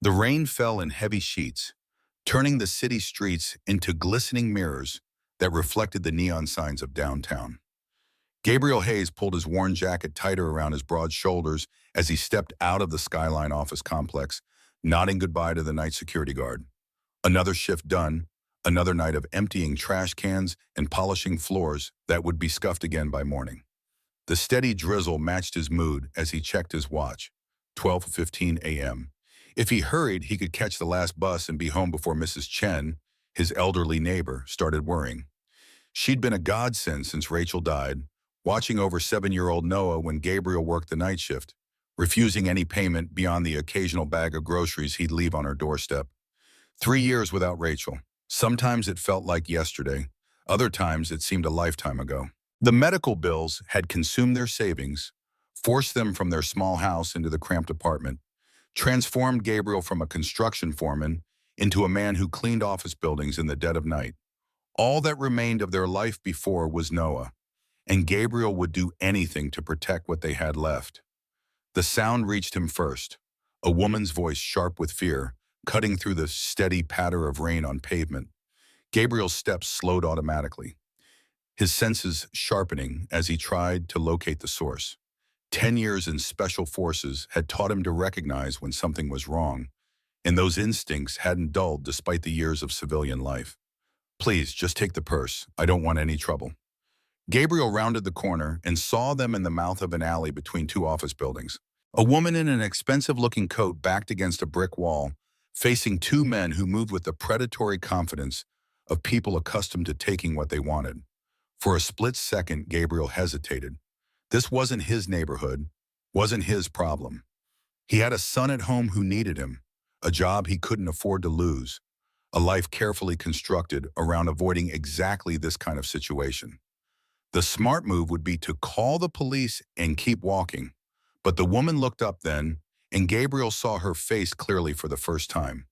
The rain fell in heavy sheets, turning the city streets into glistening mirrors that reflected the neon signs of downtown. Gabriel Hayes pulled his worn jacket tighter around his broad shoulders as he stepped out of the Skyline office complex, nodding goodbye to the night security guard. Another shift done, another night of emptying trash cans and polishing floors that would be scuffed again by morning. The steady drizzle matched his mood as he checked his watch, 12:15 a.m. If he hurried, he could catch the last bus and be home before Mrs. Chen, his elderly neighbor, started worrying. She'd been a godsend since Rachel died, watching over 7-year-old Noah when Gabriel worked the night shift, refusing any payment beyond the occasional bag of groceries he'd leave on her doorstep. 3 years without Rachel. Sometimes it felt like yesterday. Other times it seemed a lifetime ago. The medical bills had consumed their savings, forced them from their small house into the cramped apartment, transformed Gabriel from a construction foreman into a man who cleaned office buildings in the dead of night. All that remained of their life before was Noah, and Gabriel would do anything to protect what they had left. The sound reached him first, a woman's voice sharp with fear, cutting through the steady patter of rain on pavement. Gabriel's steps slowed automatically, his senses sharpening as he tried to locate the source. 10 years in special forces had taught him to recognize when something was wrong, and those instincts hadn't dulled despite the years of civilian life. "Please, just take the purse. I don't want any trouble." Gabriel rounded the corner and saw them in the mouth of an alley between two office buildings. A woman in an expensive-looking coat backed against a brick wall, facing two men who moved with the predatory confidence of people accustomed to taking what they wanted. For a split second, Gabriel hesitated. This wasn't his neighborhood, wasn't his problem. He had a son at home who needed him, a job he couldn't afford to lose, a life carefully constructed around avoiding exactly this kind of situation. The smart move would be to call the police and keep walking. But the woman looked up then, and Gabriel saw her face clearly for the first time.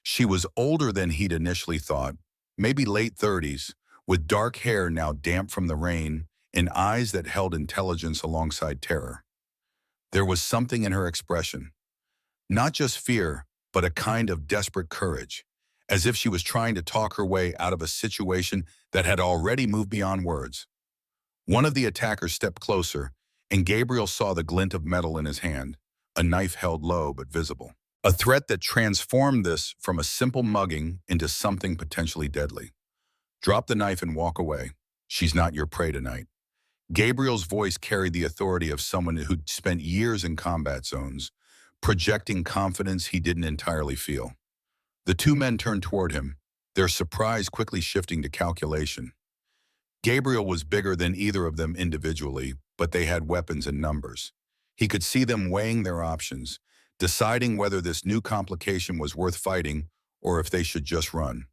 She was older than he'd initially thought, maybe late 30s, with dark hair now damp from the rain and eyes that held intelligence alongside terror. There was something in her expression, not just fear, but a kind of desperate courage, as if she was trying to talk her way out of a situation that had already moved beyond words. One of the attackers stepped closer, and Gabriel saw the glint of metal in his hand, a knife held low but visible. A threat that transformed this from a simple mugging into something potentially deadly. "Drop the knife and walk away. She's not your prey tonight." Gabriel's voice carried the authority of someone who'd spent years in combat zones, projecting confidence he didn't entirely feel. The two men turned toward him, their surprise quickly shifting to calculation. Gabriel was bigger than either of them individually, but they had weapons in numbers. He could see them weighing their options, deciding whether this new complication was worth fighting or if they should just run.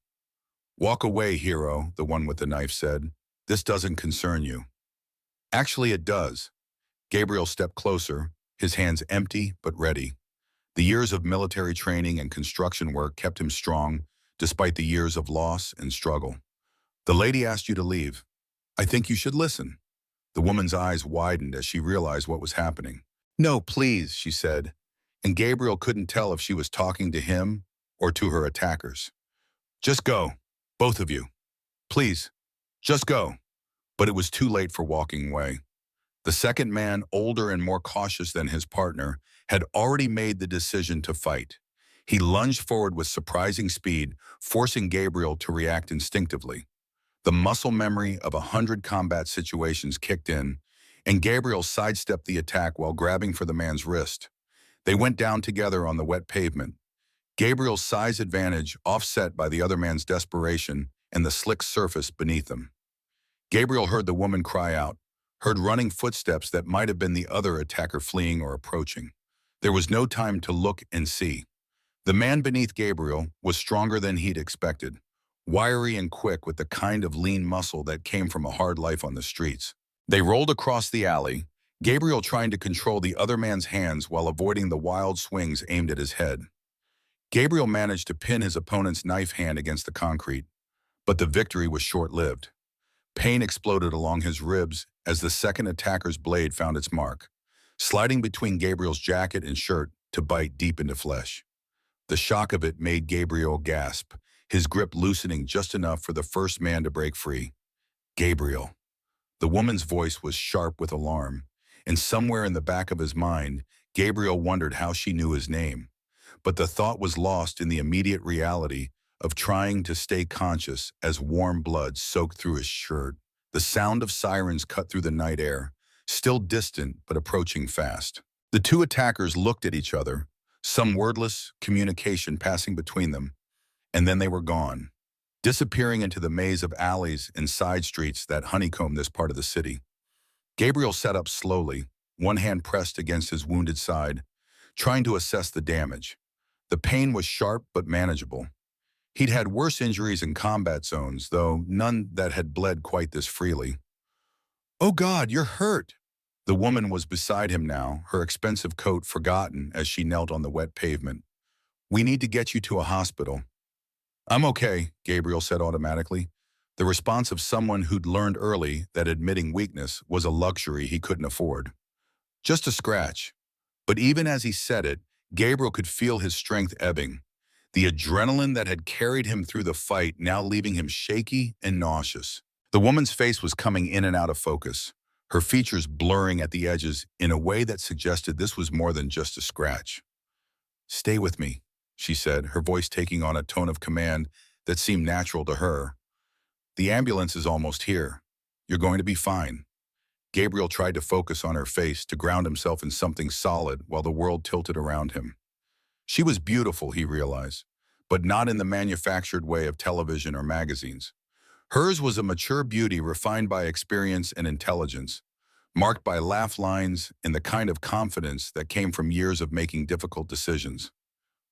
"Walk away, hero," the one with the knife said. "This doesn't concern you." "Actually, it does." Gabriel stepped closer, his hands empty but ready. The years of military training and construction work kept him strong, despite the years of loss and struggle. "The lady asked you to leave. I think you should listen." The woman's eyes widened as she realized what was happening. "No, please," she said, and Gabriel couldn't tell if she was talking to him or to her attackers. "Just go, both of you. Please, just go." But it was too late for walking away. The second man, older and more cautious than his partner, had already made the decision to fight. He lunged forward with surprising speed, forcing Gabriel to react instinctively. The muscle memory of 100 combat situations kicked in, and Gabriel sidestepped the attack while grabbing for the man's wrist. They went down together on the wet pavement. Gabriel's size advantage offset by the other man's desperation and the slick surface beneath them. Gabriel heard the woman cry out, heard running footsteps that might have been the other attacker fleeing or approaching. There was no time to look and see. The man beneath Gabriel was stronger than he'd expected, wiry and quick with the kind of lean muscle that came from a hard life on the streets. They rolled across the alley, Gabriel trying to control the other man's hands while avoiding the wild swings aimed at his head. Gabriel managed to pin his opponent's knife hand against the concrete, but the victory was short-lived. Pain exploded along his ribs as the second attacker's blade found its mark, sliding between Gabriel's jacket and shirt to bite deep into flesh. The shock of it made Gabriel gasp, his grip loosening just enough for the first man to break free. Gabriel. The woman's voice was sharp with alarm, and somewhere in the back of his mind, Gabriel wondered how she knew his name. But the thought was lost in the immediate reality of trying to stay conscious as warm blood soaked through his shirt. The sound of sirens cut through the night air, still distant but approaching fast. The two attackers looked at each other, some wordless communication passing between them, and then they were gone, disappearing into the maze of alleys and side streets that honeycomb this part of the city. Gabriel sat up slowly, one hand pressed against his wounded side, trying to assess the damage. The pain was sharp but manageable. He'd had worse injuries in combat zones, though none that had bled quite this freely. "Oh God, you're hurt!" The woman was beside him now, her expensive coat forgotten as she knelt on the wet pavement. "We need to get you to a hospital." "I'm okay," Gabriel said automatically, the response of someone who'd learned early that admitting weakness was a luxury he couldn't afford. "Just a scratch." But even as he said it, Gabriel could feel his strength ebbing, the adrenaline that had carried him through the fight now leaving him shaky and nauseous. The woman's face was coming in and out of focus, her features blurring at the edges in a way that suggested this was more than just a scratch. "Stay with me," she said, her voice taking on a tone of command that seemed natural to her. "The ambulance is almost here. You're going to be fine." Gabriel tried to focus on her face to ground himself in something solid while the world tilted around him. She was beautiful, he realized, but not in the manufactured way of television or magazines. Hers was a mature beauty refined by experience and intelligence, marked by laugh lines and the kind of confidence that came from years of making difficult decisions.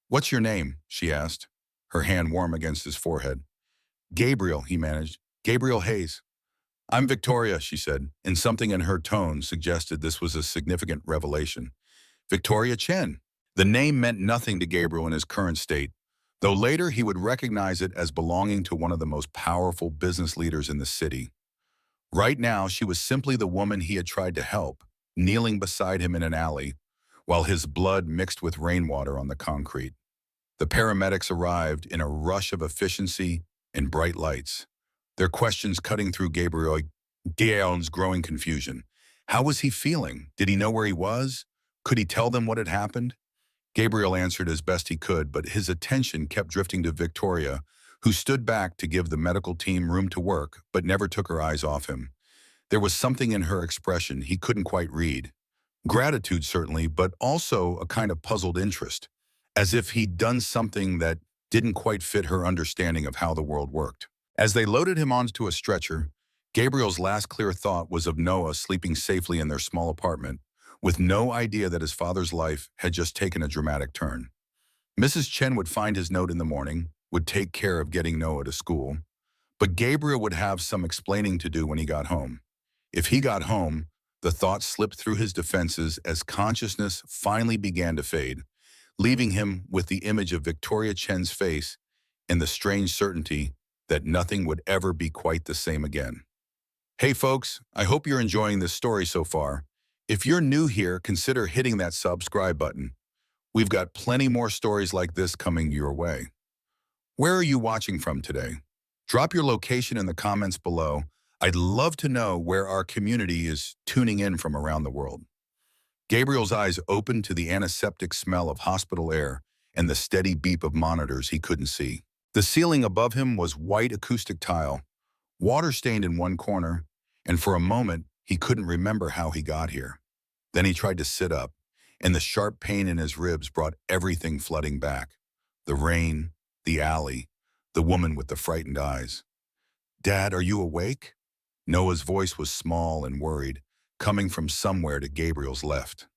"What's your name?" she asked, her hand warm against his forehead. "Gabriel," he managed. "Gabriel Hayes." "I'm Victoria," she said, and something in her tone suggested this was a significant revelation. "Victoria Chen." The name meant nothing to Gabriel in his current state, though later he would recognize it as belonging to one of the most powerful business leaders in the city. Right now, she was simply the woman he had tried to help, kneeling beside him in an alley, while his blood mixed with rainwater on the concrete. The paramedics arrived in a rush of efficiency and bright lights, their questions cutting through Gabriel's growing confusion. How was he feeling? Did he know where he was? Could he tell them what had happened? Gabriel answered as best he could, but his attention kept drifting to Victoria, who stood back to give the medical team room to work, but never took her eyes off him. There was something in her expression he couldn't quite read. Gratitude, certainly, but also a kind of puzzled interest, as if he'd done something that didn't quite fit her understanding of how the world worked. As they loaded him onto a stretcher, Gabriel's last clear thought was of Noah sleeping safely in their small apartment, with no idea that his father's life had just taken a dramatic turn. Mrs. Chen would find his note in the morning, would take care of getting Noah to school, but Gabriel would have some explaining to do when he got home. If he got home, the thought slipped through his defenses as consciousness finally began to fade, leaving him with the image of Victoria Chen's face and the strange certainty that nothing would ever be quite the same again. Hey folks, I hope you're enjoying this story so far. If you're new here, consider hitting that subscribe button. We've got plenty more stories like this coming your way. Where are you watching from today? Drop your location in the comments below. I'd love to know where our community is tuning in from around the world. Gabriel's eyes opened to the antiseptic smell of hospital air and the steady beep of monitors he couldn't see. The ceiling above him was white acoustic tile, water stained in one corner, and for a moment, he couldn't remember how he got here. Then he tried to sit up, and the sharp pain in his ribs brought everything flooding back. The rain, the alley, the woman with the frightened eyes. "Dad, are you awake?" Noah's voice was small and worried, coming from somewhere to Gabriel's left.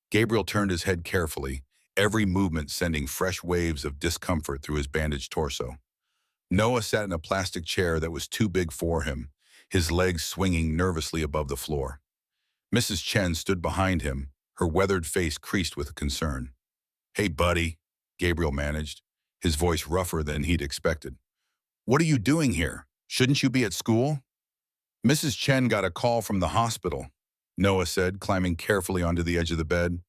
Gabriel turned his head carefully, every movement sending fresh waves of discomfort through his bandaged torso. Noah sat in a plastic chair that was too big for him, his legs swinging nervously above the floor. Mrs. Chen stood behind him, her weathered face creased with concern. "Hey, buddy," Gabriel managed, his voice rougher than he'd expected. "What are you doing here? Shouldn't you be at school?" "Mrs. Chen got a call from the hospital," Noah said, climbing carefully onto the edge of the bed.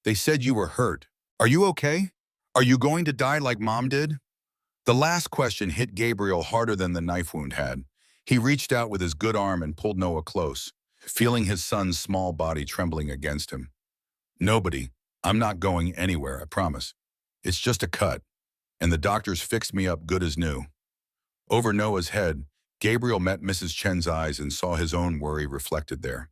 "They said you were hurt. Are you okay? Are you going to die like Mom did? The last question hit Gabriel harder than the knife wound had. He reached out with his good arm and pulled Noah close, feeling his son's small body trembling against him. Nobody. I'm not going anywhere, I promise. It's just a cut, and the doctors fixed me up good as new. Over Noah's head, Gabriel met Mrs. Chen's eyes and saw his own worry reflected there.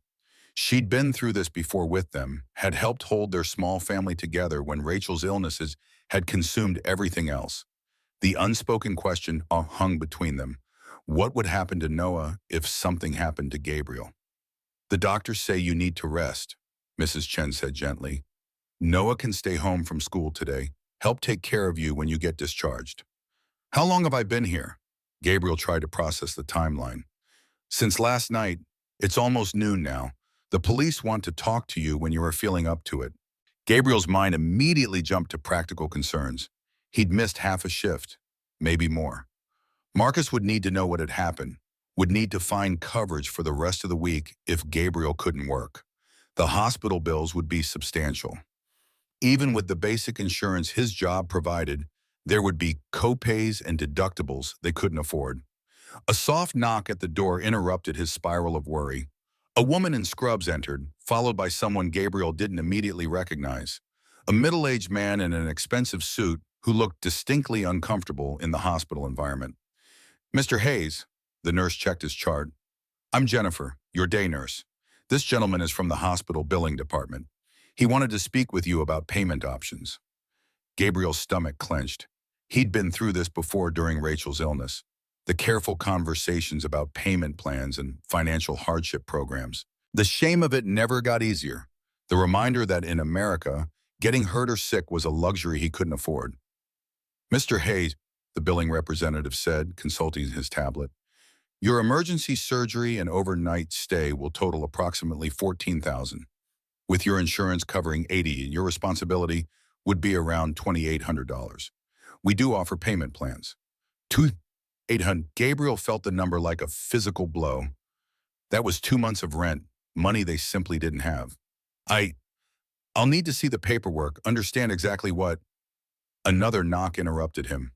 She'd been through this before with them, had helped hold their small family together when Rachel's illnesses had consumed everything else. The unspoken question hung between them. What would happen to Noah if something happened to Gabriel? The doctors say you need to rest, Mrs. Chen said gently. Noah can stay home from school today. Help take care of you when you get discharged. How long have I been here? Gabriel tried to process the timeline. Since last night. It's almost noon now. The police want to talk to you when you are feeling up to it. Gabriel's mind immediately jumped to practical concerns. He'd missed half a shift, maybe more. Marcus would need to know what had happened, would need to find coverage for the rest of the week if Gabriel couldn't work. The hospital bills would be substantial. Even with the basic insurance his job provided, there would be co-pays and deductibles they couldn't afford. A soft knock at the door interrupted his spiral of worry. A woman in scrubs entered, followed by someone Gabriel didn't immediately recognize. A middle-aged man in an expensive suit who looked distinctly uncomfortable in the hospital environment. Mr. Hayes, the nurse checked his chart. I'm Jennifer, your day nurse. This gentleman is from the hospital billing department. He wanted to speak with you about payment options. Gabriel's stomach clenched. He'd been through this before during Rachel's illness. The careful conversations about payment plans and financial hardship programs. The shame of it never got easier. The reminder that in America, getting hurt or sick was a luxury he couldn't afford. Mr. Hayes, the billing representative said, consulting his tablet, your emergency surgery and overnight stay will total approximately $14,000. With your insurance covering $80,000, your responsibility would be around $2,800. We do offer payment plans. $2,800. Gabriel felt the number like a physical blow. That was 2 months of rent, money they simply didn't have. I'll need to see the paperwork, understand exactly what. Another knock interrupted him,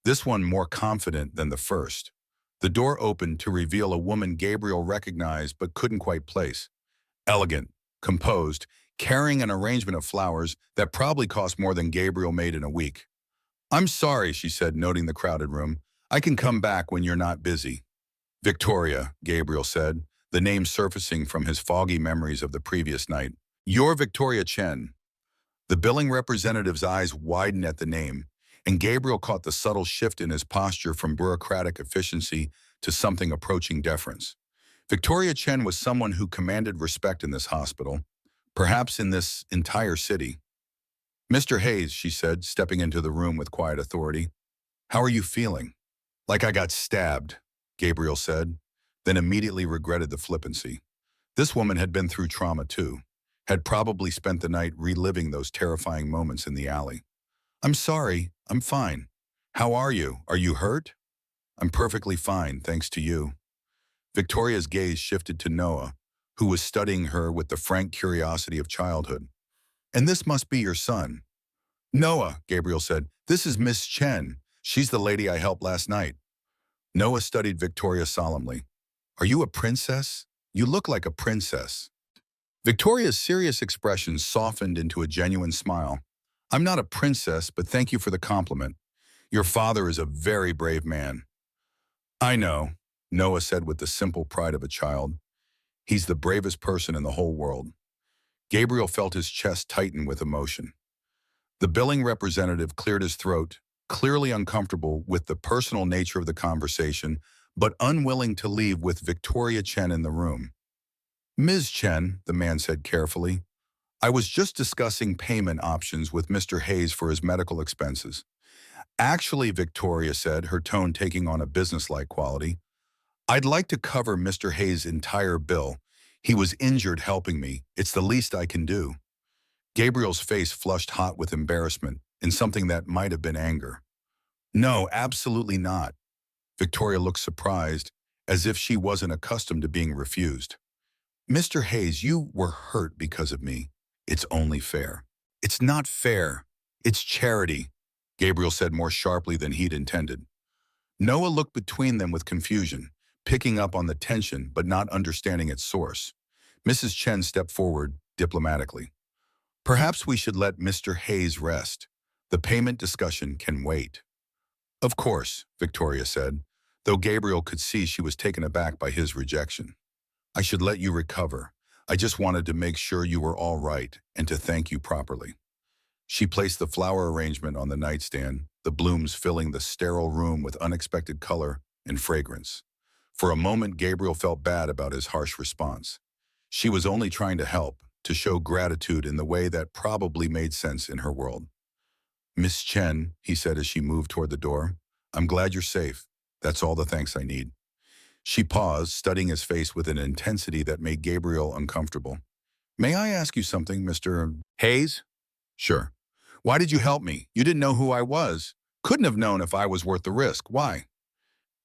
this one more confident than the first. The door opened to reveal a woman Gabriel recognized but couldn't quite place. Elegant, composed, carrying an arrangement of flowers that probably cost more than Gabriel made in a week. I'm sorry, she said, noting the crowded room. I can come back when you're not busy. Victoria, Gabriel said, the name surfacing from his foggy memories of the previous night. You're Victoria Chen. The billing representative's eyes widened at the name, and Gabriel caught the subtle shift in his posture from bureaucratic efficiency to something approaching deference. Victoria Chen was someone who commanded respect in this hospital, perhaps in this entire city. Mr. Hayes, she said, stepping into the room with quiet authority. How are you feeling? Like I got stabbed, Gabriel said, then immediately regretted the flippancy. This woman had been through trauma too, had probably spent the night reliving those terrifying moments in the alley. I'm sorry, I'm fine. How are you? Are you hurt? I'm perfectly fine, thanks to you. Victoria's gaze shifted to Noah, who was studying her with the frank curiosity of childhood. And this must be your son. Noah, Gabriel said, this is Miss Chen. She's the lady I helped last night. Noah studied Victoria solemnly. Are you a princess? You look like a princess. Victoria's serious expression softened into a genuine smile. I'm not a princess, but thank you for the compliment. Your father is a very brave man. I know, Noah said with the simple pride of a child. He's the bravest person in the whole world. Gabriel felt his chest tighten with emotion. The billing representative cleared his throat, clearly uncomfortable with the personal nature of the conversation, but unwilling to leave with Victoria Chen in the room. Ms. Chen, the man said carefully, I was just discussing payment options with Mr. Hayes for his medical expenses. Actually, Victoria said, her tone taking on a businesslike quality, I'd like to cover Mr. Hayes' entire bill. He was injured helping me. It's the least I can do. Gabriel's face flushed hot with embarrassment and something that might have been anger. No, absolutely not. Victoria looked surprised, as if she wasn't accustomed to being refused. Mr. Hayes, you were hurt because of me. It's only fair. It's not fair. It's charity. Gabriel said more sharply than he'd intended. Noah looked between them with confusion, picking up on the tension but not understanding its source. Mrs. Chen stepped forward diplomatically. Perhaps we should let Mr. Hayes rest. The payment discussion can wait. Of course, Victoria said, though Gabriel could see she was taken aback by his rejection. I should let you recover. I just wanted to make sure you were all right and to thank you properly. She placed the flower arrangement on the nightstand, the blooms filling the sterile room with unexpected color and fragrance. For a moment, Gabriel felt bad about his harsh response. She was only trying to help, to show gratitude in the way that probably made sense in her world. Miss Chen, he said as she moved toward the door, I'm glad you're safe. That's all the thanks I need. She paused, studying his face with an intensity that made Gabriel uncomfortable. May I ask you something, Mr. Hayes? Sure. Why did you help me? You didn't know who I was. Couldn't have known if I was worth the risk. Why?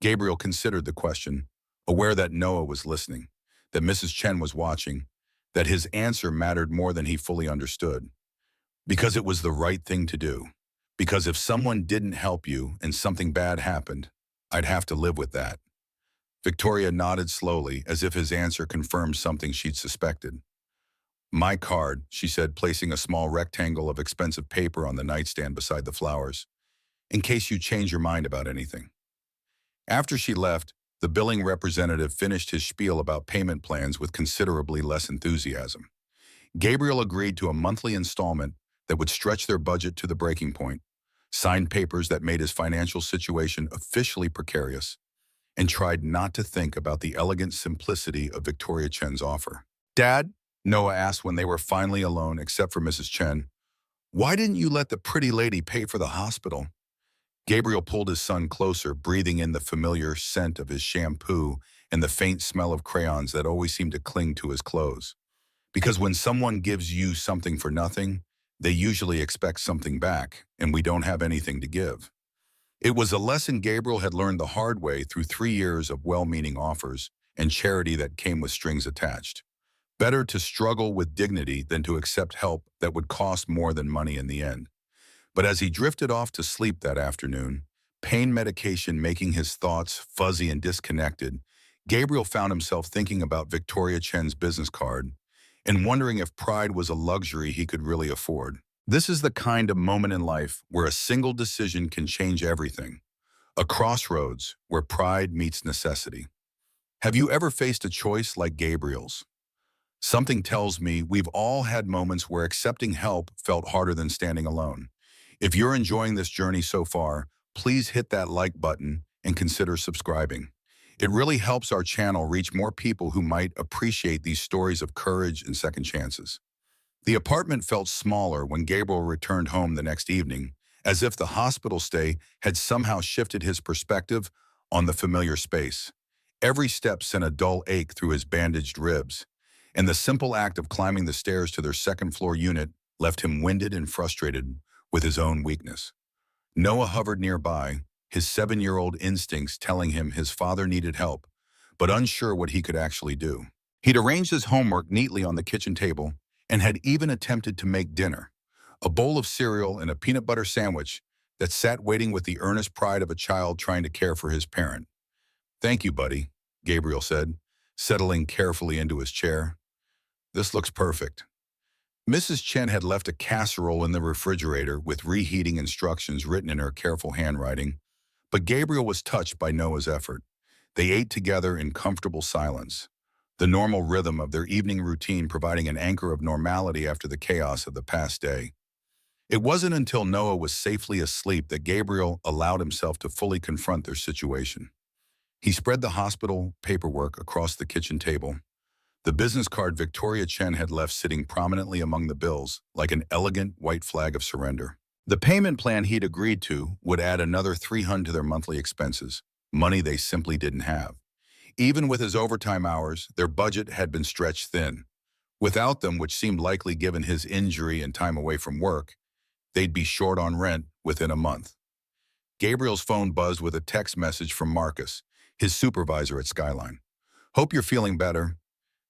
Gabriel considered the question, aware that Noah was listening, that Mrs. Chen was watching, that his answer mattered more than he fully understood. Because it was the right thing to do. Because if someone didn't help you and something bad happened, I'd have to live with that. Victoria nodded slowly, as if his answer confirmed something she'd suspected. My card, she said, placing a small rectangle of expensive paper on the nightstand beside the flowers, in case you change your mind about anything. After she left, the billing representative finished his spiel about payment plans with considerably less enthusiasm. Gabriel agreed to a monthly installment that would stretch their budget to the breaking point, signed papers that made his financial situation officially precarious, and tried not to think about the elegant simplicity of Victoria Chen's offer. Dad, Noah asked when they were finally alone except for Mrs. Chen, why didn't you let the pretty lady pay for the hospital? Gabriel pulled his son closer, breathing in the familiar scent of his shampoo and the faint smell of crayons that always seemed to cling to his clothes. Because when someone gives you something for nothing, they usually expect something back, and we don't have anything to give. It was a lesson Gabriel had learned the hard way through 3 years of well-meaning offers and charity that came with strings attached. Better to struggle with dignity than to accept help that would cost more than money in the end. But as he drifted off to sleep that afternoon, pain medication making his thoughts fuzzy and disconnected, Gabriel found himself thinking about Victoria Chen's business card and wondering if pride was a luxury he could really afford. This is the kind of moment in life where a single decision can change everything. A crossroads where pride meets necessity. Have you ever faced a choice like Gabriel's? Something tells me we've all had moments where accepting help felt harder than standing alone. If you're enjoying this journey so far, please hit that like button and consider subscribing. It really helps our channel reach more people who might appreciate these stories of courage and second chances. The apartment felt smaller when Gabriel returned home the next evening, as if the hospital stay had somehow shifted his perspective on the familiar space. Every step sent a dull ache through his bandaged ribs, and the simple act of climbing the stairs to their second-floor unit left him winded and frustrated with his own weakness. Noah hovered nearby, his 7-year-old instincts telling him his father needed help, but unsure what he could actually do. He'd arranged his homework neatly on the kitchen table and had even attempted to make dinner, a bowl of cereal and a peanut butter sandwich that sat waiting with the earnest pride of a child trying to care for his parent. Thank you, buddy, Gabriel said, settling carefully into his chair. This looks perfect. Mrs. Chen had left a casserole in the refrigerator with reheating instructions written in her careful handwriting, but Gabriel was touched by Noah's effort. They ate together in comfortable silence, the normal rhythm of their evening routine providing an anchor of normality after the chaos of the past day. It wasn't until Noah was safely asleep that Gabriel allowed himself to fully confront their situation. He spread the hospital paperwork across the kitchen table, the business card Victoria Chen had left sitting prominently among the bills, like an elegant white flag of surrender. The payment plan he'd agreed to would add another $300 to their monthly expenses, money they simply didn't have. Even with his overtime hours, their budget had been stretched thin. Without them, which seemed likely given his injury and time away from work, they'd be short on rent within a month. Gabriel's phone buzzed with a text message from Marcus, his supervisor at Skyline. Hope you're feeling better.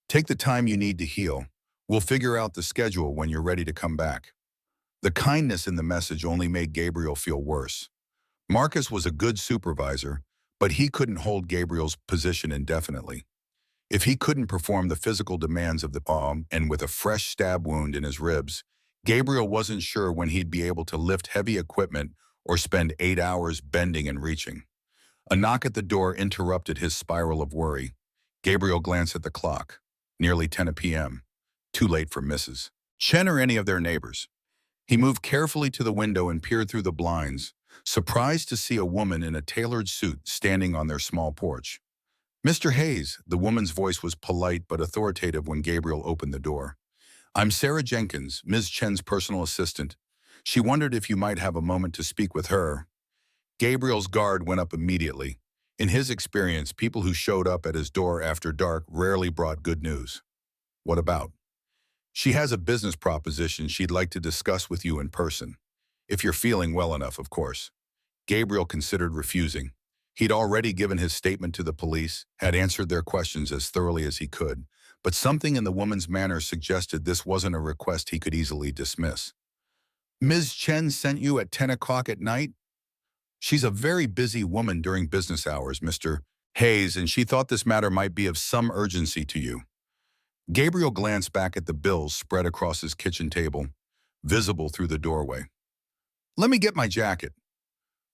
Take the time you need to heal. We'll figure out the schedule when you're ready to come back. The kindness in the message only made Gabriel feel worse. Marcus was a good supervisor, but he couldn't hold Gabriel's position indefinitely. If he couldn't perform the physical demands of the job and with a fresh stab wound in his ribs, Gabriel wasn't sure when he'd be able to lift heavy equipment or spend 8 hours bending and reaching. A knock at the door interrupted his spiral of worry. Gabriel glanced at the clock. Nearly 10 p.m. Too late for Mrs. Chen or any of their neighbors. He moved carefully to the window and peered through the blinds, surprised to see a woman in a tailored suit standing on their small porch. "Mr. Hayes," the woman's voice was polite but authoritative when Gabriel opened the door. "I'm Sarah Jenkins, Ms. Chen's personal assistant. She wondered if you might have a moment to speak with her." Gabriel's guard went up immediately. In his experience, people who showed up at his door after dark rarely brought good news. "What about?" "She has a business proposition she'd like to discuss with you in person. If you're feeling well enough, of course." Gabriel considered refusing. He'd already given his statement to the police, had answered their questions as thoroughly as he could, but something in the woman's manner suggested this wasn't a request he could easily dismiss. "Ms. Chen sent you at 10 o'clock at night?" "She's a very busy woman during business hours, Mr. Hayes, and she thought this matter might be of some urgency to you." Gabriel glanced back at the bills spread across his kitchen table, visible through the doorway. "Let me get my jacket."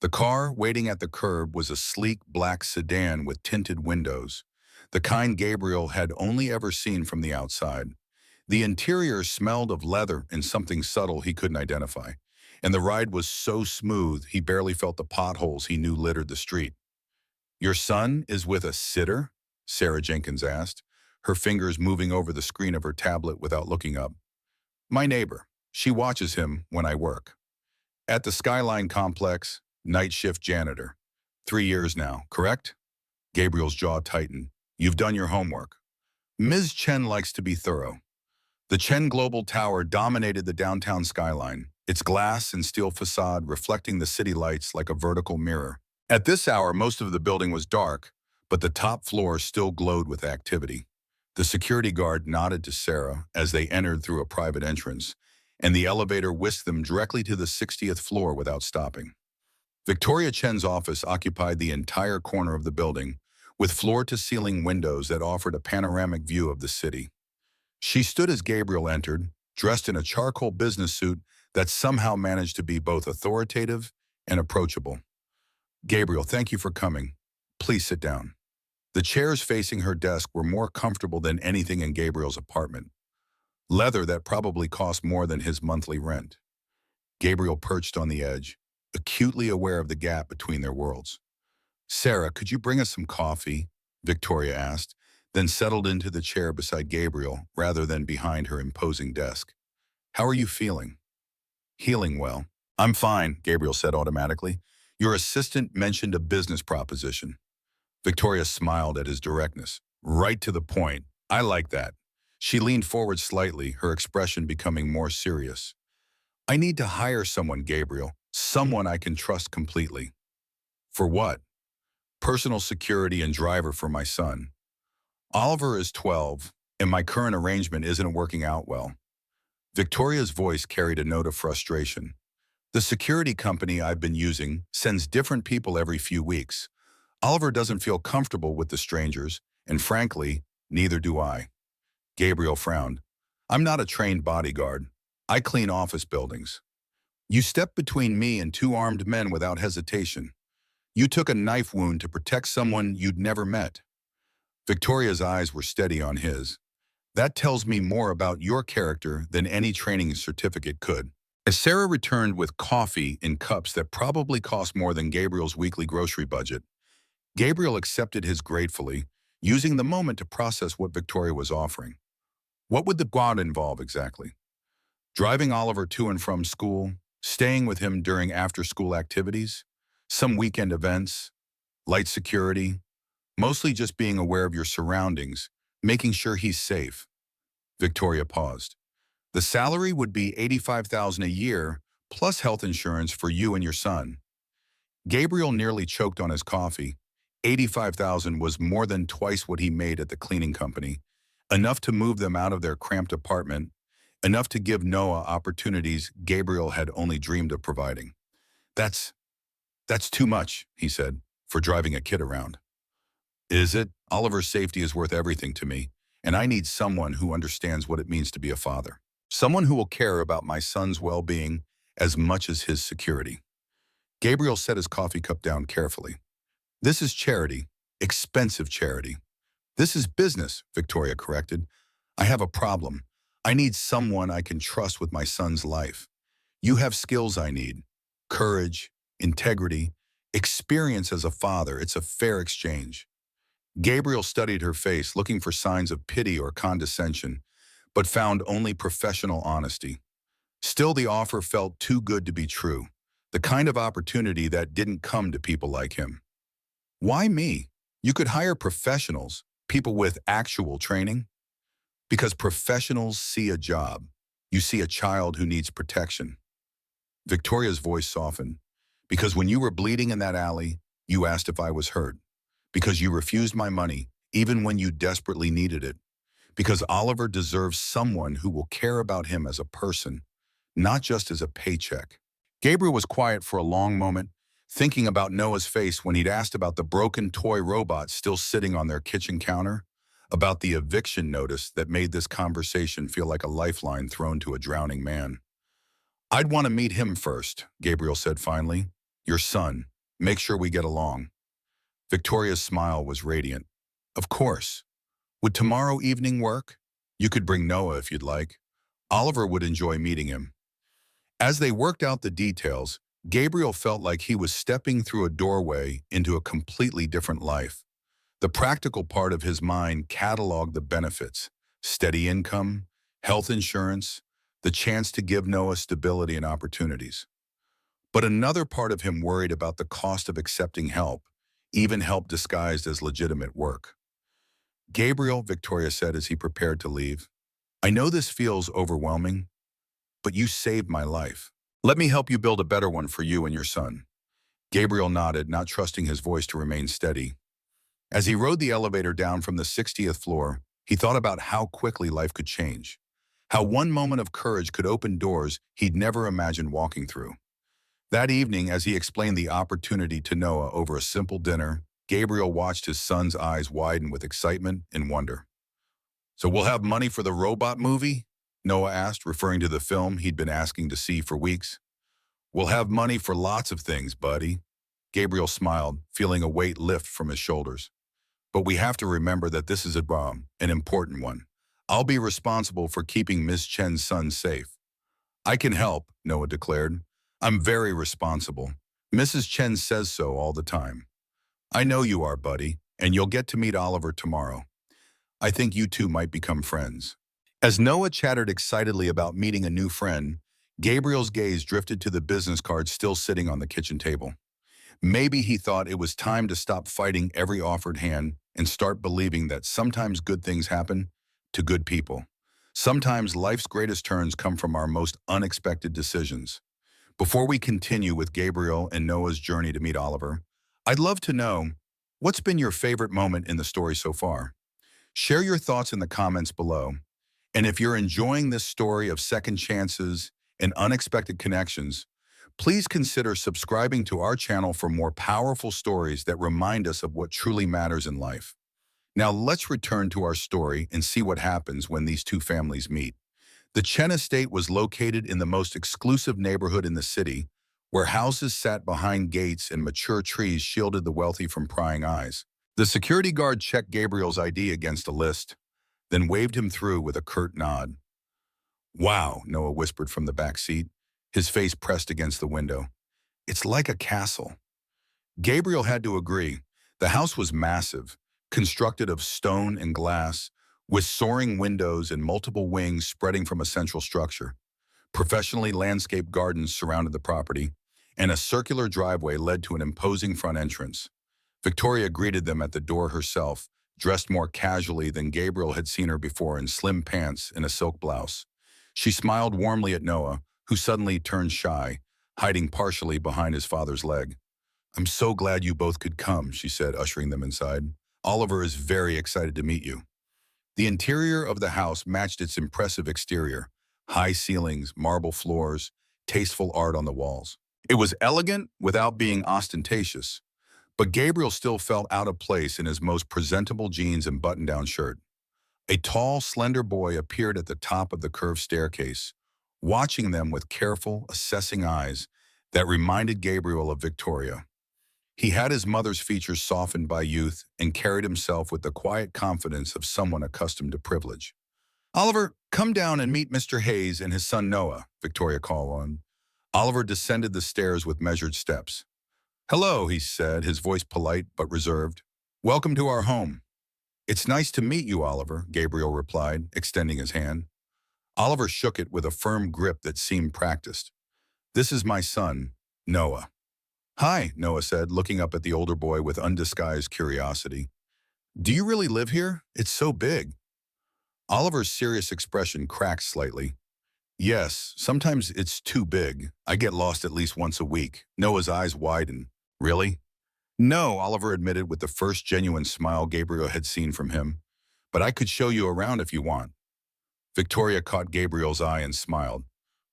The car waiting at the curb was a sleek black sedan with tinted windows, the kind Gabriel had only ever seen from the outside. The interior smelled of leather and something subtle he couldn't identify, and the ride was so smooth he barely felt the potholes he knew littered the street. "Your son is with a sitter?" Sarah Jenkins asked, her fingers moving over the screen of her tablet without looking up. "My neighbor. She watches him when I work. At the Skyline Complex, night shift janitor. 3 years now, correct?" Gabriel's jaw tightened. "You've done your homework." Ms. Chen likes to be thorough. The Chen Global Tower dominated the downtown skyline, its glass and steel facade reflecting the city lights like a vertical mirror. At this hour, most of the building was dark, but the top floor still glowed with activity. The security guard nodded to Sarah as they entered through a private entrance, and the elevator whisked them directly to the 60th floor without stopping. Victoria Chen's office occupied the entire corner of the building, with floor-to-ceiling windows that offered a panoramic view of the city. She stood as Gabriel entered, dressed in a charcoal business suit that somehow managed to be both authoritative and approachable. "Gabriel, thank you for coming. Please sit down." The chairs facing her desk were more comfortable than anything in Gabriel's apartment. Leather that probably cost more than his monthly rent. Gabriel perched on the edge, acutely aware of the gap between their worlds. "Sarah, could you bring us some coffee?" Victoria asked, then settled into the chair beside Gabriel rather than behind her imposing desk. "How are you feeling?" "Healing well." "I'm fine," Gabriel said automatically. "Your assistant mentioned a business proposition." Victoria smiled at his directness. "Right to the point. I like that." She leaned forward slightly, her expression becoming more serious. "I need to hire someone, Gabriel. Someone I can trust completely." "For what?" "Personal security and driver for my son. Oliver is 12, and my current arrangement isn't working out well." Victoria's voice carried a note of frustration. "The security company I've been using sends different people every few weeks. Oliver doesn't feel comfortable with the strangers, and frankly, neither do I." Gabriel frowned. "I'm not a trained bodyguard. I clean office buildings. You stepped between me and two armed men without hesitation. You took a knife wound to protect someone you'd never met." Victoria's eyes were steady on his. "That tells me more about your character than any training certificate could." As Sarah returned with coffee in cups that probably cost more than Gabriel's weekly grocery budget, Gabriel accepted his gratefully, using the moment to process what Victoria was offering. What would the guard involve exactly? Driving Oliver to and from school, staying with him during after-school activities, some weekend events, light security, mostly just being aware of your surroundings, making sure he's safe. Victoria paused. "The salary would be $85,000 a year, plus health insurance for you and your son." Gabriel nearly choked on his coffee. $85,000 was more than twice what he made at the cleaning company, enough to move them out of their cramped apartment, enough to give Noah opportunities Gabriel had only dreamed of providing. That's, that's too much, he said, for driving a kid around. Is it? Oliver's safety is worth everything to me, and I need someone who understands what it means to be a father. Someone who will care about my son's well-being as much as his security. Gabriel set his coffee cup down carefully. This is charity, expensive charity. This is business, Victoria corrected. I have a problem. I need someone I can trust with my son's life. You have skills I need. Courage, integrity, experience as a father. It's a fair exchange. Gabriel studied her face, looking for signs of pity or condescension, but found only professional honesty. Still, the offer felt too good to be true, the kind of opportunity that didn't come to people like him. Why me? You could hire professionals, people with actual training. Because professionals see a job. You see a child who needs protection. Victoria's voice softened. Because when you were bleeding in that alley, you asked if I was hurt. Because you refused my money, even when you desperately needed it. Because Oliver deserves someone who will care about him as a person, not just as a paycheck. Gabriel was quiet for a long moment, thinking about Noah's face when he'd asked about the broken toy robot still sitting on their kitchen counter, about the eviction notice that made this conversation feel like a lifeline thrown to a drowning man. I'd want to meet him first, Gabriel said finally. Your son. Make sure we get along. Victoria's smile was radiant. Of course. Would tomorrow evening work? You could bring Noah if you'd like. Oliver would enjoy meeting him. As they worked out the details, Gabriel felt like he was stepping through a doorway into a completely different life. The practical part of his mind cataloged the benefits: steady income, health insurance, the chance to give Noah stability and opportunities. But another part of him worried about the cost of accepting help, even help disguised as legitimate work. Gabriel, Victoria said as he prepared to leave, I know this feels overwhelming, but you saved my life. Let me help you build a better one for you and your son. Gabriel nodded, not trusting his voice to remain steady. As he rode the elevator down from the 60th floor, he thought about how quickly life could change, how one moment of courage could open doors he'd never imagined walking through. That evening, as he explained the opportunity to Noah over a simple dinner, Gabriel watched his son's eyes widen with excitement and wonder. So we'll have money for the robot movie? Noah asked, referring to the film he'd been asking to see for weeks. We'll have money for lots of things, buddy. Gabriel smiled, feeling a weight lift from his shoulders. But we have to remember that this is an important one. I'll be responsible for keeping Miss Chen's son safe. I can help, Noah declared. I'm very responsible. Mrs. Chen says so all the time. I know you are, buddy, and you'll get to meet Oliver tomorrow. I think you two might become friends. As Noah chattered excitedly about meeting a new friend, Gabriel's gaze drifted to the business card still sitting on the kitchen table. Maybe he thought it was time to stop fighting every offered hand and start believing that sometimes good things happen to good people. Sometimes life's greatest turns come from our most unexpected decisions. Before we continue with Gabriel and Noah's journey to meet Oliver, I'd love to know, what's been your favorite moment in the story so far? Share your thoughts in the comments below. And if you're enjoying this story of second chances and unexpected connections, please consider subscribing to our channel for more powerful stories that remind us of what truly matters in life. Now let's return to our story and see what happens when these two families meet. The Chen estate was located in the most exclusive neighborhood in the city, where houses sat behind gates and mature trees shielded the wealthy from prying eyes. The security guard checked Gabriel's ID against a list, then waved him through with a curt nod. Wow, Noah whispered from the back seat, his face pressed against the window. It's like a castle. Gabriel had to agree. The house was massive, constructed of stone and glass, with soaring windows and multiple wings spreading from a central structure. Professionally landscaped gardens surrounded the property, and a circular driveway led to an imposing front entrance. Victoria greeted them at the door herself, dressed more casually than Gabriel had seen her before in slim pants and a silk blouse. She smiled warmly at Noah, who suddenly turned shy, hiding partially behind his father's leg. I'm so glad you both could come, she said, ushering them inside. Oliver is very excited to meet you. The interior of the house matched its impressive exterior, High ceilings, marble floors, tasteful art on the walls. It was elegant without being ostentatious, but Gabriel still felt out of place in his most presentable jeans and button-down shirt. A tall, slender boy appeared at the top of the curved staircase, watching them with careful, assessing eyes that reminded Gabriel of Victoria. He had his mother's features softened by youth and carried himself with the quiet confidence of someone accustomed to privilege. "Oliver, come down and meet Mr. Hayes and his son Noah," Victoria called on. Oliver descended the stairs with measured steps. "Hello," he said, his voice polite but reserved. "Welcome to our home." "It's nice to meet you, Oliver," Gabriel replied, extending his hand. Oliver shook it with a firm grip that seemed practiced. "This is my son, Noah." "Hi," Noah said, looking up at the older boy with undisguised curiosity. "Do you really live here? It's so big." Oliver's serious expression cracked slightly. "Yes, sometimes it's too big. I get lost at least once a week." Noah's eyes widened. "Really?" "No," Oliver admitted with the first genuine smile Gabriel had seen from him. "But I could show you around if you want." Victoria caught Gabriel's eye and smiled.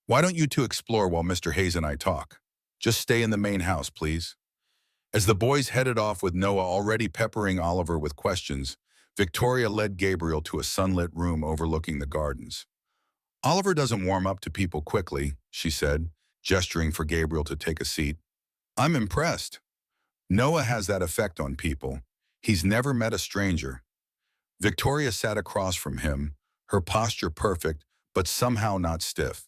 "Why don't you two explore while Mr. Hayes and I talk? Just stay in the main house, please." As the boys headed off with Noah already peppering Oliver with questions, Victoria led Gabriel to a sunlit room overlooking the gardens. "Oliver doesn't warm up to people quickly," she said, gesturing for Gabriel to take a seat. "I'm impressed. Noah has that effect on people. He's never met a stranger." Victoria sat across from him, her posture perfect, but somehow not stiff.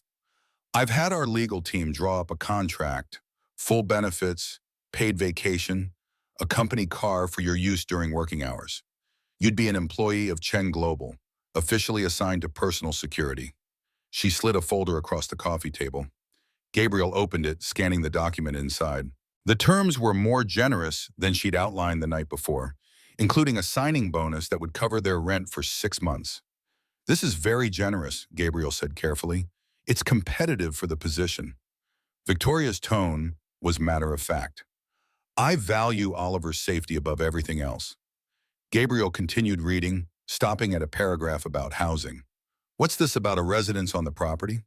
"I've had our legal team draw up a contract, full benefits, paid vacation, a company car for your use during working hours. You'd be an employee of Chen Global, officially assigned to personal security." She slid a folder across the coffee table. Gabriel opened it, scanning the document inside. The terms were more generous than she'd outlined the night before, including a signing bonus that would cover their rent for 6 months. "This is very generous," Gabriel said carefully. "It's competitive for the position." Victoria's tone was matter-of-fact. "I value Oliver's safety above everything else." Gabriel continued reading, stopping at a paragraph about housing. "What's this about a residence on the property?"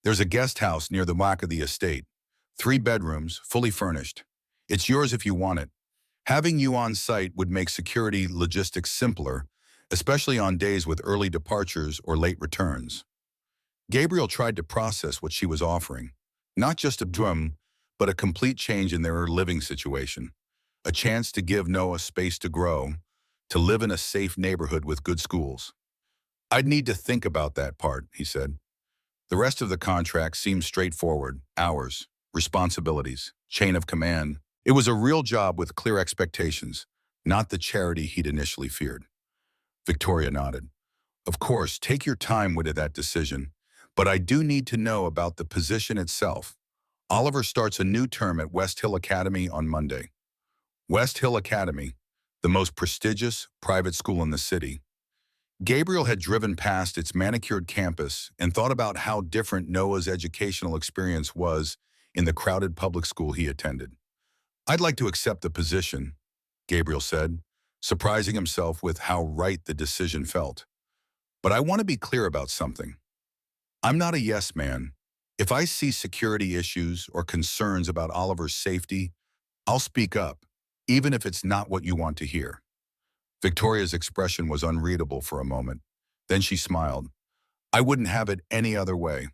"There's a guest house near the back of the estate. 3 bedrooms, fully furnished. It's yours if you want it. Having you on site would make security logistics simpler, especially on days with early departures or late returns." Gabriel tried to process what she was offering. Not just a drum, but a complete change in their living situation. A chance to give Noah space to grow, to live in a safe neighborhood with good schools. "I'd need to think about that part," he said. The rest of the contract seemed straightforward: hours, responsibilities, chain of command. It was a real job with clear expectations, not the charity he'd initially feared. Victoria nodded. "Of course, take your time with that decision, but I do need to know about the position itself. Oliver starts a new term at West Hill Academy on Monday." West Hill Academy, the most prestigious private school in the city. Gabriel had driven past its manicured campus and thought about how different Noah's educational experience was in the crowded public school he attended. "I'd like to accept the position," Gabriel said, surprising himself with how right the decision felt. "But I want to be clear about something. I'm not a yes man. If I see security issues or concerns about Oliver's safety, I'll speak up, even if it's not what you want to hear." Victoria's expression was unreadable for a moment. Then she smiled. "I wouldn't have it any other way.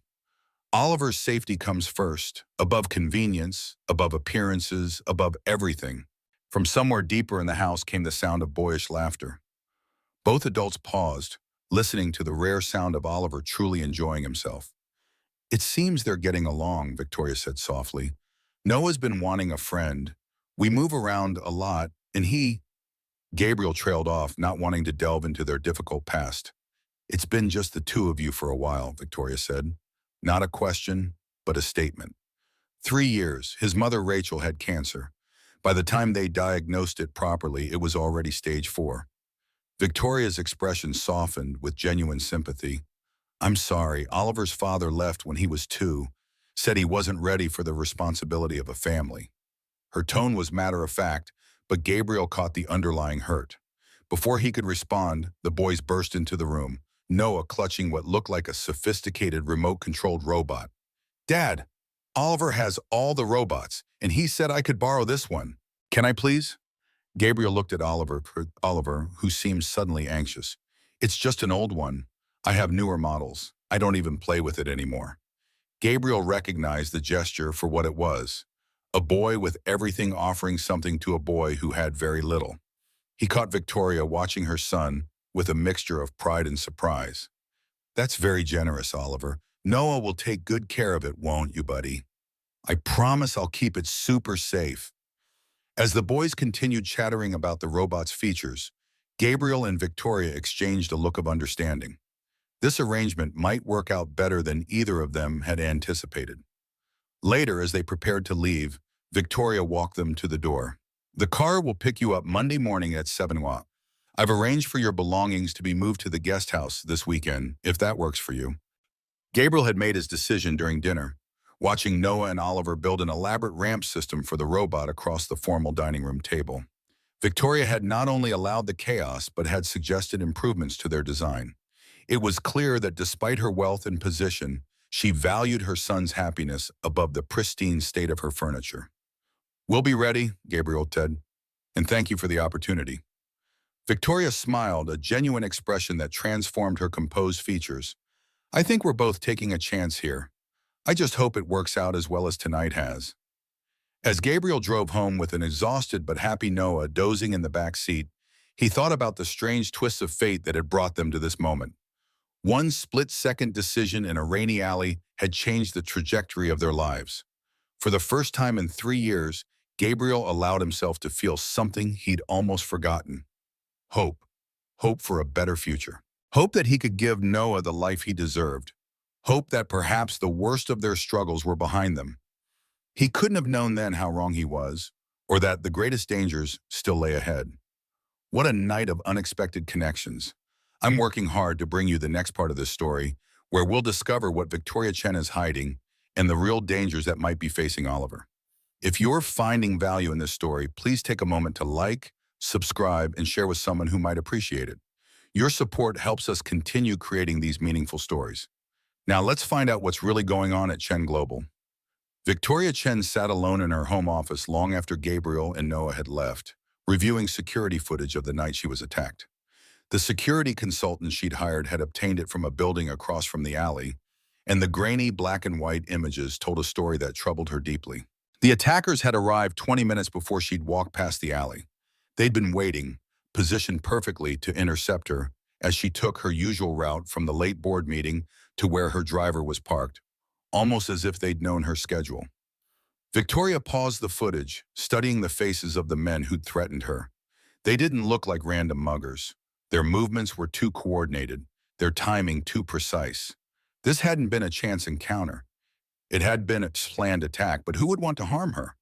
Oliver's safety comes first, above convenience, above appearances, above everything." From somewhere deeper in the house came the sound of boyish laughter. Both adults paused, listening to the rare sound of Oliver truly enjoying himself. "It seems they're getting along," Victoria said softly. "Noah's been wanting a friend. We move around a lot, and he—" Gabriel trailed off, not wanting to delve into their difficult past. "It's been just the two of you for a while," Victoria said. Not a question, but a statement. 3 years, his mother Rachel had cancer. By the time they diagnosed it properly, it was already stage 4. Victoria's expression softened with genuine sympathy. "I'm sorry, Oliver's father left when he was 2, said he wasn't ready for the responsibility of a family." Her tone was matter-of-fact, but Gabriel caught the underlying hurt. Before he could respond, the boys burst into the room. Noah clutching what looked like a sophisticated remote-controlled robot. "Dad, Oliver has all the robots, and he said I could borrow this one. Can I please?" Gabriel looked at Oliver, who seemed suddenly anxious. "It's just an old one. I have newer models. I don't even play with it anymore." Gabriel recognized the gesture for what it was. A boy with everything offering something to a boy who had very little. He caught Victoria watching her son with a mixture of pride and surprise. "That's very generous, Oliver. Noah will take good care of it, won't you, buddy? I promise I'll keep it super safe." As the boys continued chattering about the robot's features, Gabriel and Victoria exchanged a look of understanding. This arrangement might work out better than either of them had anticipated. Later, as they prepared to leave, Victoria walked them to the door. "The car will pick you up Monday morning at 7 o'clock. I've arranged for your belongings to be moved to the guest house this weekend, if that works for you." Gabriel had made his decision during dinner, watching Noah and Oliver build an elaborate ramp system for the robot across the formal dining room table. Victoria had not only allowed the chaos, but had suggested improvements to their design. It was clear that despite her wealth and position, she valued her son's happiness above the pristine state of her furniture. "We'll be ready," Gabriel said, "and thank you for the opportunity." Victoria smiled, a genuine expression that transformed her composed features. "I think we're both taking a chance here. I just hope it works out as well as tonight has." As Gabriel drove home with an exhausted but happy Noah dozing in the back seat, he thought about the strange twists of fate that had brought them to this moment. One split-second decision in a rainy alley had changed the trajectory of their lives. For the first time in 3 years, Gabriel allowed himself to feel something he'd almost forgotten. Hope. Hope for a better future. Hope that he could give Noah the life he deserved. Hope that perhaps the worst of their struggles were behind them. He couldn't have known then how wrong he was, or that the greatest dangers still lay ahead. What a night of unexpected connections. I'm working hard to bring you the next part of this story, where we'll discover what Victoria Chen is hiding and the real dangers that might be facing Oliver. If you're finding value in this story, please take a moment to like, subscribe, and share with someone who might appreciate it. Your support helps us continue creating these meaningful stories. Now let's find out what's really going on at Chen Global. Victoria Chen sat alone in her home office long after Gabriel and Noah had left, reviewing security footage of the night she was attacked. The security consultant she'd hired had obtained it from a building across from the alley, and the grainy black and white images told a story that troubled her deeply. The attackers had arrived 20 minutes before she'd walked past the alley. They'd been waiting, positioned perfectly to intercept her as she took her usual route from the late board meeting to where her driver was parked, almost as if they'd known her schedule. Victoria paused the footage, studying the faces of the men who'd threatened her. They didn't look like random muggers. Their movements were too coordinated, their timing too precise. This hadn't been a chance encounter. It had been a planned attack, but who would want to harm her?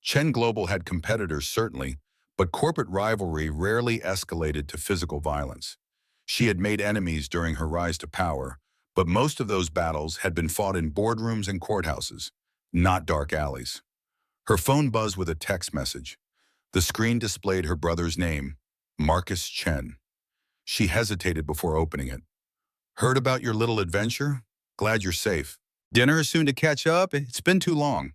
Chen Global had competitors, certainly, but corporate rivalry rarely escalated to physical violence. She had made enemies during her rise to power, but most of those battles had been fought in boardrooms and courthouses, not dark alleys. Her phone buzzed with a text message. The screen displayed her brother's name, Marcus Chen. She hesitated before opening it. "Heard about your little adventure? Glad you're safe. Dinner is soon to catch up? It's been too long."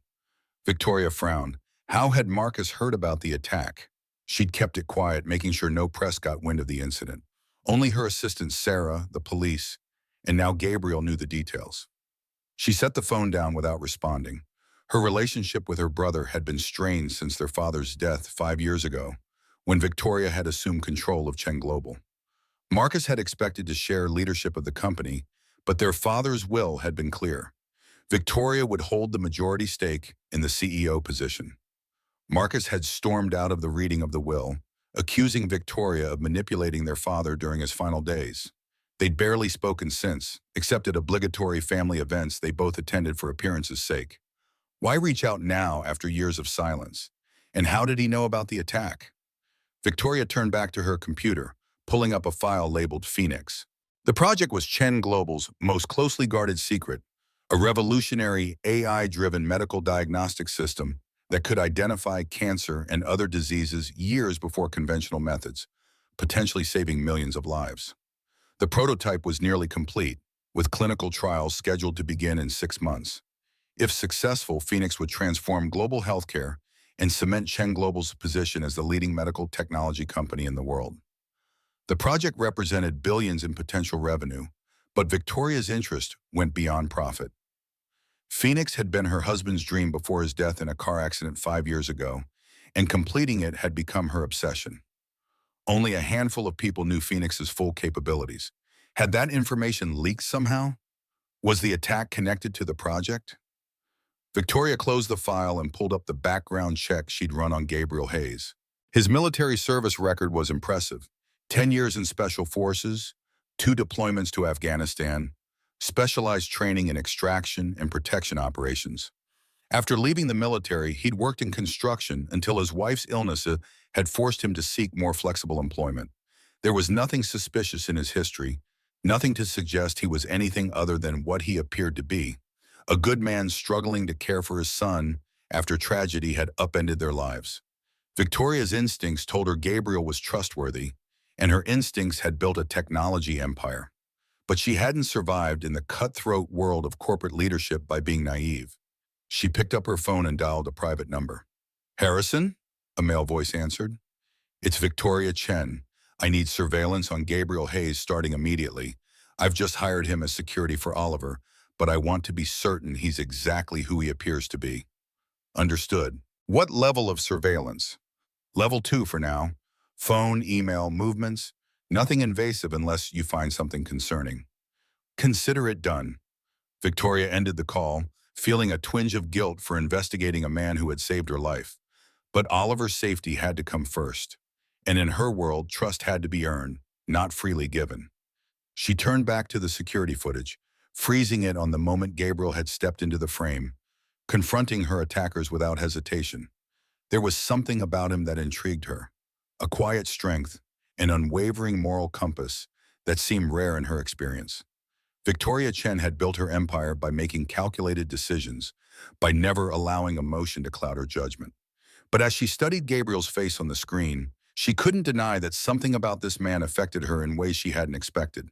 Victoria frowned. How had Marcus heard about the attack? She'd kept it quiet, making sure no press got wind of the incident. Only her assistant Sarah, the police, and now Gabriel knew the details. She set the phone down without responding. Her relationship with her brother had been strained since their father's death 5 years ago, when Victoria had assumed control of Chen Global. Marcus had expected to share leadership of the company, but their father's will had been clear. Victoria would hold the majority stake in the CEO position. Marcus had stormed out of the reading of the will, accusing Victoria of manipulating their father during his final days. They'd barely spoken since, except at obligatory family events they both attended for appearances' sake. Why reach out now after years of silence? And how did he know about the attack? Victoria turned back to her computer, pulling up a file labeled Phoenix. The project was Chen Global's most closely guarded secret, a revolutionary AI-driven medical diagnostic system that could identify cancer and other diseases years before conventional methods, potentially saving millions of lives. The prototype was nearly complete, with clinical trials scheduled to begin in 6 months. If successful, Phoenix would transform global healthcare and cement Cheng Global's position as the leading medical technology company in the world. The project represented billions in potential revenue, but Victoria's interest went beyond profit. Phoenix had been her husband's dream before his death in a car accident 5 years ago, and completing it had become her obsession. Only a handful of people knew Phoenix's full capabilities. Had that information leaked somehow? Was the attack connected to the project? Victoria closed the file and pulled up the background check she'd run on Gabriel Hayes. His military service record was impressive. 10 years in special forces, 2 deployments to Afghanistan, specialized training in extraction and protection operations. After leaving the military, he'd worked in construction until his wife's illness had forced him to seek more flexible employment. There was nothing suspicious in his history, nothing to suggest he was anything other than what he appeared to be, a good man struggling to care for his son after tragedy had upended their lives. Victoria's instincts told her Gabriel was trustworthy, and her instincts had built a technology empire. But she hadn't survived in the cutthroat world of corporate leadership by being naive. She picked up her phone and dialed a private number. "Harrison?" a male voice answered. "It's Victoria Chen. I need surveillance on Gabriel Hayes starting immediately. I've just hired him as security for Oliver, but I want to be certain he's exactly who he appears to be." "Understood. What level of surveillance?" "Level 2 for now. Phone, email, movements. Nothing invasive unless you find something concerning." "Consider it done." Victoria ended the call, feeling a twinge of guilt for investigating a man who had saved her life. But Oliver's safety had to come first. And in her world, trust had to be earned, not freely given. She turned back to the security footage, freezing it on the moment Gabriel had stepped into the frame, confronting her attackers without hesitation. There was something about him that intrigued her, a quiet strength, an unwavering moral compass that seemed rare in her experience. Victoria Chen had built her empire by making calculated decisions, by never allowing emotion to cloud her judgment. But as she studied Gabriel's face on the screen, she couldn't deny that something about this man affected her in ways she hadn't expected.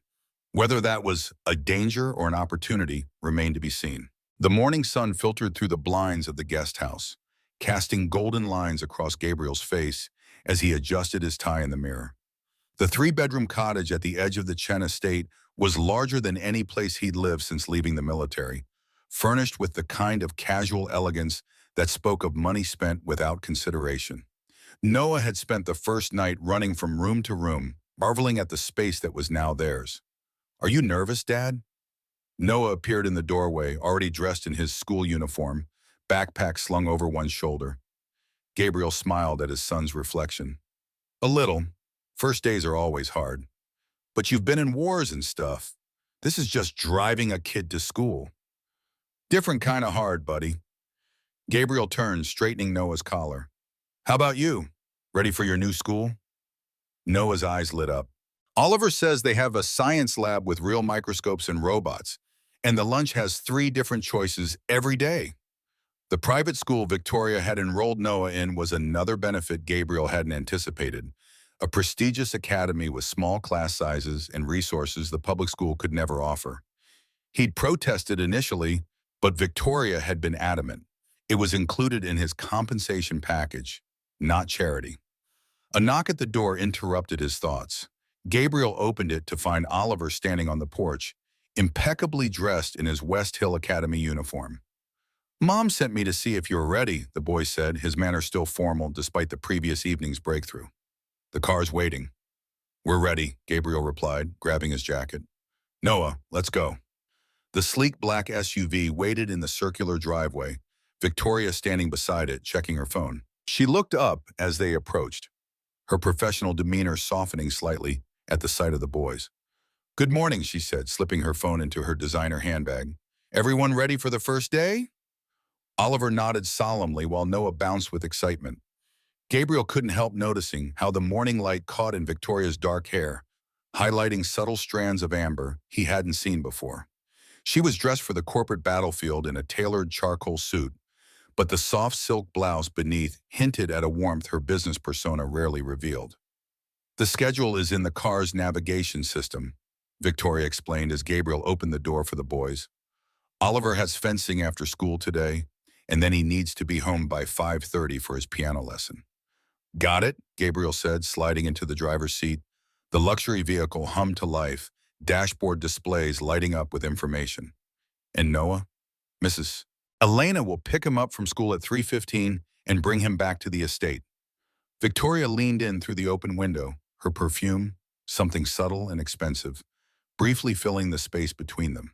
Whether that was a danger or an opportunity remained to be seen. The morning sun filtered through the blinds of the guest house, casting golden lines across Gabriel's face as he adjusted his tie in the mirror. The 3-bedroom cottage at the edge of the Chen estate was larger than any place he'd lived since leaving the military, furnished with the kind of casual elegance that spoke of money spent without consideration. Noah had spent the first night running from room to room, marveling at the space that was now theirs. "Are you nervous, Dad?" Noah appeared in the doorway, already dressed in his school uniform, backpack slung over one shoulder. Gabriel smiled at his son's reflection. "A little. First days are always hard. But you've been in wars and stuff. This is just driving a kid to school." "Different kind of hard, buddy." Gabriel turned, straightening Noah's collar. "How about you? Ready for your new school?" Noah's eyes lit up. "Oliver says they have a science lab with real microscopes and robots, and the lunch has 3 different choices every day." The private school Victoria had enrolled Noah in was another benefit Gabriel hadn't anticipated, a prestigious academy with small class sizes and resources the public school could never offer. He'd protested initially, but Victoria had been adamant. It was included in his compensation package, not charity. A knock at the door interrupted his thoughts. Gabriel opened it to find Oliver standing on the porch, impeccably dressed in his West Hill Academy uniform. "Mom sent me to see if you were ready," the boy said, his manner still formal despite the previous evening's breakthrough. "The car's waiting." "We're ready," Gabriel replied, grabbing his jacket. "Noah, let's go." The sleek black SUV waited in the circular driveway, Victoria standing beside it, checking her phone. She looked up as they approached, her professional demeanor softening slightly at the sight of the boys. "Good morning," she said, slipping her phone into her designer handbag. "Everyone ready for the first day?" Oliver nodded solemnly while Noah bounced with excitement. Gabriel couldn't help noticing how the morning light caught in Victoria's dark hair, highlighting subtle strands of amber he hadn't seen before. She was dressed for the corporate battlefield in a tailored charcoal suit, but the soft silk blouse beneath hinted at a warmth her business persona rarely revealed. "The schedule is in the car's navigation system." Victoria explained as Gabriel opened the door for the boys. Oliver has fencing after school today, and then he needs to be home by 5:30 for his piano lesson. Got it, Gabriel said, sliding into the driver's seat. The luxury vehicle hummed to life, dashboard displays lighting up with information. And Noah? Mrs. Elena will pick him up from school at 3:15 and bring him back to the estate. Victoria leaned in through the open window, her perfume, something subtle and expensive, briefly filling the space between them.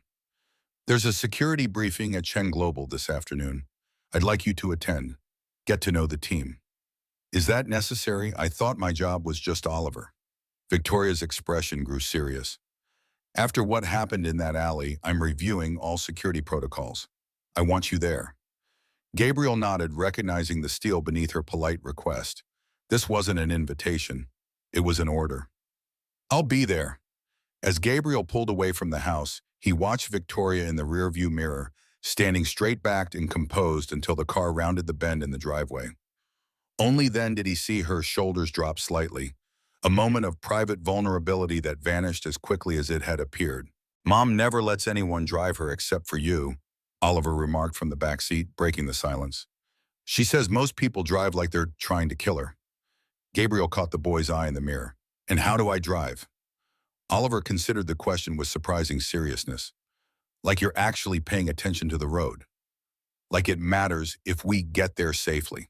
There's a security briefing at Chen Global this afternoon. I'd like you to attend. Get to know the team. Is that necessary? I thought my job was just Oliver. Victoria's expression grew serious. After what happened in that alley, I'm reviewing all security protocols. I want you there. Gabriel nodded, recognizing the steel beneath her polite request. This wasn't an invitation. It was an order. I'll be there. As Gabriel pulled away from the house, he watched Victoria in the rearview mirror, standing straight-backed and composed until the car rounded the bend in the driveway. Only then did he see her shoulders drop slightly, a moment of private vulnerability that vanished as quickly as it had appeared. Mom never lets anyone drive her except for you, Oliver remarked from the back seat, breaking the silence. She says most people drive like they're trying to kill her. Gabriel caught the boy's eye in the mirror. And how do I drive? Oliver considered the question with surprising seriousness. Like you're actually paying attention to the road. Like it matters if we get there safely.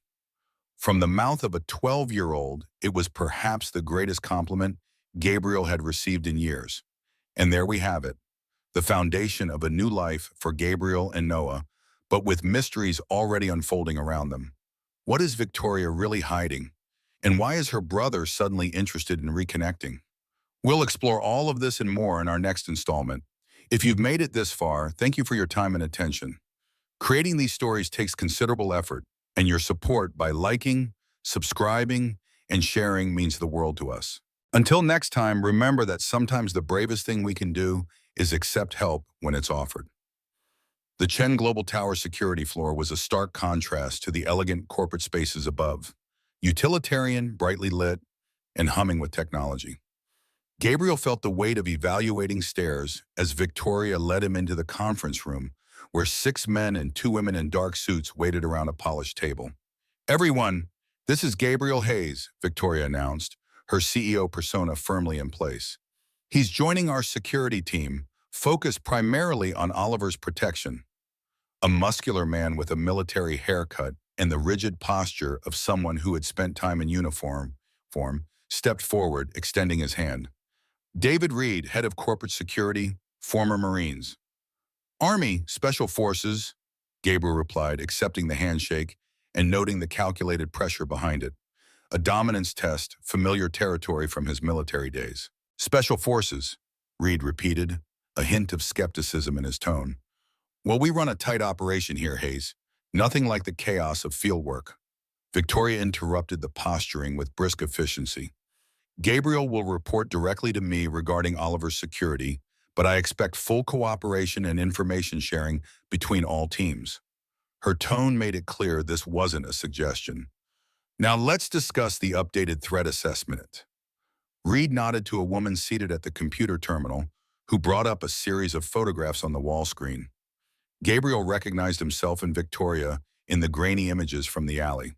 From the mouth of a 12-year-old, it was perhaps the greatest compliment Gabriel had received in years. And there we have it, the foundation of a new life for Gabriel and Noah, but with mysteries already unfolding around them. What is Victoria really hiding? And why is her brother suddenly interested in reconnecting? We'll explore all of this and more in our next installment. If you've made it this far, thank you for your time and attention. Creating these stories takes considerable effort, and your support by liking, subscribing, and sharing means the world to us. Until next time, remember that sometimes the bravest thing we can do is accept help when it's offered. The Chen Global Tower security floor was a stark contrast to the elegant corporate spaces above, utilitarian, brightly lit, and humming with technology. Gabriel felt the weight of evaluating stares as Victoria led him into the conference room, where 6 men and 2 women in dark suits waited around a polished table. Everyone, this is Gabriel Hayes, Victoria announced, her CEO persona firmly in place. He's joining our security team, focused primarily on Oliver's protection. A muscular man with a military haircut and the rigid posture of someone who had spent time in uniform stepped forward, extending his hand. David Reed, head of corporate security, former Marines. Army, Special Forces, Gabriel replied, accepting the handshake and noting the calculated pressure behind it. A dominance test, familiar territory from his military days. Special Forces, Reed repeated, a hint of skepticism in his tone. Well, we run a tight operation here, Hayes. Nothing like the chaos of field work. Victoria interrupted the posturing with brisk efficiency. Gabriel will report directly to me regarding Oliver's security, but I expect full cooperation and information sharing between all teams. Her tone made it clear this wasn't a suggestion. Now let's discuss the updated threat assessment. Reed nodded to a woman seated at the computer terminal, who brought up a series of photographs on the wall screen. Gabriel recognized himself and Victoria in the grainy images from the alley.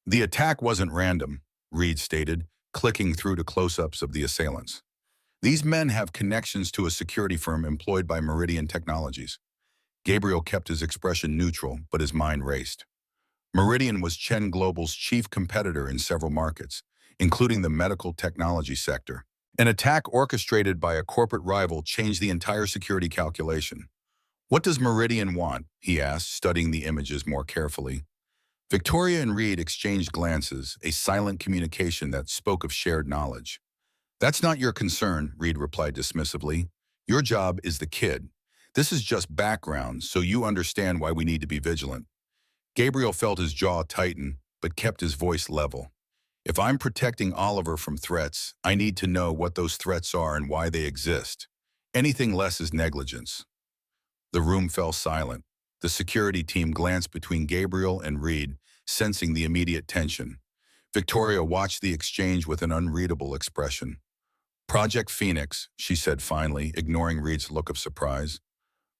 The attack wasn't random, Reed stated, clicking through to close-ups of the assailants. These men have connections to a security firm employed by Meridian Technologies. Gabriel kept his expression neutral, but his mind raced. Meridian was Chen Global's chief competitor in several markets, including the medical technology sector. An attack orchestrated by a corporate rival changed the entire security calculation. What does Meridian want? He asked, studying the images more carefully. Victoria and Reed exchanged glances, a silent communication that spoke of shared knowledge. That's not your concern, Reed replied dismissively. Your job is the kid. This is just background, so you understand why we need to be vigilant. Gabriel felt his jaw tighten, but kept his voice level. If I'm protecting Oliver from threats, I need to know what those threats are and why they exist. Anything less is negligence. The room fell silent. The security team glanced between Gabriel and Reed, sensing the immediate tension. Victoria watched the exchange with an unreadable expression. Project Phoenix, she said finally, ignoring Reed's look of surprise.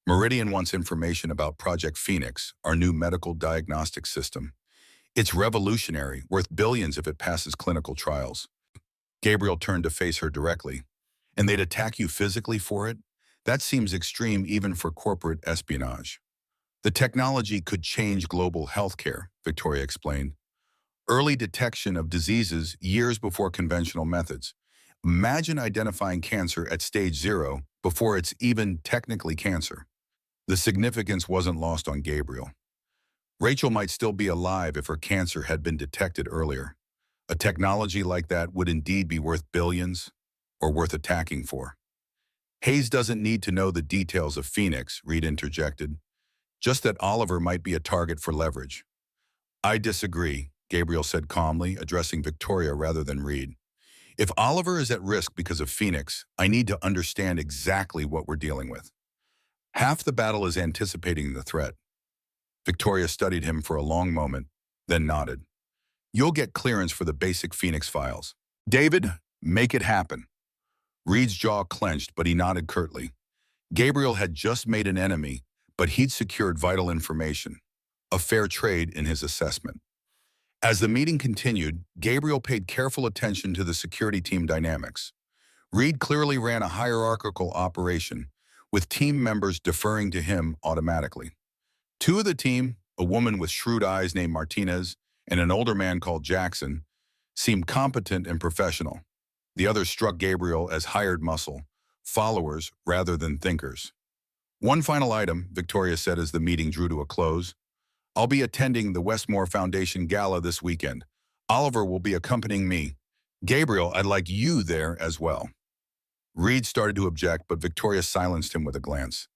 Meridian wants information about Project Phoenix, our new medical diagnostic system. It's revolutionary, worth billions if it passes clinical trials. Gabriel turned to face her directly. And they'd attack you physically for it? That seems extreme even for corporate espionage. The technology could change global healthcare, Victoria explained. Early detection of diseases years before conventional methods. Imagine identifying cancer at stage 0 before it's even technically cancer. The significance wasn't lost on Gabriel. Rachel might still be alive if her cancer had been detected earlier. A technology like that would indeed be worth billions, or worth attacking for. Hayes doesn't need to know the details of Phoenix, Reed interjected, just that Oliver might be a target for leverage. I disagree, Gabriel said calmly, addressing Victoria rather than Reed. If Oliver is at risk because of Phoenix, I need to understand exactly what we're dealing with. Half the battle is anticipating the threat. Victoria studied him for a long moment, then nodded. You'll get clearance for the basic Phoenix files. David, make it happen. Reed's jaw clenched, but he nodded curtly. Gabriel had just made an enemy, but he'd secured vital information. A fair trade in his assessment. As the meeting continued, Gabriel paid careful attention to the security team dynamics. Reed clearly ran a hierarchical operation, with team members deferring to him automatically. Two of the team, a woman with shrewd eyes named Martinez and an older man called Jackson, seemed competent and professional. The others struck Gabriel as hired muscle, followers rather than thinkers. One final item, Victoria said as the meeting drew to a close. I'll be attending the Westmore Foundation Gala this weekend. Oliver will be accompanying me. Gabriel, I'd like you there as well. Reed started to object, but Victoria silenced him with a glance.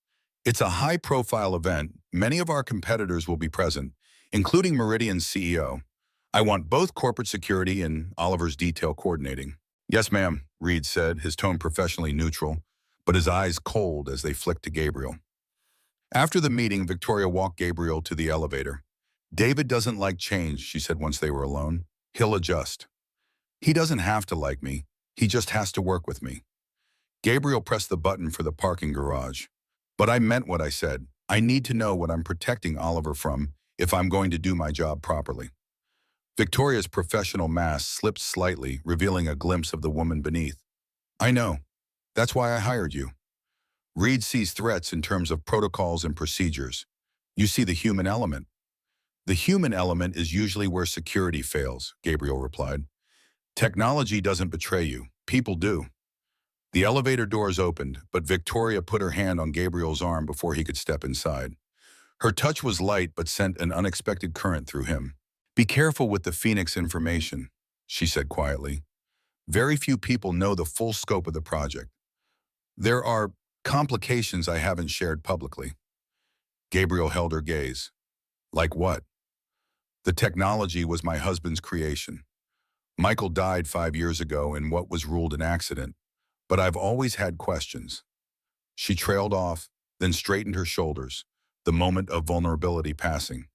It's a high-profile event. Many of our competitors will be present, including Meridian's CEO. I want both corporate security and Oliver's detail coordinating. Yes, ma'am, Reed said, his tone professionally neutral, but his eyes cold as they flicked to Gabriel. After the meeting, Victoria walked Gabriel to the elevator. David doesn't like change, she said once they were alone. He'll adjust. He doesn't have to like me. He just has to work with me. Gabriel pressed the button for the parking garage. But I meant what I said. I need to know what I'm protecting Oliver from if I'm going to do my job properly. Victoria's professional mask slipped slightly, revealing a glimpse of the woman beneath. I know. That's why I hired you. Reed sees threats in terms of protocols and procedures. You see the human element. The human element is usually where security fails, Gabriel replied. Technology doesn't betray you. People do. The elevator doors opened, but Victoria put her hand on Gabriel's arm before he could step inside. Her touch was light but sent an unexpected current through him. Be careful with the Phoenix information, she said quietly. Very few people know the full scope of the project. There are complications I haven't shared publicly. Gabriel held her gaze. Like what? The technology was my husband's creation. Michael died 5 years ago in what was ruled an accident, but I've always had questions. She trailed off, then straightened her shoulders, the moment of vulnerability passing.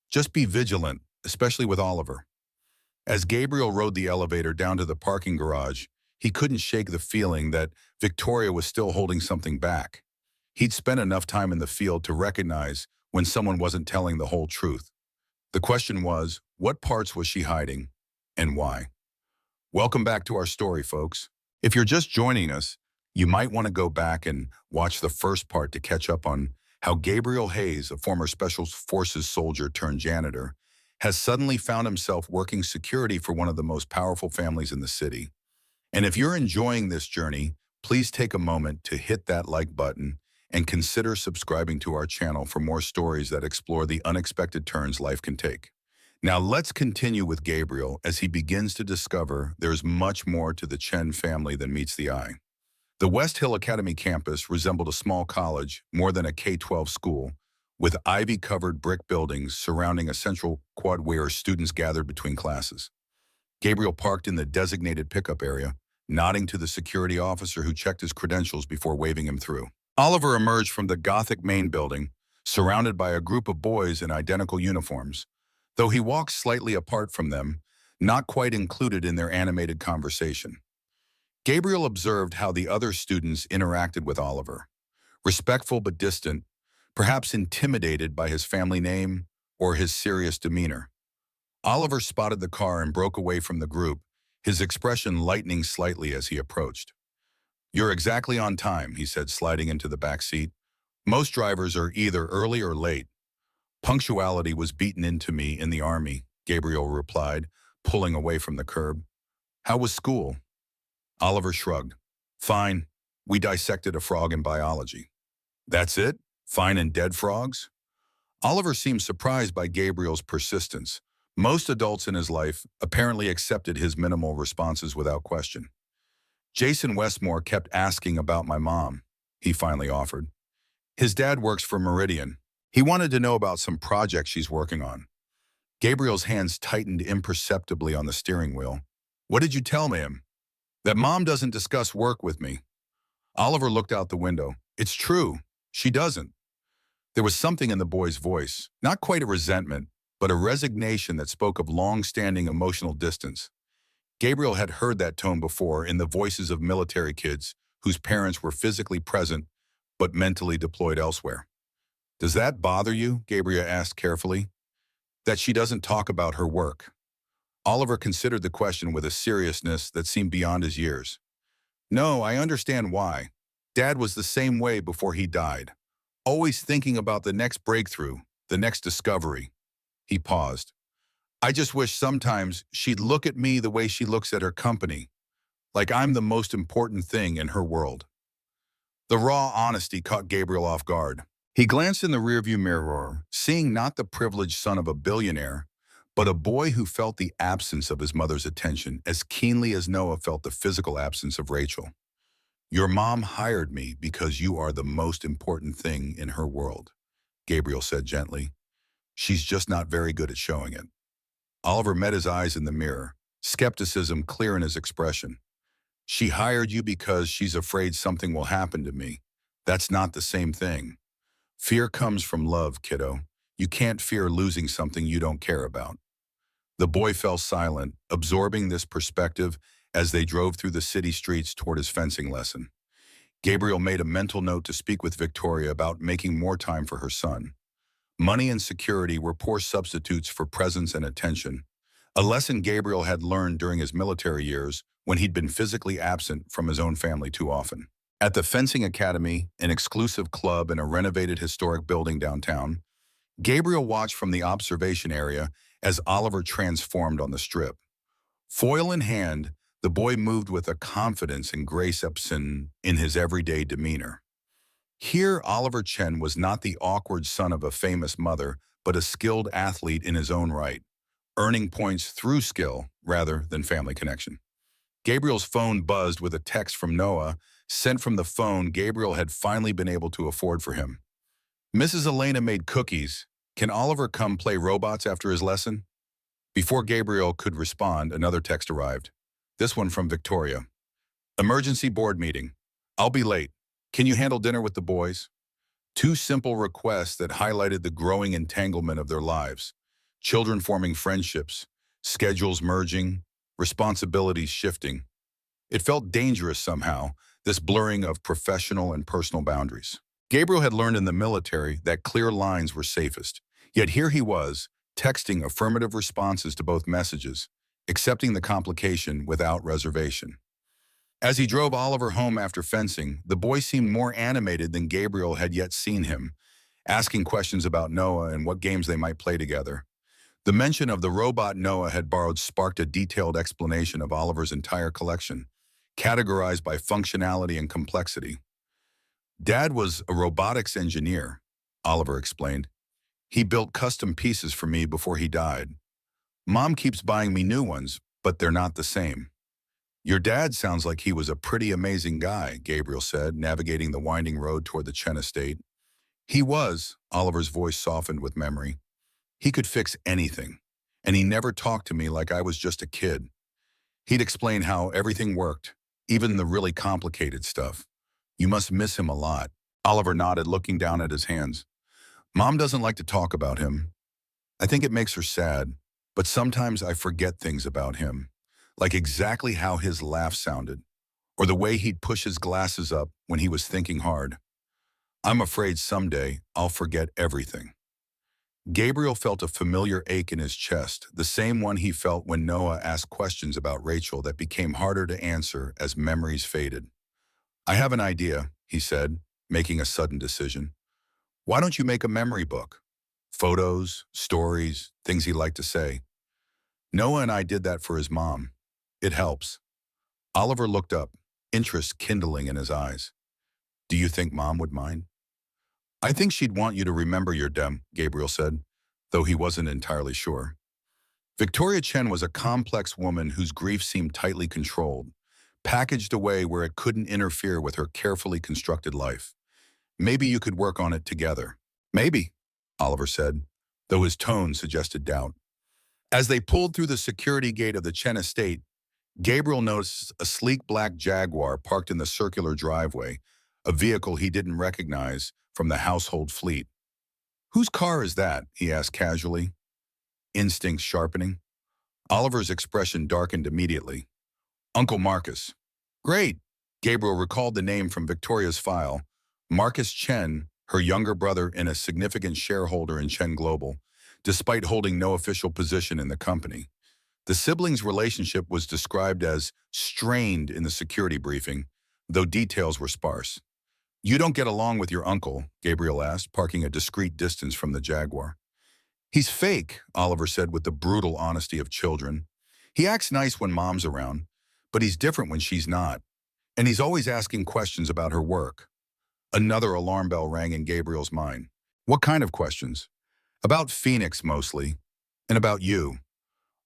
Just be vigilant, especially with Oliver. As Gabriel rode the elevator down to the parking garage, he couldn't shake the feeling that Victoria was still holding something back. He'd spent enough time in the field to recognize when someone wasn't telling the whole truth. The question was, what parts was she hiding, and why? Welcome back to our story, folks. If you're just joining us, you might want to go back and watch the first part to catch up on how Gabriel Hayes, a former Special Forces soldier turned janitor, has suddenly found himself working security for one of the most powerful families in the city. And if you're enjoying this journey, please take a moment to hit that like button and consider subscribing to our channel for more stories that explore the unexpected turns life can take. Now let's continue with Gabriel as he begins to discover there's much more to the Chen family than meets the eye. The West Hill Academy campus resembled a small college more than a K-12 school, with ivy-covered brick buildings surrounding a central quad where students gathered between classes. Gabriel parked in the designated pickup area, nodding to the security officer who checked his credentials before waving him through. Oliver emerged from the Gothic main building, surrounded by a group of boys in identical uniforms, though he walked slightly apart from them, not quite included in their animated conversation. Gabriel observed how the other students interacted with Oliver, respectful but distant, perhaps intimidated by his family name or his serious demeanor. Oliver spotted the car and broke away from the group, his expression lightening slightly as he approached. "You're exactly on time," he said, sliding into the back seat. "Most drivers are either early or late. Punctuality was beaten into me in the Army," Gabriel replied, pulling away from the curb. "How was school?" Oliver shrugged. "Fine. We dissected a frog in biology." "That's it? Fine and dead frogs?" Oliver seemed surprised by Gabriel's persistence. Most adults in his life apparently accepted his minimal responses without question. "Jason Westmore kept asking about my mom," he finally offered. "His dad works for Meridian. He wanted to know about some project she's working on." Gabriel's hands tightened imperceptibly on the steering wheel. "What did you tell him?" "That mom doesn't discuss work with me." Oliver looked out the window. "It's true. She doesn't." There was something in the boy's voice, not quite a resentment, but a resignation that spoke of long-standing emotional distance. Gabriel had heard that tone before in the voices of military kids whose parents were physically present but mentally deployed elsewhere. "Does that bother you?" Gabriel asked carefully. "That she doesn't talk about her work?" Oliver considered the question with a seriousness that seemed beyond his years. "No, I understand why. Dad was the same way before he died. Always thinking about the next breakthrough, the next discovery." He paused. "I just wish sometimes she'd look at me the way she looks at her company, like I'm the most important thing in her world." The raw honesty caught Gabriel off guard. He glanced in the rearview mirror, seeing not the privileged son of a billionaire, but a boy who felt the absence of his mother's attention as keenly as Noah felt the physical absence of Rachel. "Your mom hired me because you are the most important thing in her world," Gabriel said gently. "She's just not very good at showing it." Oliver met his eyes in the mirror, skepticism clear in his expression. "She hired you because she's afraid something will happen to me. That's not the same thing. Fear comes from love, kiddo. You can't fear losing something you don't care about." The boy fell silent, absorbing this perspective as they drove through the city streets toward his fencing lesson. Gabriel made a mental note to speak with Victoria about making more time for her son. Money and security were poor substitutes for presence and attention, a lesson Gabriel had learned during his military years when he'd been physically absent from his own family too often. At the Fencing Academy, an exclusive club in a renovated historic building downtown, Gabriel watched from the observation area as Oliver transformed on the strip. Foil in hand, the boy moved with a confidence and grace absent in his everyday demeanor. Here, Oliver Chen was not the awkward son of a famous mother, but a skilled athlete in his own right, earning points through skill rather than family connection. Gabriel's phone buzzed with a text from Noah, sent from the phone Gabriel had finally been able to afford for him. "Mrs. Elena made cookies. Can Oliver come play robots after his lesson?" Before Gabriel could respond, another text arrived. This one from Victoria. "Emergency board meeting. I'll be late. Can you handle dinner with the boys?" Two simple requests that highlighted the growing entanglement of their lives. Children forming friendships, schedules merging, responsibilities shifting. It felt dangerous somehow, this blurring of professional and personal boundaries. Gabriel had learned in the military that clear lines were safest. Yet here he was, texting affirmative responses to both messages, accepting the complication without reservation. As he drove Oliver home after fencing, the boy seemed more animated than Gabriel had yet seen him, asking questions about Noah and what games they might play together. The mention of the robot Noah had borrowed sparked a detailed explanation of Oliver's entire collection, categorized by functionality and complexity. "Dad was a robotics engineer," Oliver explained. "He built custom pieces for me before he died. Mom keeps buying me new ones, but they're not the same." "Your dad sounds like he was a pretty amazing guy," Gabriel said, navigating the winding road toward the Chen estate. "He was," Oliver's voice softened with memory. "He could fix anything, and he never talked to me like I was just a kid. He'd explain how everything worked, even the really complicated stuff. You must miss him a lot." Oliver nodded, looking down at his hands. "Mom doesn't like to talk about him. I think it makes her sad, but sometimes I forget things about him, like exactly how his laugh sounded, or the way he'd push his glasses up when he was thinking hard. I'm afraid someday I'll forget everything. Gabriel felt a familiar ache in his chest, the same one he felt when Noah asked questions about Rachel that became harder to answer as memories faded. I have an idea, he said, making a sudden decision. Why don't you make a memory book? Photos, stories, things he liked to say. Noah and I did that for his mom. It helps. Oliver looked up, interest kindling in his eyes. Do you think Mom would mind? I think she'd want you to remember your dem, Gabriel said, though he wasn't entirely sure. Victoria Chen was a complex woman whose grief seemed tightly controlled, packaged away where it couldn't interfere with her carefully constructed life. Maybe you could work on it together. Maybe, Oliver said, though his tone suggested doubt. As they pulled through the security gate of the Chen estate, Gabriel noticed a sleek black Jaguar parked in the circular driveway, a vehicle he didn't recognize from the household fleet. Whose car is that? He asked casually, instincts sharpening. Oliver's expression darkened immediately. Uncle Marcus. Great. Gabriel recalled the name from Victoria's file. Marcus Chen, her younger brother and a significant shareholder in Chen Global, despite holding no official position in the company. The siblings' relationship was described as strained in the security briefing, though details were sparse. You don't get along with your uncle, Gabriel asked, parking a discreet distance from the Jaguar. He's fake, Oliver said with the brutal honesty of children. He acts nice when Mom's around, but he's different when she's not. And he's always asking questions about her work. Another alarm bell rang in Gabriel's mind. What kind of questions? About Phoenix, mostly. And about you.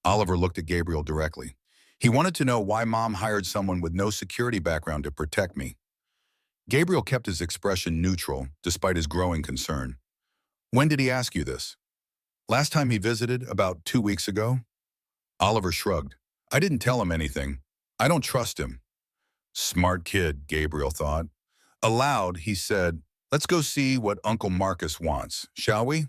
Oliver looked at Gabriel directly. He wanted to know why Mom hired someone with no security background to protect me. Gabriel kept his expression neutral, despite his growing concern. When did he ask you this? Last time he visited, about 2 weeks ago? Oliver shrugged. I didn't tell him anything. I don't trust him. Smart kid, Gabriel thought. Aloud, he said, let's go see what Uncle Marcus wants, shall we?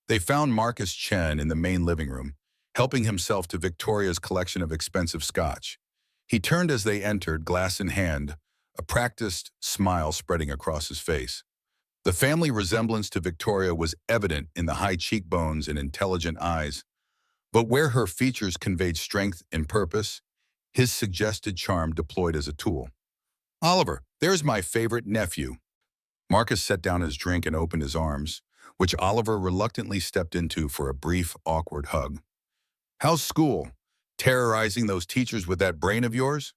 They found Marcus Chen in the main living room, helping himself to Victoria's collection of expensive scotch. He turned as they entered, glass in hand, a practiced smile spreading across his face. The family resemblance to Victoria was evident in the high cheekbones and intelligent eyes, but where her features conveyed strength and purpose, his suggested charm deployed as a tool. Oliver, there's my favorite nephew. Marcus set down his drink and opened his arms, which Oliver reluctantly stepped into for a brief, awkward hug. How's school? Terrorizing those teachers with that brain of yours?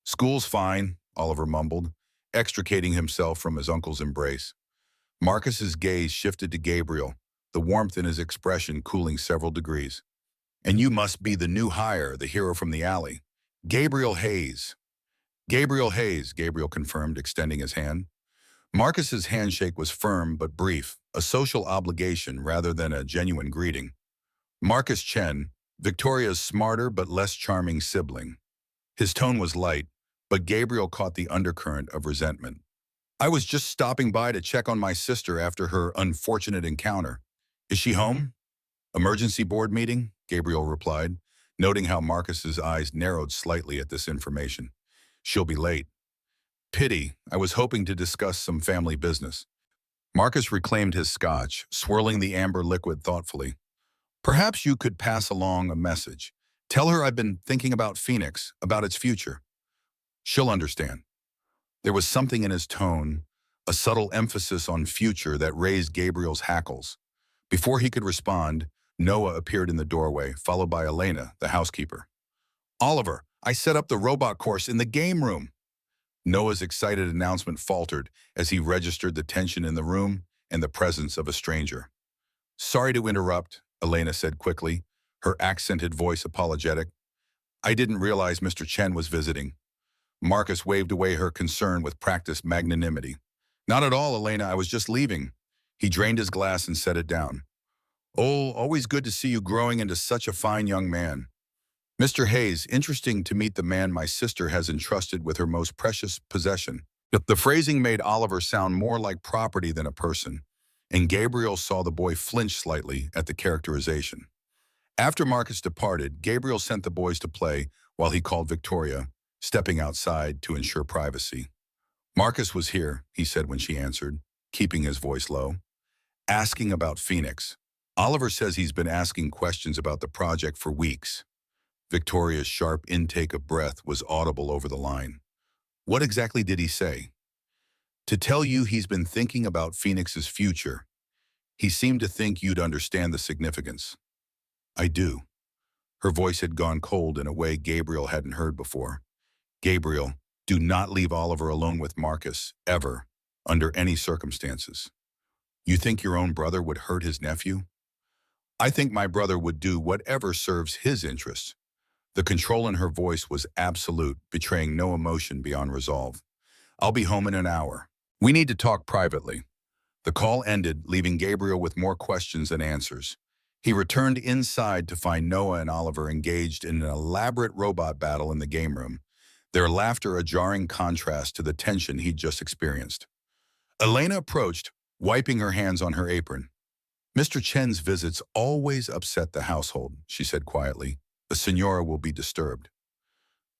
School's fine, Oliver mumbled, extricating himself from his uncle's embrace. Marcus's gaze shifted to Gabriel, the warmth in his expression cooling several degrees. And you must be the new hire, the hero from the alley. Gabriel Hayes. Gabriel Hayes, Gabriel confirmed, extending his hand. Marcus's handshake was firm but brief, a social obligation rather than a genuine greeting. Marcus Chen, Victoria's smarter but less charming sibling. His tone was light, but Gabriel caught the undercurrent of resentment. I was just stopping by to check on my sister after her unfortunate encounter. Is she home? Emergency board meeting? Gabriel replied, noting how Marcus's eyes narrowed slightly at this information. She'll be late. Pity, I was hoping to discuss some family business. Marcus reclaimed his scotch, swirling the amber liquid thoughtfully. Perhaps you could pass along a message. Tell her I've been thinking about Phoenix, about its future. She'll understand. There was something in his tone, a subtle emphasis on future that raised Gabriel's hackles. Before he could respond, Noah appeared in the doorway, followed by Elena, the housekeeper. Oliver, I set up the robot course in the game room. Noah's excited announcement faltered as he registered the tension in the room and the presence of a stranger. Sorry to interrupt, Elena said quickly, her accented voice apologetic. I didn't realize Mr. Chen was visiting. Marcus waved away her concern with practiced magnanimity. Not at all, Elena, I was just leaving. He drained his glass and set it down. Oh, always good to see you growing into such a fine young man. Mr. Hayes, interesting to meet the man my sister has entrusted with her most precious possession. The phrasing made Oliver sound more like property than a person, and Gabriel saw the boy flinch slightly at the characterization. After Marcus departed, Gabriel sent the boys to play while he called Victoria, stepping outside to ensure privacy. Marcus was here, he said when she answered, keeping his voice low. Asking about Phoenix. Oliver says he's been asking questions about the project for weeks. Victoria's sharp intake of breath was audible over the line. What exactly did he say? To tell you he's been thinking about Phoenix's future. He seemed to think you'd understand the significance. I do. Her voice had gone cold in a way Gabriel hadn't heard before. Gabriel, do not leave Oliver alone with Marcus, ever, under any circumstances. You think your own brother would hurt his nephew? I think my brother would do whatever serves his interests. The control in her voice was absolute, betraying no emotion beyond resolve. I'll be home in an hour. We need to talk privately. The call ended, leaving Gabriel with more questions than answers. He returned inside to find Noah and Oliver engaged in an elaborate robot battle in the game room, their laughter a jarring contrast to the tension he'd just experienced. Elena approached, wiping her hands on her apron. Mr. Chen's visits always upset the household, she said quietly. The Signora will be disturbed.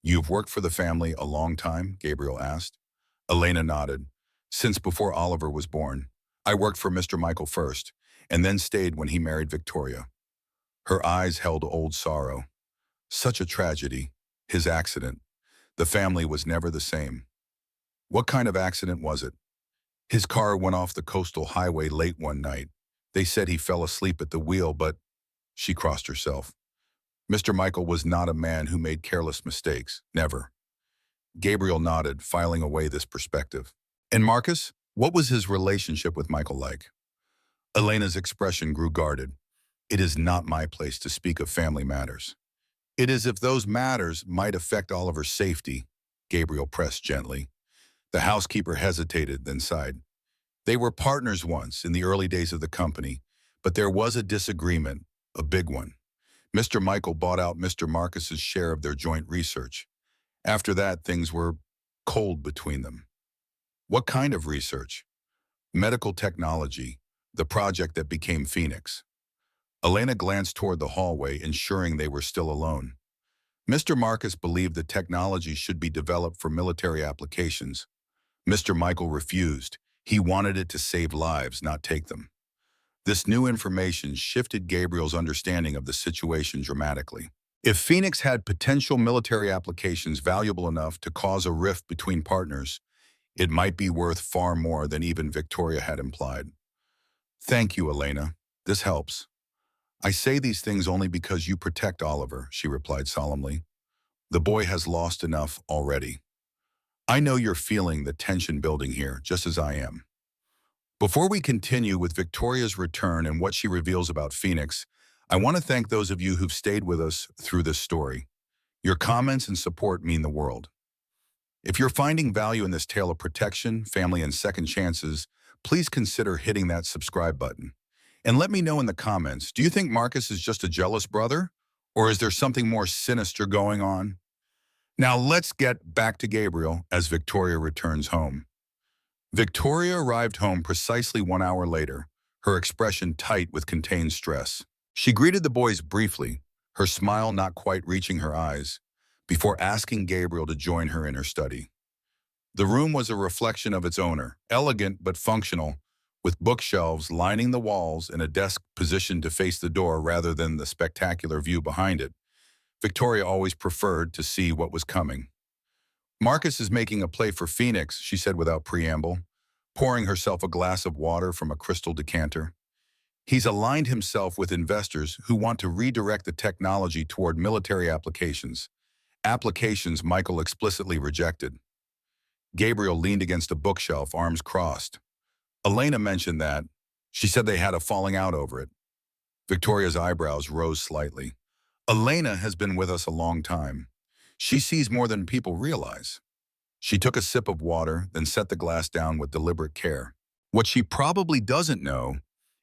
You've worked for the family a long time? Gabriel asked. Elena nodded. Since before Oliver was born. I worked for Mr. Michael first, and then stayed when he married Victoria. Her eyes held old sorrow. Such a tragedy. His accident. The family was never the same. What kind of accident was it? His car went off the coastal highway late one night. They said he fell asleep at the wheel, but she crossed herself. Mr. Michael was not a man who made careless mistakes. Never. Gabriel nodded, filing away this perspective. And Marcus? What was his relationship with Michael like? Elena's expression grew guarded. It is not my place to speak of family matters. It is if those matters might affect Oliver's safety, Gabriel pressed gently. The housekeeper hesitated, then sighed. They were partners once in the early days of the company, but there was a disagreement, a big one. Mr. Michael bought out Mr. Marcus's share of their joint research. After that, things were cold between them. What kind of research? Medical technology, the project that became Phoenix. Elena glanced toward the hallway, ensuring they were still alone. Mr. Marcus believed the technology should be developed for military applications. Mr. Michael refused. He wanted it to save lives, not take them. This new information shifted Gabriel's understanding of the situation dramatically. If Phoenix had potential military applications valuable enough to cause a rift between partners, it might be worth far more than even Victoria had implied. Thank you, Elena. This helps. I say these things only because you protect Oliver, she replied solemnly. The boy has lost enough already. I know you're feeling the tension building here, just as I am. Before we continue with Victoria's return and what she reveals about Phoenix, I want to thank those of you who've stayed with us through this story. Your comments and support mean the world. If you're finding value in this tale of protection, family, and second chances, please consider hitting that subscribe button. And let me know in the comments, do you think Marcus is just a jealous brother? Or is there something more sinister going on? Now let's get back to Gabriel as Victoria returns home. Victoria arrived home precisely 1 hour later, her expression tight with contained stress. She greeted the boys briefly, her smile not quite reaching her eyes, before asking Gabriel to join her in her study. The room was a reflection of its owner, elegant but functional, with bookshelves lining the walls and a desk positioned to face the door rather than the spectacular view behind it. Victoria always preferred to see what was coming. Marcus is making a play for Phoenix, she said without preamble, pouring herself a glass of water from a crystal decanter. He's aligned himself with investors who want to redirect the technology toward military applications Michael explicitly rejected. Gabriel leaned against a bookshelf, arms crossed. Elena mentioned that. She said they had a falling out over it. Victoria's eyebrows rose slightly. Elena has been with us a long time. She sees more than people realize. She took a sip of water, then set the glass down with deliberate care. What she probably doesn't know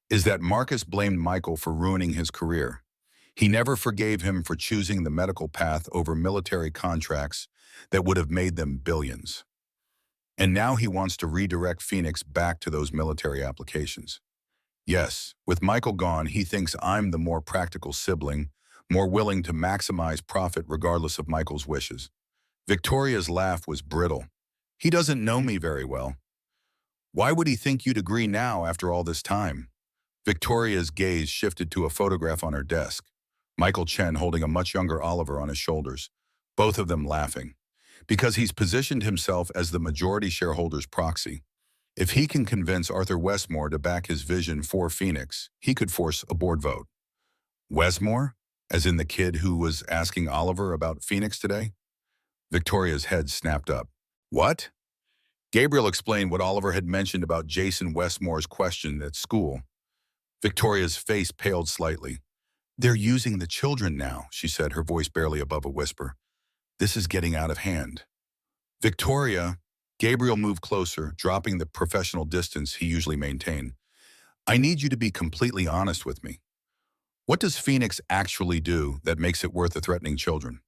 is that Marcus blamed Michael for ruining his career. He never forgave him for choosing the medical path over military contracts that would have made them billions. And now he wants to redirect Phoenix back to those military applications. Yes, with Michael gone, he thinks I'm the more practical sibling, more willing to maximize profit regardless of Michael's wishes. Victoria's laugh was brittle. He doesn't know me very well. Why would he think you'd agree now after all this time? Victoria's gaze shifted to a photograph on her desk. Michael Chen holding a much younger Oliver on his shoulders, both of them laughing. Because he's positioned himself as the majority shareholder's proxy. If he can convince Arthur Westmore to back his vision for Phoenix, he could force a board vote. Westmore? As in the kid who was asking Oliver about Phoenix today? Victoria's head snapped up. What? Gabriel explained what Oliver had mentioned about Jason Westmore's question at school. Victoria's face paled slightly. They're using the children now, she said, her voice barely above a whisper. This is getting out of hand. Victoria, Gabriel moved closer, dropping the professional distance he usually maintained. I need you to be completely honest with me. What does Phoenix actually do that makes it worth the threatening children?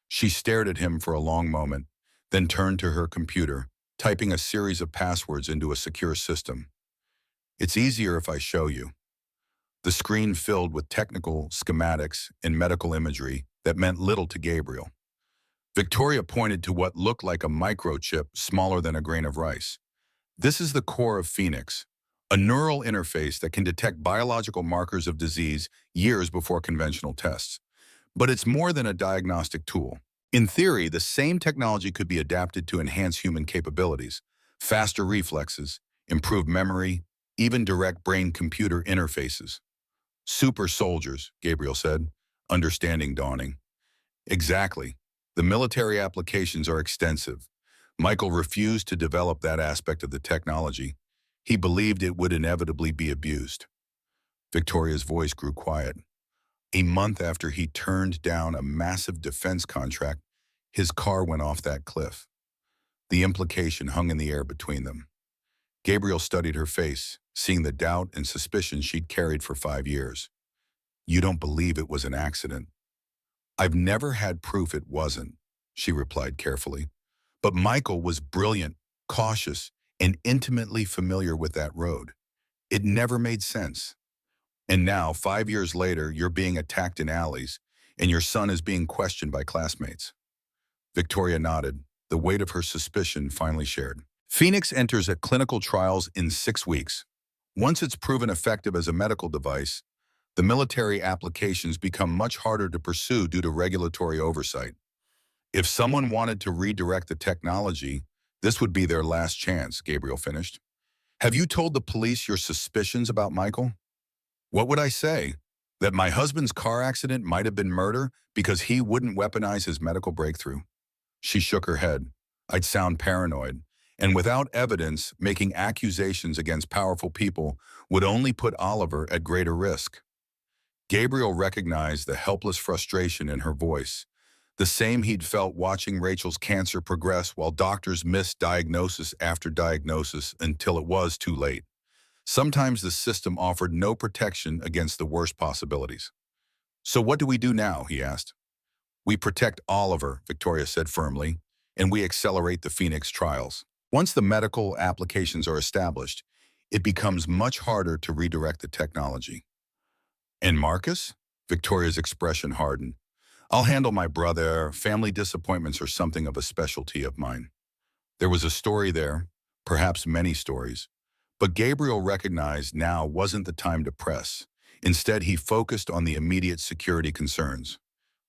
She stared at him for a long moment, then turned to her computer, typing a series of passwords into a secure system. It's easier if I show you. The screen filled with technical schematics and medical imagery that meant little to Gabriel. Victoria pointed to what looked like a microchip smaller than a grain of rice. This is the core of Phoenix, a neural interface that can detect biological markers of disease years before conventional tests. But it's more than a diagnostic tool. In theory, the same technology could be adapted to enhance human capabilities, faster reflexes, improved memory, even direct brain-computer interfaces. Super soldiers, Gabriel said, understanding dawning. Exactly. The military applications are extensive. Michael refused to develop that aspect of the technology. He believed it would inevitably be abused. Victoria's voice grew quiet. A month after he turned down a massive defense contract, his car went off that cliff. The implication hung in the air between them. Gabriel studied her face, seeing the doubt and suspicion she'd carried for 5 years. You don't believe it was an accident? I've never had proof it wasn't, she replied carefully. But Michael was brilliant, cautious, and intimately familiar with that road. It never made sense. And now, 5 years later, you're being attacked in alleys, and your son is being questioned by classmates. Victoria nodded, the weight of her suspicion finally shared. Phoenix enters at clinical trials in 6 weeks. Once it's proven effective as a medical device, the military applications become much harder to pursue due to regulatory oversight. If someone wanted to redirect the technology, this would be their last chance, Gabriel finished. Have you told the police your suspicions about Michael? What would I say? That my husband's car accident might have been murder because he wouldn't weaponize his medical breakthrough? She shook her head. I'd sound paranoid. And without evidence, making accusations against powerful people would only put Oliver at greater risk. Gabriel recognized the helpless frustration in her voice, the same he'd felt watching Rachel's cancer progress while doctors missed diagnosis after diagnosis until it was too late. Sometimes the system offered no protection against the worst possibilities. So what do we do now, he asked. We protect Oliver, Victoria said firmly, and we accelerate the Phoenix trials. Once the medical applications are established, it becomes much harder to redirect the technology. And Marcus? Victoria's expression hardened. I'll handle my brother. Family disappointments are something of a specialty of mine. There was a story there, perhaps many stories. But Gabriel recognized now wasn't the time to press. Instead, he focused on the immediate security concerns.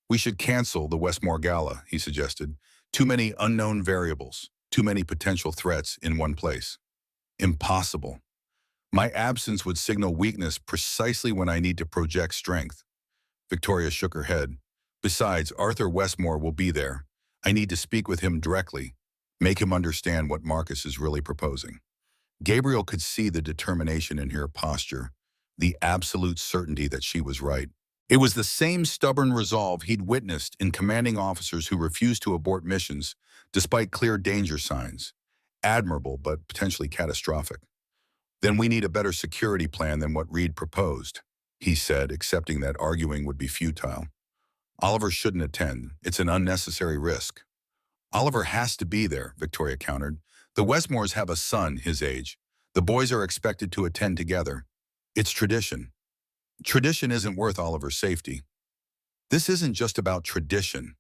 We should cancel the Westmore Gala, he suggested. Too many unknown variables, too many potential threats in one place. Impossible. My absence would signal weakness precisely when I need to project strength. Victoria shook her head. Besides, Arthur Westmore will be there. I need to speak with him directly, make him understand what Marcus is really proposing. Gabriel could see the determination in her posture, the absolute certainty that she was right. It was the same stubborn resolve he'd witnessed in commanding officers who refused to abort missions despite clear danger signs. Admirable, but potentially catastrophic. Then we need a better security plan than what Reed proposed, he said, accepting that arguing would be futile. Oliver shouldn't attend. It's an unnecessary risk. Oliver has to be there, Victoria countered. The Westmores have a son his age. The boys are expected to attend together. It's tradition. Tradition isn't worth Oliver's safety. This isn't just about tradition.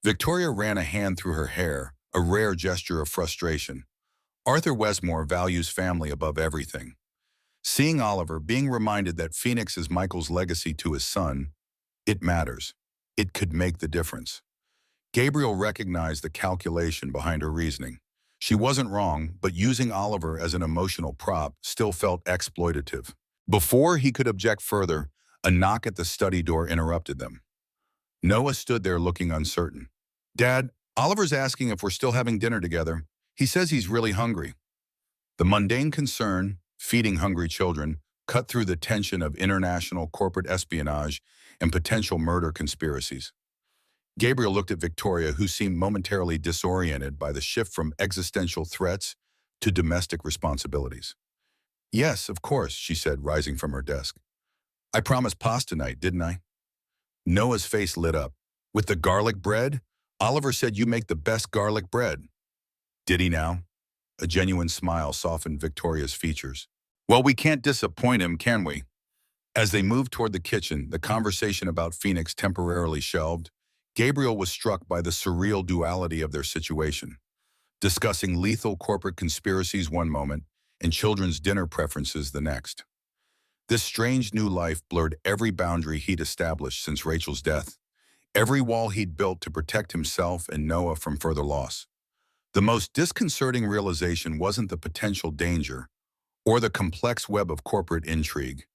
Victoria ran a hand through her hair, a rare gesture of frustration. Arthur Westmore values family above everything. Seeing Oliver, being reminded that Phoenix is Michael's legacy to his son, it matters. It could make the difference. Gabriel recognized the calculation behind her reasoning. She wasn't wrong, but using Oliver as an emotional prop still felt exploitative. Before he could object further, a knock at the study door interrupted them. Noah stood there looking uncertain. "Dad, Oliver's asking if we're still having dinner together. He says he's really hungry." The mundane concern, feeding hungry children, cut through the tension of international corporate espionage and potential murder conspiracies. Gabriel looked at Victoria, who seemed momentarily disoriented by the shift from existential threats to domestic responsibilities. "Yes, of course," she said, rising from her desk. "I promised pasta night, didn't I?" Noah's face lit up. "With the garlic bread? Oliver said you make the best garlic bread." "Did he now?" A genuine smile softened Victoria's features. "Well, we can't disappoint him, can we?" As they moved toward the kitchen, the conversation about Phoenix temporarily shelved. Gabriel was struck by the surreal duality of their situation, discussing lethal corporate conspiracies one moment and children's dinner preferences the next. This strange new life blurred every boundary he'd established since Rachel's death, every wall he'd built to protect himself and Noah from further loss. The most disconcerting realization wasn't the potential danger or the complex web of corporate intrigue.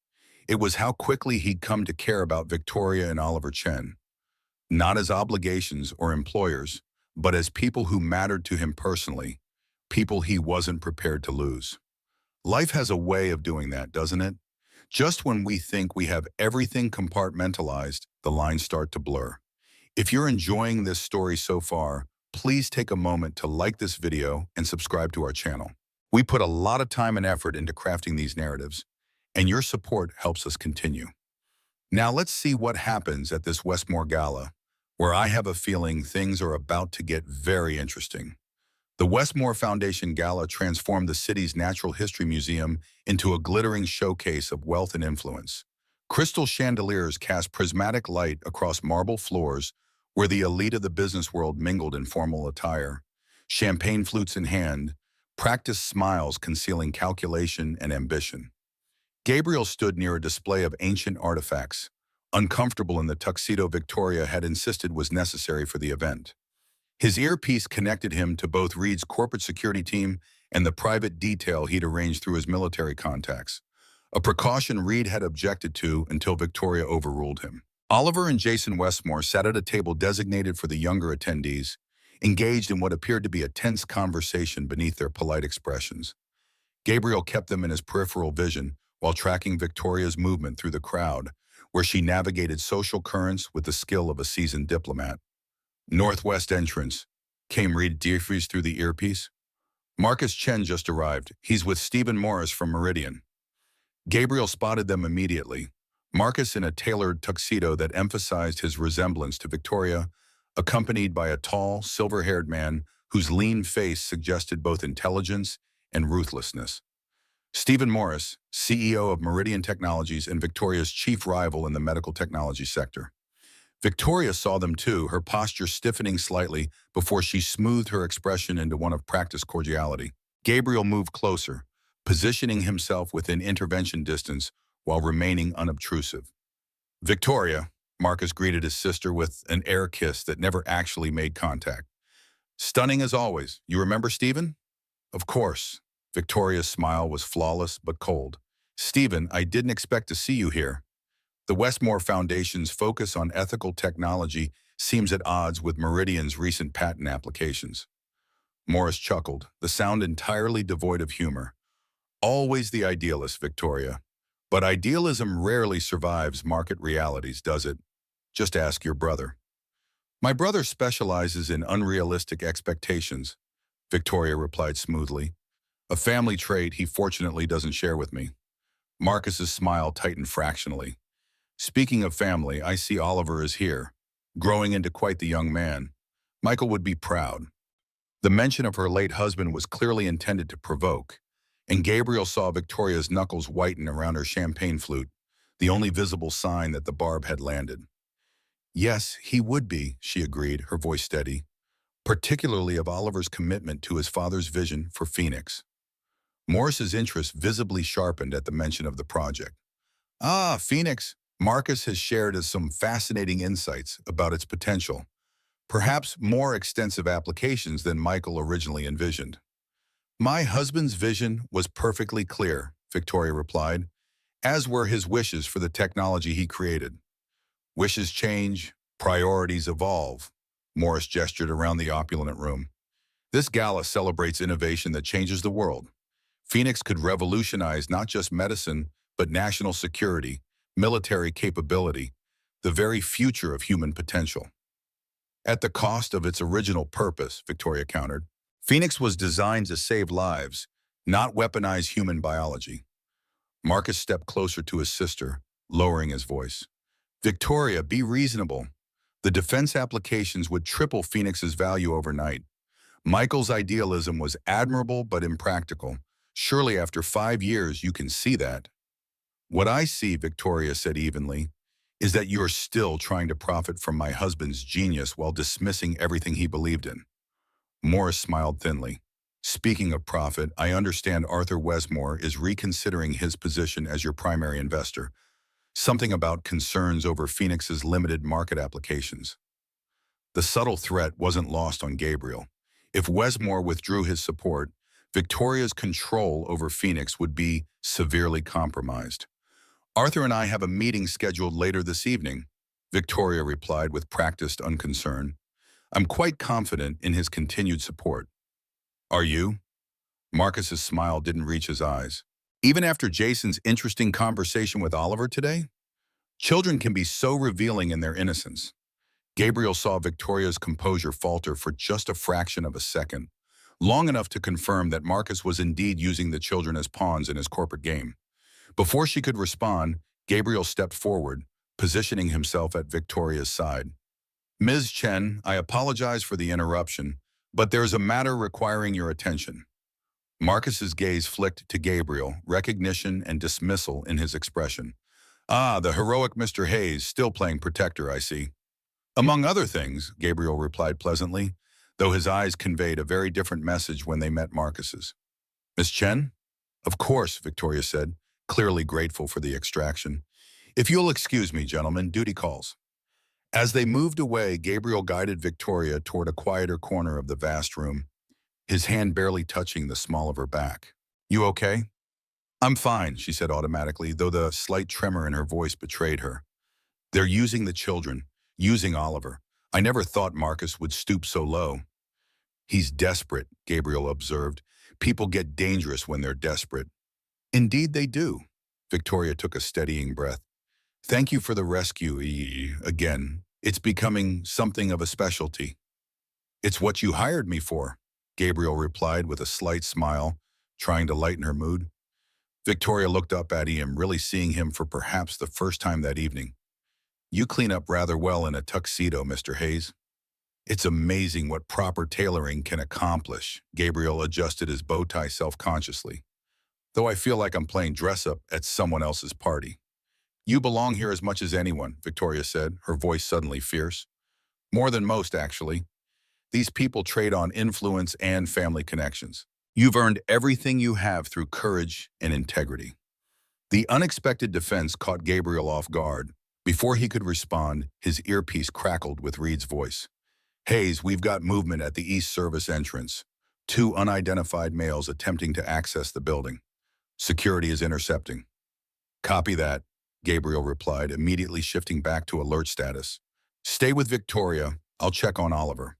It was how quickly he'd come to care about Victoria and Oliver Chen, not as obligations or employers, but as people who mattered to him personally, people he wasn't prepared to lose. Life has a way of doing that, doesn't it? Just when we think we have everything compartmentalized, the lines start to blur. If you're enjoying this story so far, please take a moment to like this video and subscribe to our channel. We put a lot of time and effort into crafting these narratives, and your support helps us continue. Now let's see what happens at this Westmore Gala, where I have a feeling things are about to get very interesting. The Westmore Foundation Gala transformed the city's Natural History Museum into a glittering showcase of wealth and influence. Crystal chandeliers cast prismatic light across marble floors where the elite of the business world mingled in formal attire. Champagne flutes in hand, practiced smiles concealing calculation and ambition. Gabriel stood near a display of ancient artifacts, uncomfortable in the tuxedo Victoria had insisted was necessary for the event. His earpiece connected him to both Reed's corporate security team and the private detail he'd arranged through his military contacts, a precaution Reed had objected to until Victoria overruled him. Oliver and Jason Westmore sat at a table designated for the younger attendees, engaged in what appeared to be a tense conversation beneath their polite expressions. Gabriel kept them in his peripheral vision while tracking Victoria's movement through the crowd, where she navigated social currents with the skill of a seasoned diplomat. "Northwest entrance," came Reed Diefries through the earpiece. "Marcus Chen just arrived. He's with Stephen Morris from Meridian." Gabriel spotted them immediately. Marcus in a tailored tuxedo that emphasized his resemblance to Victoria, accompanied by a tall, silver-haired man whose lean face suggested both intelligence and ruthlessness. Stephen Morris, CEO of Meridian Technologies and Victoria's chief rival in the medical technology sector. Victoria saw them too, her posture stiffening slightly before she smoothed her expression into one of practiced cordiality. Gabriel moved closer, positioning himself within intervention distance while remaining unobtrusive. "Victoria," Marcus greeted his sister with an air kiss that never actually made contact. "Stunning as always. You remember Stephen?" "Of course." Victoria's smile was flawless but cold. "Stephen, I didn't expect to see you here." The Westmore Foundation's focus on ethical technology seems at odds with Meridian's recent patent applications. Morris chuckled, the sound entirely devoid of humor. "Always the idealist, Victoria. But idealism rarely survives market realities, does it? Just ask your brother." "My brother specializes in unrealistic expectations," Victoria replied smoothly. "A family trait he fortunately doesn't share with me." Marcus's smile tightened fractionally. "Speaking of family, I see Oliver is here, growing into quite the young man. Michael would be proud." The mention of her late husband was clearly intended to provoke, and Gabriel saw Victoria's knuckles whiten around her champagne flute, the only visible sign that the barb had landed. Yes, he would be, she agreed, her voice steady, particularly of Oliver's commitment to his father's vision for Phoenix. Morris's interest visibly sharpened at the mention of the project. Ah, Phoenix. Marcus has shared us some fascinating insights about its potential, perhaps more extensive applications than Michael originally envisioned. My husband's vision was perfectly clear, Victoria replied, as were his wishes for the technology he created. Wishes change, priorities evolve. Morris gestured around the opulent room. This gala celebrates innovation that changes the world. Phoenix could revolutionize not just medicine, but national security, military capability, the very future of human potential. At the cost of its original purpose, Victoria countered. Phoenix was designed to save lives, not weaponize human biology. Marcus stepped closer to his sister, lowering his voice. Victoria, be reasonable. The defense applications would triple Phoenix's value overnight. Michael's idealism was admirable but impractical. Surely after 5 years you can see that. What I see, Victoria said evenly, is that you're still trying to profit from my husband's genius while dismissing everything he believed in. Morris smiled thinly. Speaking of profit, I understand Arthur Westmore is reconsidering his position as your primary investor. Something about concerns over Phoenix's limited market applications. The subtle threat wasn't lost on Gabriel. If Westmore withdrew his support, Victoria's control over Phoenix would be severely compromised. Arthur and I have a meeting scheduled later this evening, Victoria replied with practiced unconcern. I'm quite confident in his continued support. Are you? Marcus's smile didn't reach his eyes. Even after Jason's interesting conversation with Oliver today? Children can be so revealing in their innocence. Gabriel saw Victoria's composure falter for just a fraction of a second, long enough to confirm that Marcus was indeed using the children as pawns in his corporate game. Before she could respond, Gabriel stepped forward, positioning himself at Victoria's side. Ms. Chen, I apologize for the interruption, but there's a matter requiring your attention. Marcus's gaze flicked to Gabriel, recognition and dismissal in his expression. Ah, the heroic Mr. Hayes, still playing protector, I see. Among other things, Gabriel replied pleasantly, though his eyes conveyed a very different message when they met Marcus's. Miss Chen? Of course, Victoria said, clearly grateful for the extraction. If you'll excuse me, gentlemen, duty calls. As they moved away, Gabriel guided Victoria toward a quieter corner of the vast room, his hand barely touching the small of her back. You okay? I'm fine, she said automatically, though the slight tremor in her voice betrayed her. They're using the children, using Oliver. I never thought Marcus would stoop so low. He's desperate, Gabriel observed. People get dangerous when they're desperate. Indeed they do. Victoria took a steadying breath. Thank you for the rescue, again. It's becoming something of a specialty. It's what you hired me for, Gabriel replied with a slight smile, trying to lighten her mood. Victoria looked up at him, really seeing him for perhaps the first time that evening. You clean up rather well in a tuxedo, Mr. Hayes. It's amazing what proper tailoring can accomplish. Gabriel adjusted his bow tie self-consciously. Though I feel like I'm playing dress-up at someone else's party. You belong here as much as anyone, Victoria said, her voice suddenly fierce. More than most, actually. These people trade on influence and family connections. You've earned everything you have through courage and integrity. The unexpected defense caught Gabriel off guard. Before he could respond, his earpiece crackled with Reed's voice. Hayes, we've got movement at the East Service entrance. 2 unidentified males attempting to access the building. Security is intercepting. Copy that, Gabriel replied, immediately shifting back to alert status. Stay with Victoria. I'll check on Oliver.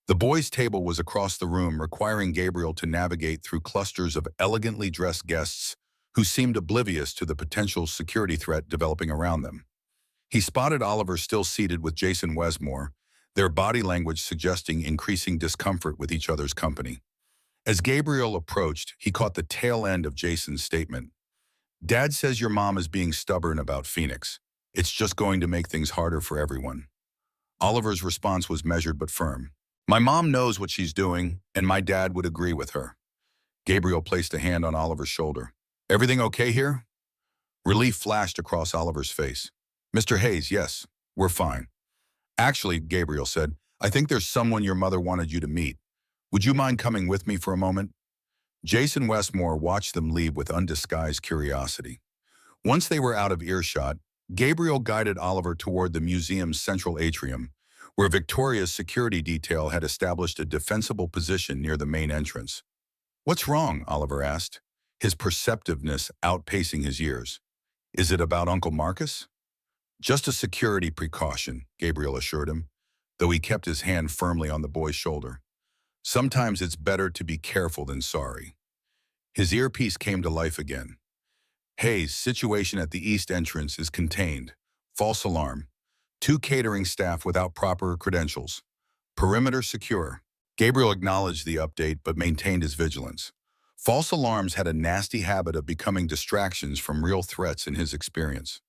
The boys' table was across the room, requiring Gabriel to navigate through clusters of elegantly dressed guests who seemed oblivious to the potential security threat developing around them. He spotted Oliver still seated with Jason Westmore, their body language suggesting increasing discomfort with each other's company. As Gabriel approached, he caught the tail end of Jason's statement. Dad says your mom is being stubborn about Phoenix. It's just going to make things harder for everyone. Oliver's response was measured but firm. My mom knows what she's doing, and my dad would agree with her. Gabriel placed a hand on Oliver's shoulder. Everything okay here? Relief flashed across Oliver's face. Mr. Hayes, yes, we're fine. Actually, Gabriel said, I think there's someone your mother wanted you to meet. Would you mind coming with me for a moment? Jason Westmore watched them leave with undisguised curiosity. Once they were out of earshot, Gabriel guided Oliver toward the museum's central atrium, where Victoria's security detail had established a defensible position near the main entrance. What's wrong? Oliver asked, his perceptiveness outpacing his years. Is it about Uncle Marcus? Just a security precaution, Gabriel assured him, though he kept his hand firmly on the boy's shoulder. Sometimes it's better to be careful than sorry. His earpiece came to life again. Hayes' situation at the east entrance is contained. False alarm. 2 catering staff without proper credentials. Perimeter secure. Gabriel acknowledged the update but maintained his vigilance. False alarms had a nasty habit of becoming distractions from real threats in his experience.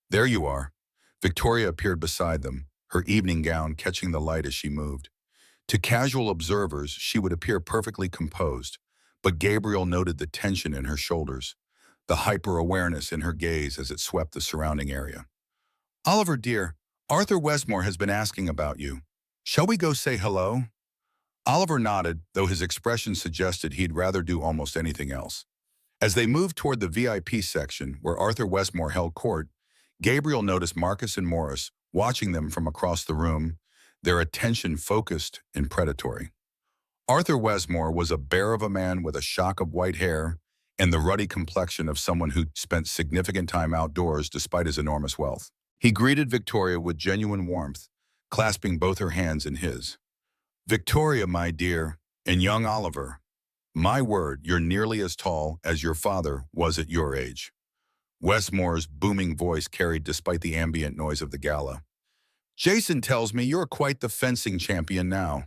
There you are. Victoria appeared beside them, her evening gown catching the light as she moved. To casual observers, she would appear perfectly composed, but Gabriel noted the tension in her shoulders, the hyper-awareness in her gaze as it swept the surrounding area. Oliver, dear, Arthur Westmore has been asking about you. Shall we go say hello? Oliver nodded, though his expression suggested he'd rather do almost anything else. As they moved toward the VIP section, where Arthur Westmore held court, Gabriel noticed Marcus and Morris watching them from across the room, their attention focused and predatory. Arthur Westmore was a bear of a man with a shock of white hair and the ruddy complexion of someone who'd spent significant time outdoors despite his enormous wealth. He greeted Victoria with genuine warmth, clasping both her hands in his. Victoria, my dear, and young Oliver, my word, you're nearly as tall as your father was at your age. Westmore's booming voice carried despite the ambient noise of the gala. Jason tells me you're quite the fencing champion now.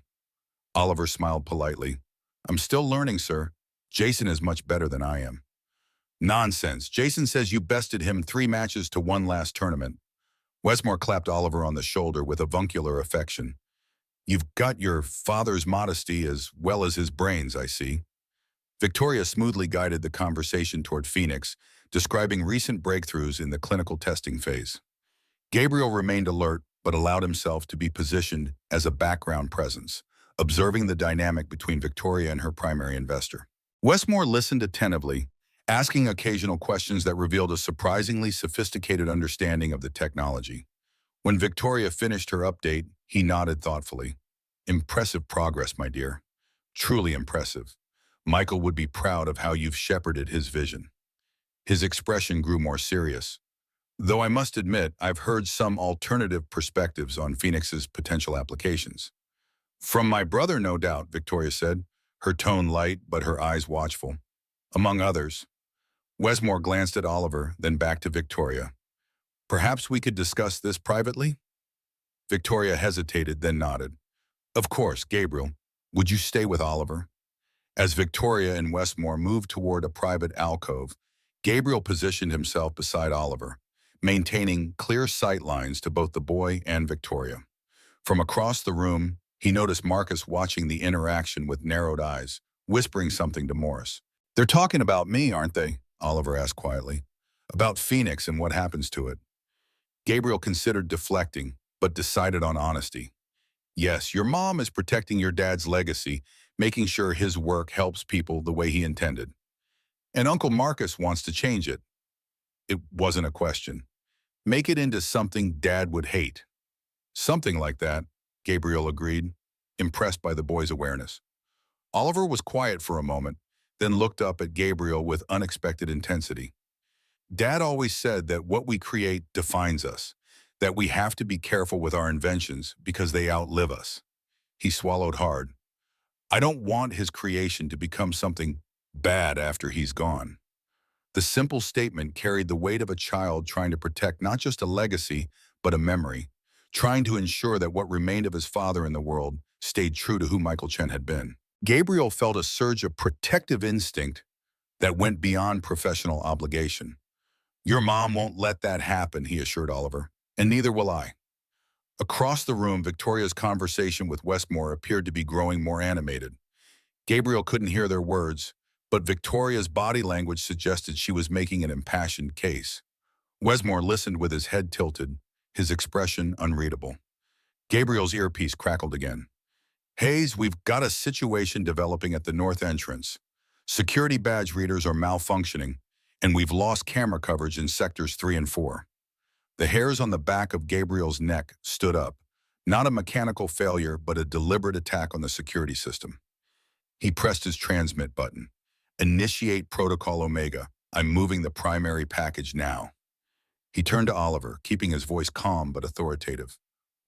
Oliver smiled politely. I'm still learning, sir. Jason is much better than I am. Nonsense. Jason says you bested him 3 matches to 1 last tournament. Westmore clapped Oliver on the shoulder with avuncular affection. You've got your father's modesty as well as his brains, I see. Victoria smoothly guided the conversation toward Phoenix, describing recent breakthroughs in the clinical testing phase. Gabriel remained alert, but allowed himself to be positioned as a background presence, observing the dynamic between Victoria and her primary investor. Westmore listened attentively, asking occasional questions that revealed a surprisingly sophisticated understanding of the technology. When Victoria finished her update, he nodded thoughtfully. Impressive progress, my dear. Truly impressive. Michael would be proud of how you've shepherded his vision. His expression grew more serious. Though I must admit, I've heard some alternative perspectives on Phoenix's potential applications. From my brother, no doubt, Victoria said, her tone light but her eyes watchful. Among others. Westmore glanced at Oliver, then back to Victoria. Perhaps we could discuss this privately? Victoria hesitated, then nodded. Of course, Gabriel. Would you stay with Oliver? As Victoria and Westmore moved toward a private alcove, Gabriel positioned himself beside Oliver, maintaining clear sight lines to both the boy and Victoria. From across the room, he noticed Marcus watching the interaction with narrowed eyes, whispering something to Morris. They're talking about me, aren't they? Oliver asked quietly. About Phoenix and what happens to it. Gabriel considered deflecting, but decided on honesty. Yes, your mom is protecting your dad's legacy, making sure his work helps people the way he intended. And Uncle Marcus wants to change it. It wasn't a question. Make it into something Dad would hate. Something like that, Gabriel agreed, impressed by the boy's awareness. Oliver was quiet for a moment, then looked up at Gabriel with unexpected intensity. Dad always said that what we create defines us, that we have to be careful with our inventions because they outlive us. He swallowed hard. I don't want his creation to become something bad after he's gone. The simple statement carried the weight of a child trying to protect not just a legacy, but a memory, trying to ensure that what remained of his father in the world stayed true to who Michael Chen had been. Gabriel felt a surge of protective instinct that went beyond professional obligation. Your mom won't let that happen, he assured Oliver, and neither will I. Across the room, Victoria's conversation with Westmore appeared to be growing more animated. Gabriel couldn't hear their words, but Victoria's body language suggested she was making an impassioned case. Westmore listened with his head tilted, his expression unreadable. Gabriel's earpiece crackled again. Hayes, we've got a situation developing at the north entrance. Security badge readers are malfunctioning, and we've lost camera coverage in sectors 3 and 4. The hairs on the back of Gabriel's neck stood up. Not a mechanical failure, but a deliberate attack on the security system. He pressed his transmit button. Initiate Protocol Omega. I'm moving the primary package now. He turned to Oliver, keeping his voice calm but authoritative.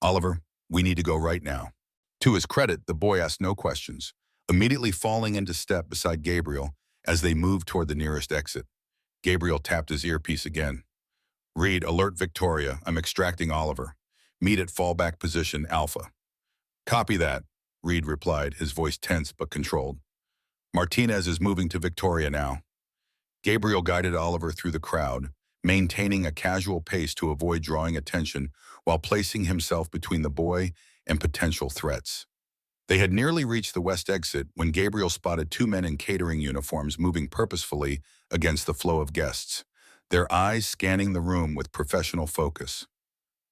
Oliver, we need to go right now. To his credit, the boy asked no questions, immediately falling into step beside Gabriel as they moved toward the nearest exit. Gabriel tapped his earpiece again. Read, alert Victoria. I'm extracting Oliver. Meet at fallback position Alpha. Copy that, Reed replied, his voice tense but controlled. Martinez is moving to Victoria now. Gabriel guided Oliver through the crowd, maintaining a casual pace to avoid drawing attention while placing himself between the boy and potential threats. They had nearly reached the west exit when Gabriel spotted two men in catering uniforms moving purposefully against the flow of guests, their eyes scanning the room with professional focus.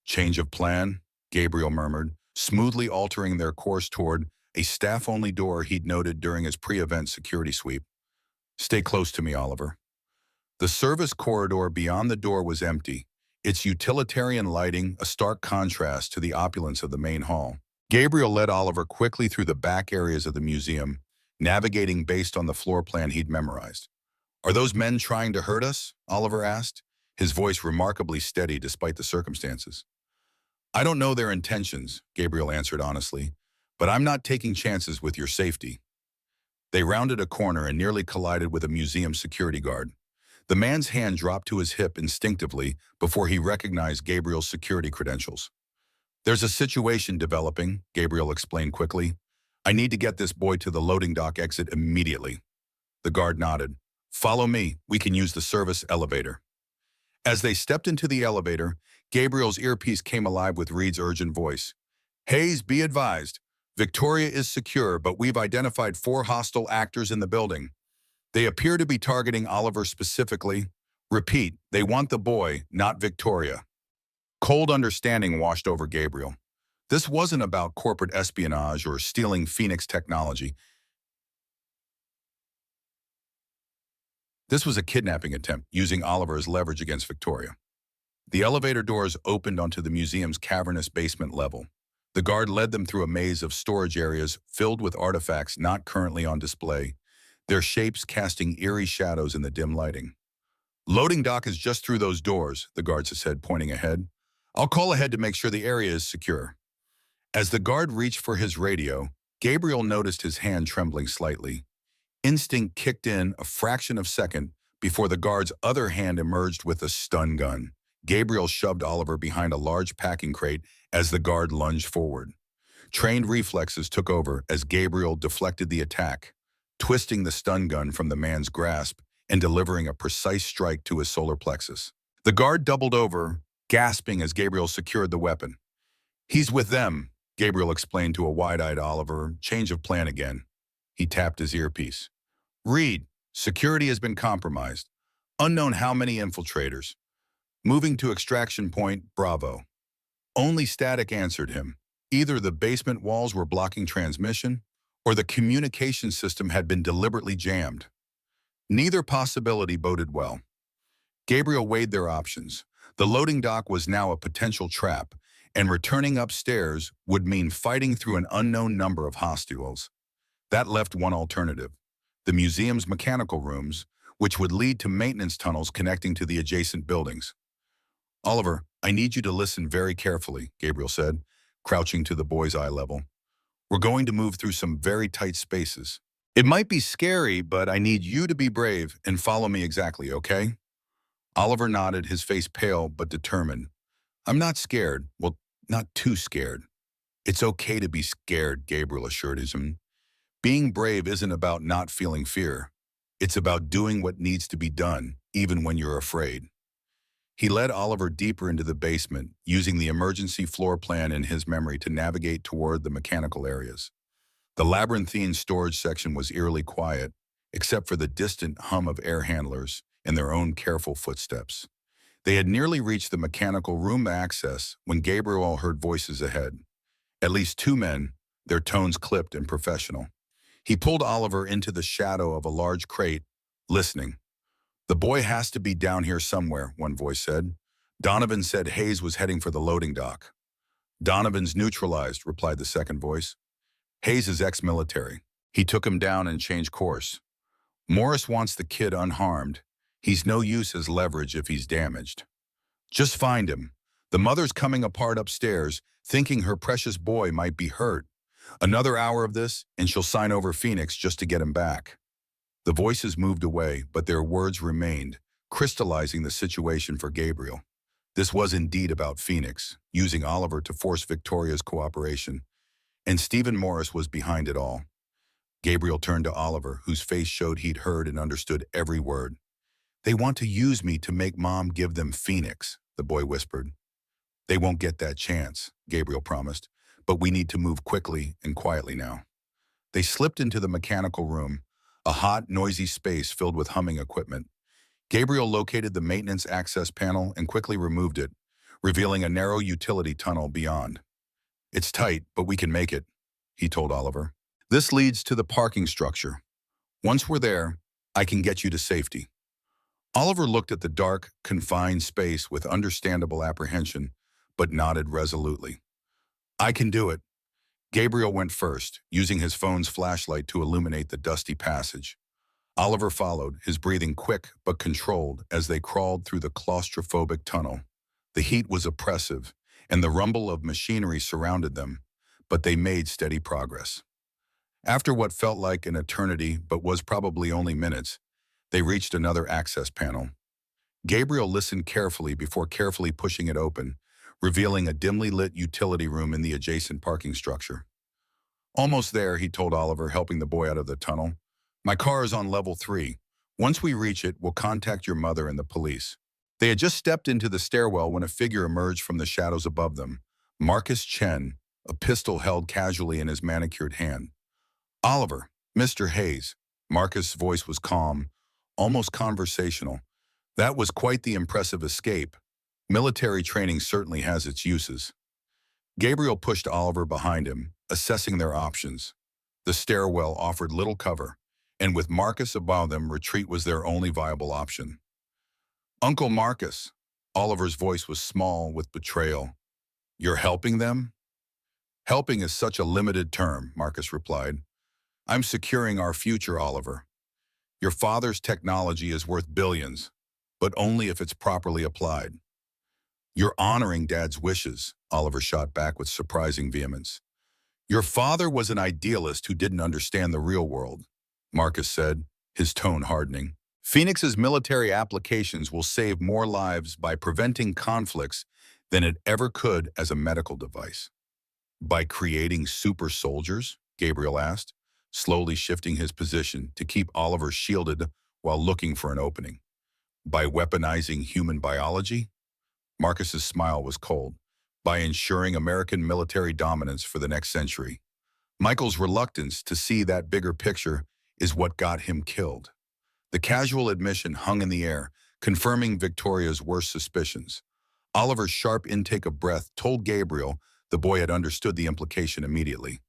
Change of plan, Gabriel murmured, smoothly altering their course toward a staff-only door he'd noted during his pre-event security sweep. Stay close to me, Oliver. The service corridor beyond the door was empty, its utilitarian lighting a stark contrast to the opulence of the main hall. Gabriel led Oliver quickly through the back areas of the museum, navigating based on the floor plan he'd memorized. Are those men trying to hurt us? Oliver asked, his voice remarkably steady despite the circumstances. I don't know their intentions, Gabriel answered honestly, but I'm not taking chances with your safety. They rounded a corner and nearly collided with a museum security guard. The man's hand dropped to his hip instinctively before he recognized Gabriel's security credentials. There's a situation developing, Gabriel explained quickly. I need to get this boy to the loading dock exit immediately. The guard nodded. Follow me, we can use the service elevator. As they stepped into the elevator, Gabriel's earpiece came alive with Reed's urgent voice. Hayes, be advised. Victoria is secure, but we've identified 4 hostile actors in the building. They appear to be targeting Oliver specifically. Repeat, they want the boy, not Victoria. Cold understanding washed over Gabriel. This wasn't about corporate espionage or stealing Phoenix technology. This was a kidnapping attempt using Oliver as leverage against Victoria. The elevator doors opened onto the museum's cavernous basement level. The guard led them through a maze of storage areas filled with artifacts not currently on display, their shapes casting eerie shadows in the dim lighting. Loading dock is just through those doors, the guard said, pointing ahead. I'll call ahead to make sure the area is secure. As the guard reached for his radio, Gabriel noticed his hand trembling slightly. Instinct kicked in a fraction of a second before the guard's other hand emerged with a stun gun. Gabriel shoved Oliver behind a large packing crate as the guard lunged forward. Trained reflexes took over as Gabriel deflected the attack, twisting the stun gun from the man's grasp and delivering a precise strike to his solar plexus. The guard doubled over, gasping as Gabriel secured the weapon. He's with them, Gabriel explained to a wide-eyed Oliver. Change of plan again. He tapped his earpiece. Reed, security has been compromised. Unknown how many infiltrators. Moving to extraction point, Bravo. Only static answered him. Either the basement walls were blocking transmission, or the communication system had been deliberately jammed. Neither possibility boded well. Gabriel weighed their options. The loading dock was now a potential trap, and returning upstairs would mean fighting through an unknown number of hostiles. That left one alternative, the museum's mechanical rooms, which would lead to maintenance tunnels connecting to the adjacent buildings. Oliver, I need you to listen very carefully, Gabriel said, crouching to the boy's eye level. We're going to move through some very tight spaces. It might be scary, but I need you to be brave and follow me exactly, okay? Oliver nodded, his face pale but determined. I'm not scared. Well, not too scared. It's okay to be scared, Gabriel assured him. Being brave isn't about not feeling fear. It's about doing what needs to be done, even when you're afraid. He led Oliver deeper into the basement, using the emergency floor plan in his memory to navigate toward the mechanical areas. The labyrinthine storage section was eerily quiet, except for the distant hum of air handlers and their own careful footsteps. They had nearly reached the mechanical room access when Gabriel heard voices ahead. At least two men, their tones clipped and professional. He pulled Oliver into the shadow of a large crate, listening. "The boy has to be down here somewhere," one voice said. Donovan said Hayes was heading for the loading dock. "Donovan's neutralized," replied the second voice. "Hayes is ex-military. He took him down and changed course. Morris wants the kid unharmed. He's no use as leverage if he's damaged. Just find him. The mother's coming apart upstairs, thinking her precious boy might be hurt. Another hour of this, and she'll sign over Phoenix just to get him back." The voices moved away, but their words remained, crystallizing the situation for Gabriel. This was indeed about Phoenix, using Oliver to force Victoria's cooperation, and Stephen Morris was behind it all. Gabriel turned to Oliver, whose face showed he'd heard and understood every word. "They want to use me to make Mom give them Phoenix," the boy whispered. "They won't get that chance," Gabriel promised, "but we need to move quickly and quietly now." They slipped into the mechanical room, a hot, noisy space filled with humming equipment. Gabriel located the maintenance access panel and quickly removed it, revealing a narrow utility tunnel beyond. "It's tight, but we can make it," he told Oliver. "This leads to the parking structure. Once we're there, I can get you to safety." Oliver looked at the dark, confined space with understandable apprehension, but nodded resolutely. "I can do it." Gabriel went first, using his phone's flashlight to illuminate the dusty passage. Oliver followed, his breathing quick but controlled as they crawled through the claustrophobic tunnel. The heat was oppressive, and the rumble of machinery surrounded them, but they made steady progress. After what felt like an eternity but was probably only minutes, they reached another access panel. Gabriel listened carefully before carefully pushing it open, revealing a dimly lit utility room in the adjacent parking structure. "Almost there," he told Oliver, helping the boy out of the tunnel. "My car is on level 3. Once we reach it, we'll contact your mother and the police." They had just stepped into the stairwell when a figure emerged from the shadows above them. Marcus Chen, a pistol held casually in his manicured hand. "Oliver, Mr. Hayes." Marcus' voice was calm, almost conversational. "That was quite the impressive escape. Military training certainly has its uses." Gabriel pushed Oliver behind him, assessing their options. The stairwell offered little cover, and with Marcus above them, retreat was their only viable option. "Uncle Marcus," Oliver's voice was small with betrayal. "You're helping them?" "Helping is such a limited term," Marcus replied. "I'm securing our future, Oliver. Your father's technology is worth billions, but only if it's properly applied." "You're honoring Dad's wishes," Oliver shot back with surprising vehemence. "Your father was an idealist who didn't understand the real world," Marcus said, his tone hardening. "Phoenix's military applications will save more lives by preventing conflicts than it ever could as a medical device." "By creating super soldiers?" Gabriel asked, slowly shifting his position to keep Oliver shielded while looking for an opening. "By weaponizing human biology?" Marcus's smile was cold. "By ensuring American military dominance for the next century." Michael's reluctance to see that bigger picture is what got him killed. The casual admission hung in the air, confirming Victoria's worst suspicions. Oliver's sharp intake of breath told Gabriel the boy had understood the implication immediately.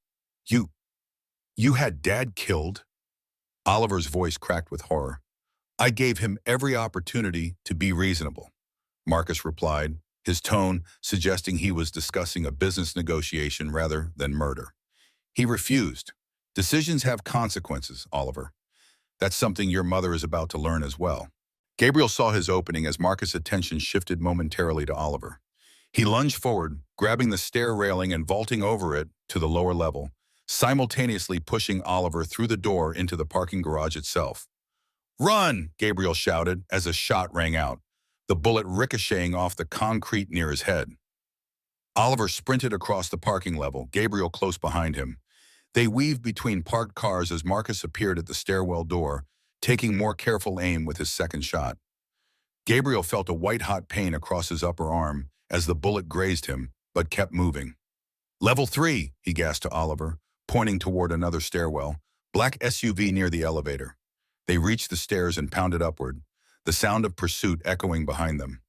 You had Dad killed?" Oliver's voice cracked with horror. "I gave him every opportunity to be reasonable," Marcus replied, his tone suggesting he was discussing a business negotiation rather than murder. "He refused. Decisions have consequences, Oliver. That's something your mother is about to learn as well." Gabriel saw his opening as Marcus' attention shifted momentarily to Oliver. He lunged forward, grabbing the stair railing and vaulting over it to the lower level, simultaneously pushing Oliver through the door into the parking garage itself. "Run!" Gabriel shouted as a shot rang out, the bullet ricocheting off the concrete near his head. Oliver sprinted across the parking level, Gabriel close behind him. They weaved between parked cars as Marcus appeared at the stairwell door, taking more careful aim with his second shot. Gabriel felt a white-hot pain across his upper arm as the bullet grazed him, but kept moving. "Level 3, he gasped to Oliver, pointing toward another stairwell, black SUV near the elevator. They reached the stairs and pounded upward, the sound of pursuit echoing behind them.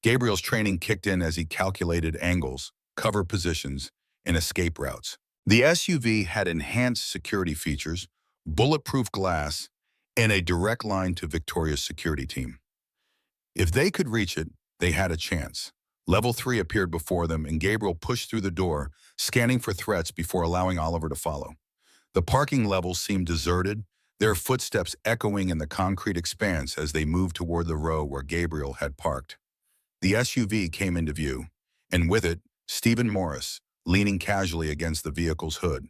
Gabriel's training kicked in as he calculated angles, cover positions, and escape routes. The SUV had enhanced security features, bulletproof glass, and a direct line to Victoria's security team. If they could reach it, they had a chance. Level 3 appeared before them, and Gabriel pushed through the door, scanning for threats before allowing Oliver to follow. The parking levels seemed deserted, their footsteps echoing in the concrete expanse as they moved toward the row where Gabriel had parked. The SUV came into view, and with it, Stephen Morris, leaning casually against the vehicle's hood.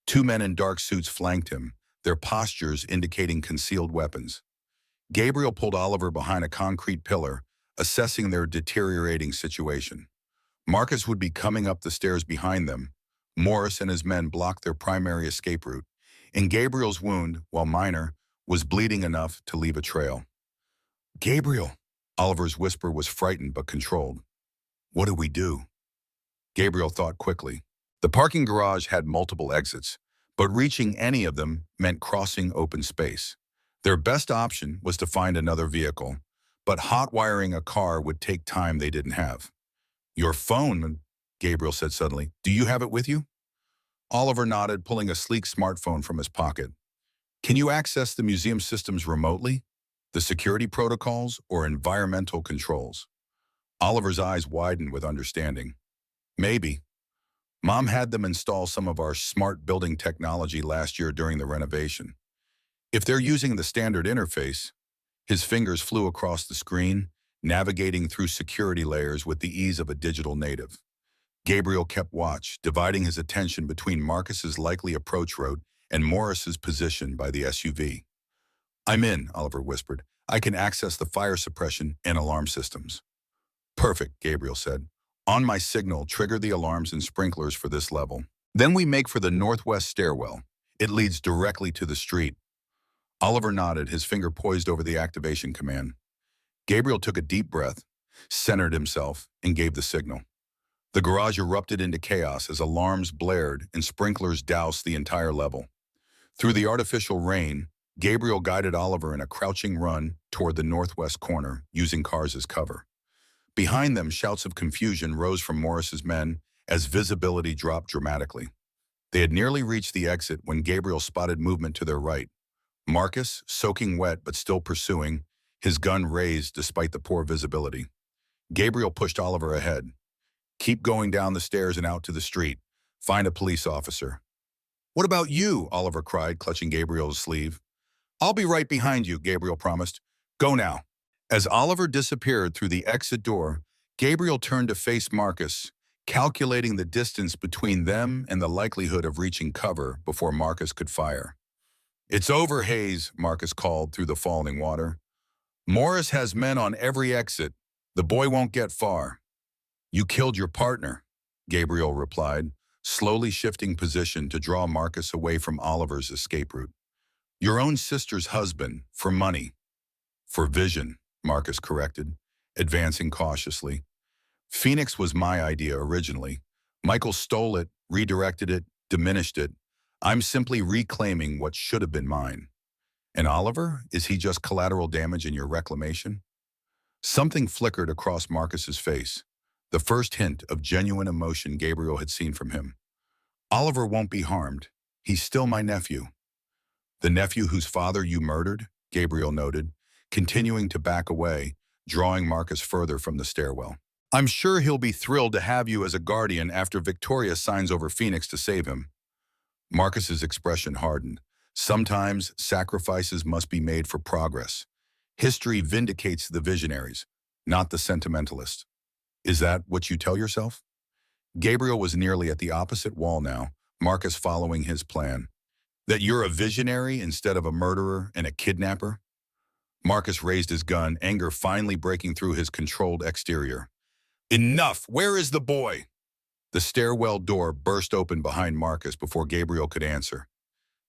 Two men in dark suits flanked him, their postures indicating concealed weapons. Gabriel pulled Oliver behind a concrete pillar, assessing their deteriorating situation. Marcus would be coming up the stairs behind them. Morris and his men blocked their primary escape route, and Gabriel's wound, while minor, was bleeding enough to leave a trail. "Gabriel," Oliver's whisper was frightened but controlled. "What do we do?" Gabriel thought quickly. The parking garage had multiple exits, but reaching any of them meant crossing open space. Their best option was to find another vehicle, but hot-wiring a car would take time they didn't have. "Your phone," Gabriel said suddenly. "Do you have it with you?" Oliver nodded, pulling a sleek smartphone from his pocket. "Can you access the museum systems remotely? The security protocols or environmental controls?" Oliver's eyes widened with understanding. "Maybe. Mom had them install some of our smart building technology last year during the renovation. If they're using the standard interface." His fingers flew across the screen, navigating through security layers with the ease of a digital native. Gabriel kept watch, dividing his attention between Marcus's likely approach route and Morris's position by the SUV. "I'm in," Oliver whispered. "I can access the fire suppression and alarm systems." "Perfect," Gabriel said. "On my signal, trigger the alarms and sprinklers for this level. Then we make for the northwest stairwell. It leads directly to the street." Oliver nodded, his finger poised over the activation command. Gabriel took a deep breath, centered himself, and gave the signal. The garage erupted into chaos as alarms blared and sprinklers doused the entire level. Through the artificial rain, Gabriel guided Oliver in a crouching run toward the northwest corner, using cars as cover. Behind them, shouts of confusion rose from Morris's men as visibility dropped dramatically. They had nearly reached the exit when Gabriel spotted movement to their right. Marcus, soaking wet but still pursuing, his gun raised despite the poor visibility. Gabriel pushed Oliver ahead. "Keep going down the stairs and out to the street. Find a police officer." "What about you?" Oliver cried, clutching Gabriel's sleeve. "I'll be right behind you," Gabriel promised. "Go now." As Oliver disappeared through the exit door, Gabriel turned to face Marcus, calculating the distance between them and the likelihood of reaching cover before Marcus could fire. "It's over, Hayes," Marcus called through the falling water. "Morris has men on every exit. The boy won't get far." "You killed your partner," Gabriel replied, slowly shifting position to draw Marcus away from Oliver's escape route. "Your own sister's husband, for money." "For vision," Marcus corrected, advancing cautiously. "Phoenix was my idea originally. Michael stole it, redirected it, diminished it. I'm simply reclaiming what should have been mine." "And Oliver, is he just collateral damage in your reclamation?" Something flickered across Marcus's face, the first hint of genuine emotion Gabriel had seen from him. "Oliver won't be harmed. He's still my nephew." "The nephew whose father you murdered?" Gabriel noted, continuing to back away, drawing Marcus further from the stairwell. "I'm sure he'll be thrilled to have you as a guardian after Victoria signs over Phoenix to save him." Marcus's expression hardened. Sometimes sacrifices must be made for progress. History vindicates the visionaries, not the sentimentalists. "Is that what you tell yourself?" Gabriel was nearly at the opposite wall now, Marcus following his plan. "That you're a visionary instead of a murderer and a kidnapper?" Marcus raised his gun, anger finally breaking through his controlled exterior. "Enough! Where is the boy?" The stairwell door burst open behind Marcus before Gabriel could answer.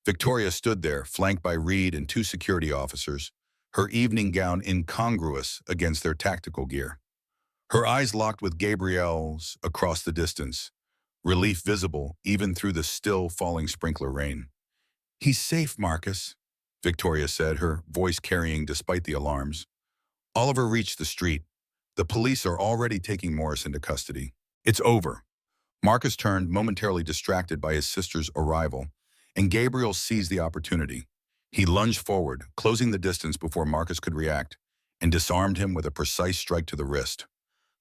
Victoria stood there, flanked by Reed and two security officers, her evening gown incongruous against their tactical gear. Her eyes locked with Gabriel's across the distance, relief visible even through the still falling sprinkler rain. "He's safe, Marcus," Victoria said, her voice carrying despite the alarms. Oliver reached the street. The police are already taking Morris into custody. "It's over." Marcus turned, momentarily distracted by his sister's arrival, and Gabriel seized the opportunity. He lunged forward, closing the distance before Marcus could react, and disarmed him with a precise strike to the wrist.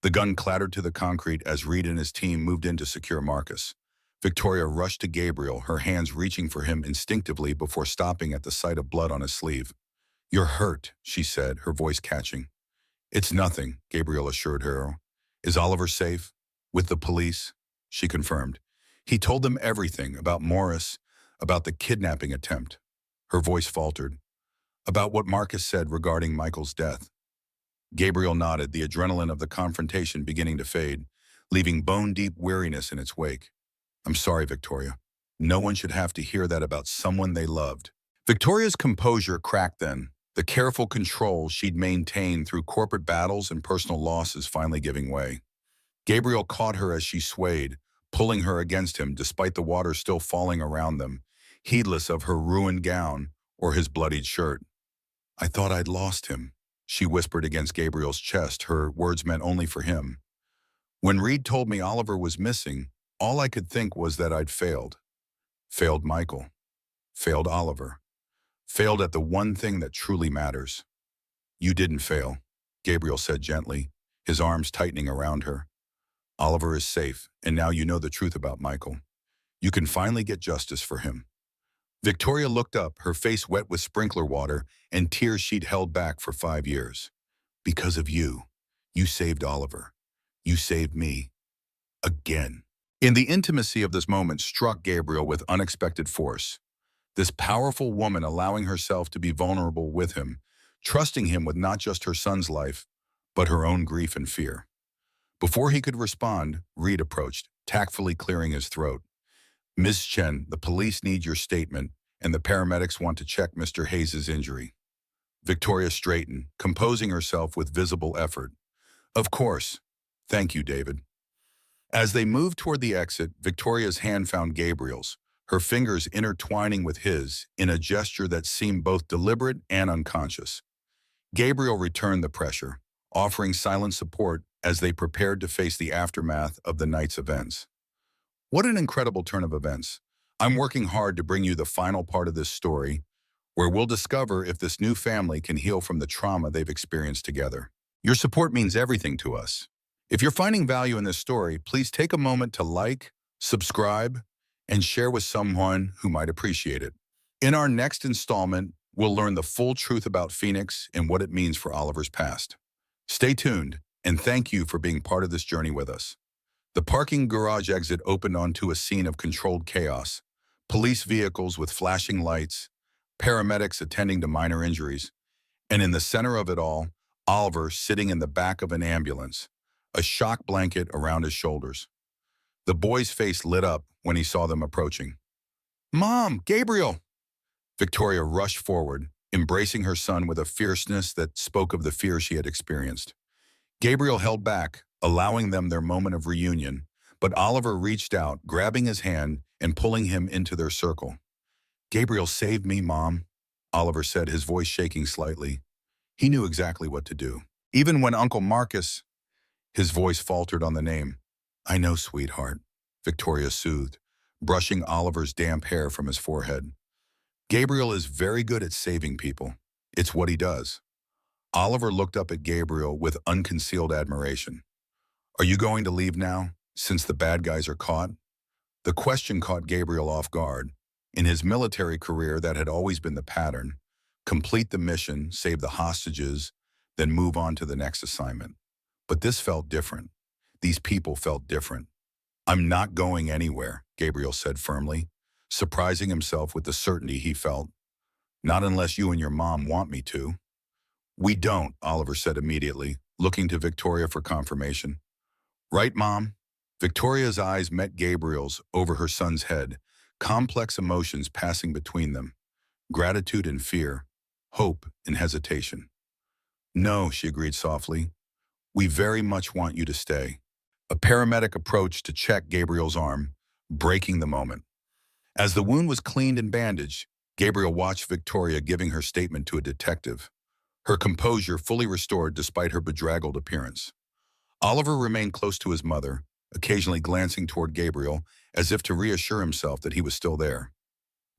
The gun clattered to the concrete as Reed and his team moved in to secure Marcus. Victoria rushed to Gabriel, her hands reaching for him instinctively before stopping at the sight of blood on his sleeve. "You're hurt," she said, her voice catching. "It's nothing," Gabriel assured her. "Is Oliver safe?" "With the police," she confirmed. "He told them everything about Morris, about the kidnapping attempt." Her voice faltered. "About what Marcus said regarding Michael's death." Gabriel nodded, the adrenaline of the confrontation beginning to fade, leaving bone-deep weariness in its wake. "I'm sorry, Victoria. No one should have to hear that about someone they loved." Victoria's composure cracked then, the careful control she'd maintained through corporate battles and personal losses finally giving way. Gabriel caught her as she swayed, pulling her against him despite the water still falling around them, heedless of her ruined gown or his bloodied shirt. "I thought I'd lost him," she whispered against Gabriel's chest, her words meant only for him. "When Reed told me Oliver was missing, all I could think was that I'd failed. Failed Michael. Failed Oliver. Failed at the one thing that truly matters." "You didn't fail," Gabriel said gently, his arms tightening around her. "Oliver is safe, and now you know the truth about Michael. You can finally get justice for him." Victoria looked up, her face wet with sprinkler water and tears she'd held back for 5 years. "Because of you. You saved Oliver. You saved me. Again." In the intimacy of this moment struck Gabriel with unexpected force. This powerful woman allowing herself to be vulnerable with him, trusting him with not just her son's life, but her own grief and fear. Before he could respond, Reed approached, tactfully clearing his throat. "Ms. Chen, the police need your statement, and the paramedics want to check Mr. Hayes' injury." Victoria straightened, composing herself with visible effort. "Of course. Thank you, David." As they moved toward the exit, Victoria's hand found Gabriel's, her fingers intertwining with his in a gesture that seemed both deliberate and unconscious. Gabriel returned the pressure, offering silent support as they prepared to face the aftermath of the night's events. What an incredible turn of events. I'm working hard to bring you the final part of this story, where we'll discover if this new family can heal from the trauma they've experienced together. Your support means everything to us. If you're finding value in this story, please take a moment to like, subscribe, and share with someone who might appreciate it. In our next installment, we'll learn the full truth about Phoenix and what it means for Oliver's past. Stay tuned, and thank you for being part of this journey with us. The parking garage exit opened onto a scene of controlled chaos. Police vehicles with flashing lights, paramedics attending to minor injuries, and in the center of it all, Oliver sitting in the back of an ambulance, a shock blanket around his shoulders. The boy's face lit up when he saw them approaching. "Mom, Gabriel!" Victoria rushed forward, embracing her son with a fierceness that spoke of the fear she had experienced. Gabriel held back, allowing them their moment of reunion, but Oliver reached out, grabbing his hand and pulling him into their circle. "Gabriel saved me, Mom," Oliver said, his voice shaking slightly. He knew exactly what to do. Even when Uncle Marcus, his voice faltered on the name. "I know, sweetheart," Victoria soothed, brushing Oliver's damp hair from his forehead. "Gabriel is very good at saving people. It's what he does." Oliver looked up at Gabriel with unconcealed admiration. "Are you going to leave now, since the bad guys are caught?" The question caught Gabriel off guard. In his military career, that had always been the pattern. Complete the mission, save the hostages, then move on to the next assignment. But this felt different. These people felt different. "I'm not going anywhere," Gabriel said firmly, surprising himself with the certainty he felt. "Not unless you and your mom want me to." "We don't," Oliver said immediately, looking to Victoria for confirmation. "Right, Mom?" Victoria's eyes met Gabriel's over her son's head, complex emotions passing between them. Gratitude and fear, hope and hesitation. "No," she agreed softly. "We very much want you to stay." A paramedic approached to check Gabriel's arm, breaking the moment. As the wound was cleaned and bandaged, Gabriel watched Victoria giving her statement to a detective, her composure fully restored despite her bedraggled appearance. Oliver remained close to his mother, occasionally glancing toward Gabriel as if to reassure himself that he was still there.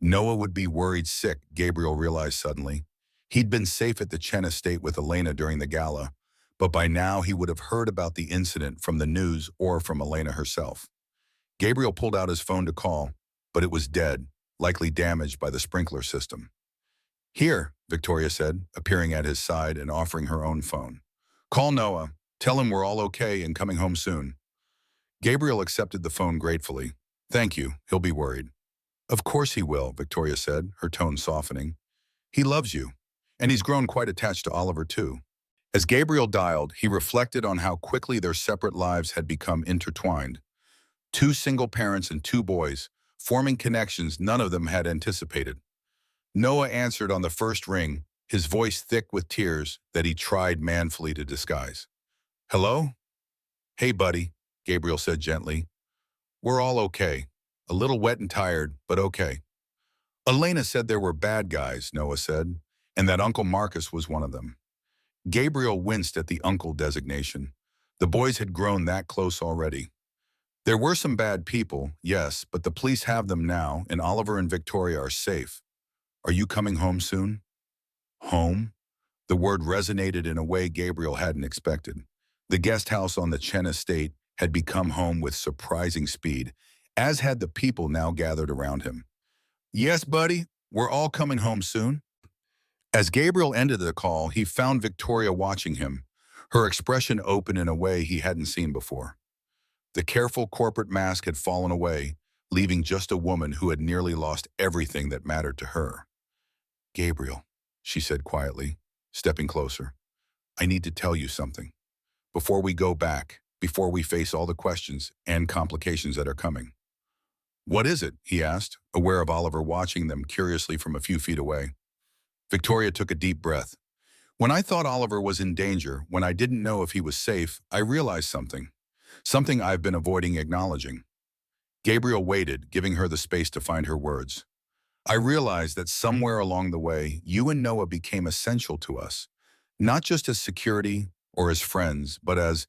Noah would be worried sick, Gabriel realized suddenly. He'd been safe at the Chen estate with Elena during the gala, but by now he would have heard about the incident from the news or from Elena herself. Gabriel pulled out his phone to call, but it was dead, likely damaged by the sprinkler system. Here, Victoria said, appearing at his side and offering her own phone. Call Noah. Tell him we're all okay and coming home soon. Gabriel accepted the phone gratefully. Thank you, he'll be worried. Of course he will, Victoria said, her tone softening. He loves you, and he's grown quite attached to Oliver too. As Gabriel dialed, he reflected on how quickly their separate lives had become intertwined. Two single parents and two boys, forming connections none of them had anticipated. Noah answered on the first ring, his voice thick with tears that he tried manfully to disguise. Hello? Hey, buddy, Gabriel said gently. We're all okay. A little wet and tired, but okay. Elena said there were bad guys, Noah said, and that Uncle Marcus was one of them. Gabriel winced at the uncle designation. The boys had grown that close already. There were some bad people, yes, but the police have them now, and Oliver and Victoria are safe. Are you coming home soon? Home? The word resonated in a way Gabriel hadn't expected. The guest house on the Chen estate had become home with surprising speed, as had the people now gathered around him. Yes, buddy, we're all coming home soon. As Gabriel ended the call, he found Victoria watching him, her expression open in a way he hadn't seen before. The careful corporate mask had fallen away, leaving just a woman who had nearly lost everything that mattered to her. Gabriel, she said quietly, stepping closer, I need to tell you something. Before we go back, before we face all the questions and complications that are coming. What is it? He asked, aware of Oliver watching them curiously from a few feet away. Victoria took a deep breath. When I thought Oliver was in danger, when I didn't know if he was safe, I realized something. Something I've been avoiding acknowledging. Gabriel waited, giving her the space to find her words. I realized that somewhere along the way, you and Noah became essential to us, not just as security or as friends, but as,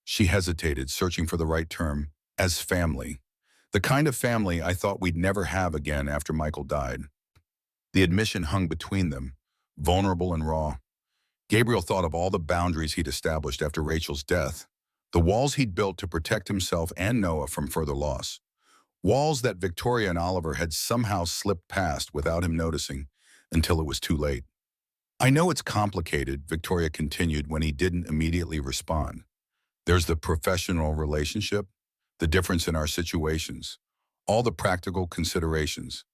she hesitated, searching for the right term, as family. The kind of family I thought we'd never have again after Michael died. The admission hung between them, vulnerable and raw. Gabriel thought of all the boundaries he'd established after Rachel's death, the walls he'd built to protect himself and Noah from further loss. Walls that Victoria and Oliver had somehow slipped past without him noticing, until it was too late. I know it's complicated, Victoria continued when he didn't immediately respond. There's the professional relationship, the difference in our situations, all the practical considerations.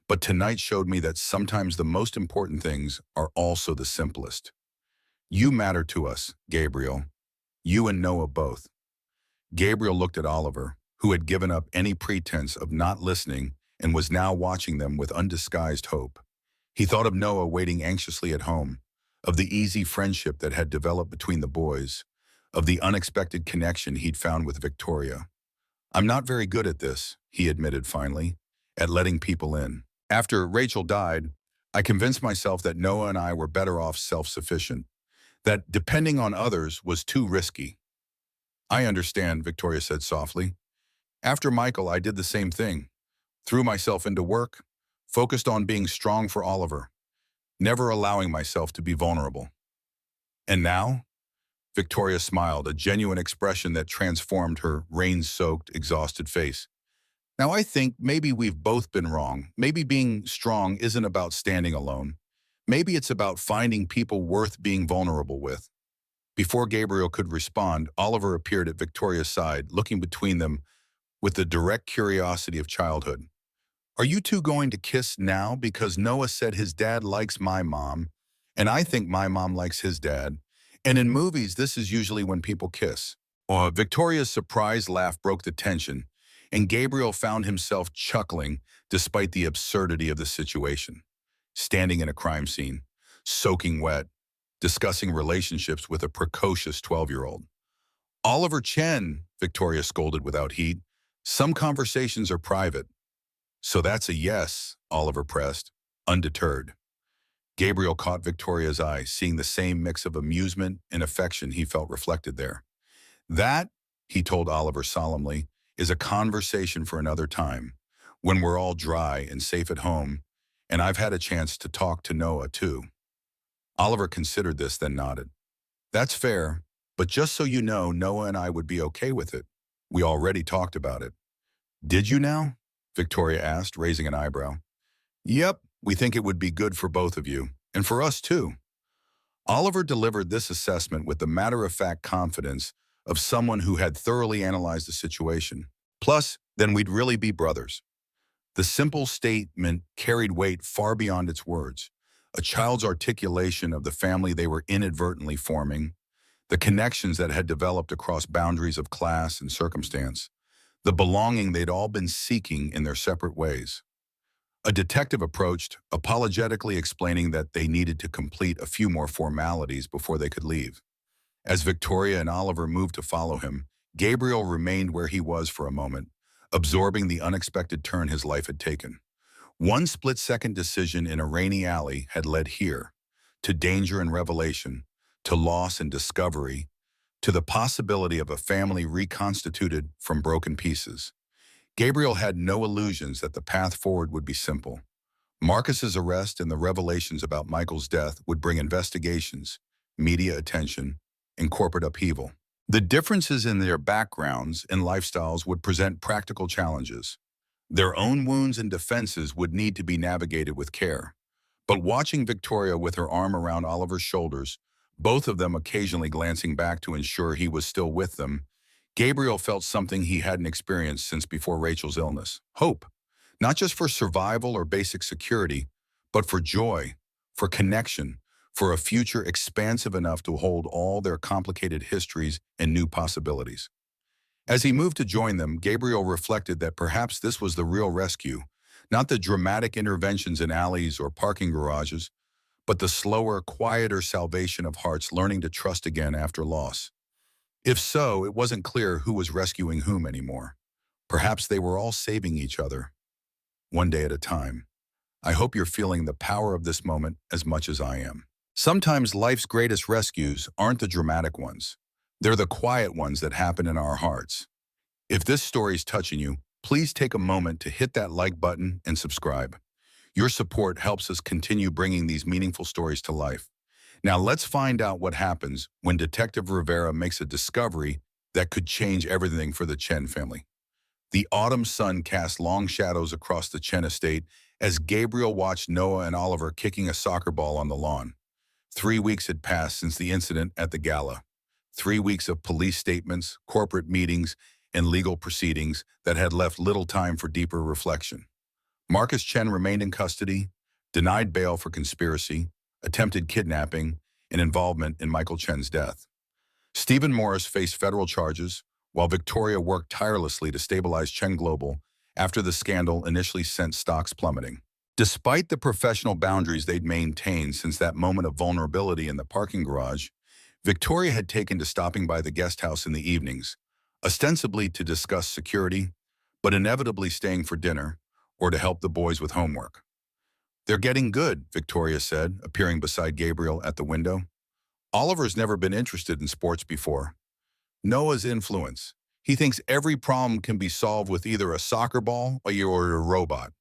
But tonight showed me that sometimes the most important things are also the simplest. You matter to us, Gabriel. You and Noah both. Gabriel looked at Oliver, who had given up any pretense of not listening and was now watching them with undisguised hope. He thought of Noah waiting anxiously at home, of the easy friendship that had developed between the boys, of the unexpected connection he'd found with Victoria. I'm not very good at this, he admitted finally, at letting people in. After Rachel died, I convinced myself that Noah and I were better off self-sufficient, that depending on others was too risky. I understand, Victoria said softly. After Michael, I did the same thing. Threw myself into work, focused on being strong for Oliver, never allowing myself to be vulnerable. And now? Victoria smiled, a genuine expression that transformed her rain-soaked, exhausted face. Now I think maybe we've both been wrong. Maybe being strong isn't about standing alone. Maybe it's about finding people worth being vulnerable with. Before Gabriel could respond, Oliver appeared at Victoria's side, looking between them with the direct curiosity of childhood. Are you two going to kiss now? Because Noah said his dad likes my mom, and I think my mom likes his dad. And in movies, this is usually when people kiss. Victoria's surprised laugh broke the tension, and Gabriel found himself chuckling despite the absurdity of the situation. Standing in a crime scene, soaking wet, discussing relationships with a precocious 12-year-old. Oliver Chen, Victoria scolded without heat. Some conversations are private. So that's a yes, Oliver pressed, undeterred. Gabriel caught Victoria's eye, seeing the same mix of amusement and affection he felt reflected there. That, he told Oliver solemnly, is a conversation for another time, when we're all dry and safe at home, and I've had a chance to talk to Noah too. Oliver considered this, then nodded. That's fair, but just so you know, Noah and I would be okay with it. We already talked about it. Did you now? Victoria asked, raising an eyebrow. Yep, we think it would be good for both of you, and for us too. Oliver delivered this assessment with the matter-of-fact confidence of someone who had thoroughly analyzed the situation. Plus, then we'd really be brothers. The simple statement carried weight far beyond its words. A child's articulation of the family they were inadvertently forming, the connections that had developed across boundaries of class and circumstance, the belonging they'd all been seeking in their separate ways. A detective approached, apologetically explaining that they needed to complete a few more formalities before they could leave. As Victoria and Oliver moved to follow him, Gabriel remained where he was for a moment, absorbing the unexpected turn his life had taken. One split-second decision in a rainy alley had led here, to danger and revelation, to loss and discovery, to the possibility of a family reconstituted from broken pieces. Gabriel had no illusions that the path forward would be simple. Marcus's arrest and the revelations about Michael's death would bring investigations, media attention, and corporate upheaval. The differences in their backgrounds and lifestyles would present practical challenges. Their own wounds and defenses would need to be navigated with care. But watching Victoria with her arm around Oliver's shoulders, both of them occasionally glancing back to ensure he was still with them, Gabriel felt something he hadn't experienced since before Rachel's illness. Hope. Not just for survival or basic security, but for joy, for connection, for a future expansive enough to hold all their complicated histories and new possibilities. As he moved to join them, Gabriel reflected that perhaps this was the real rescue, not the dramatic interventions in alleys or parking garages, but the slower, quieter salvation of hearts learning to trust again after loss. If so, it wasn't clear who was rescuing whom anymore. Perhaps they were all saving each other, one day at a time. I hope you're feeling the power of this moment as much as I am. Sometimes life's greatest rescues aren't the dramatic ones. They're the quiet ones that happen in our hearts. If this story's touching you, please take a moment to hit that like button and subscribe. Your support helps us continue bringing these meaningful stories to life. Now let's find out what happens when Detective Rivera makes a discovery that could change everything for the Chen family. The autumn sun cast long shadows across the Chen estate as Gabriel watched Noah and Oliver kicking a soccer ball on the lawn. 3 weeks had passed since the incident at the gala. 3 weeks of police statements, corporate meetings, and legal proceedings that had left little time for deeper reflection. Marcus Chen remained in custody, denied bail for conspiracy, attempted kidnapping, and involvement in Michael Chen's death. Stephen Morris faced federal charges, while Victoria worked tirelessly to stabilize Chen Global after the scandal initially sent stocks plummeting. Despite the professional boundaries they'd maintained since that moment of vulnerability in the parking garage, Victoria had taken to stopping by the guest house in the evenings, ostensibly to discuss security, but inevitably staying for dinner or to help the boys with homework. They're getting good, Victoria said, appearing beside Gabriel at the window. Oliver's never been interested in sports before. Noah's influence. He thinks every problem can be solved with either a soccer ball or a robot.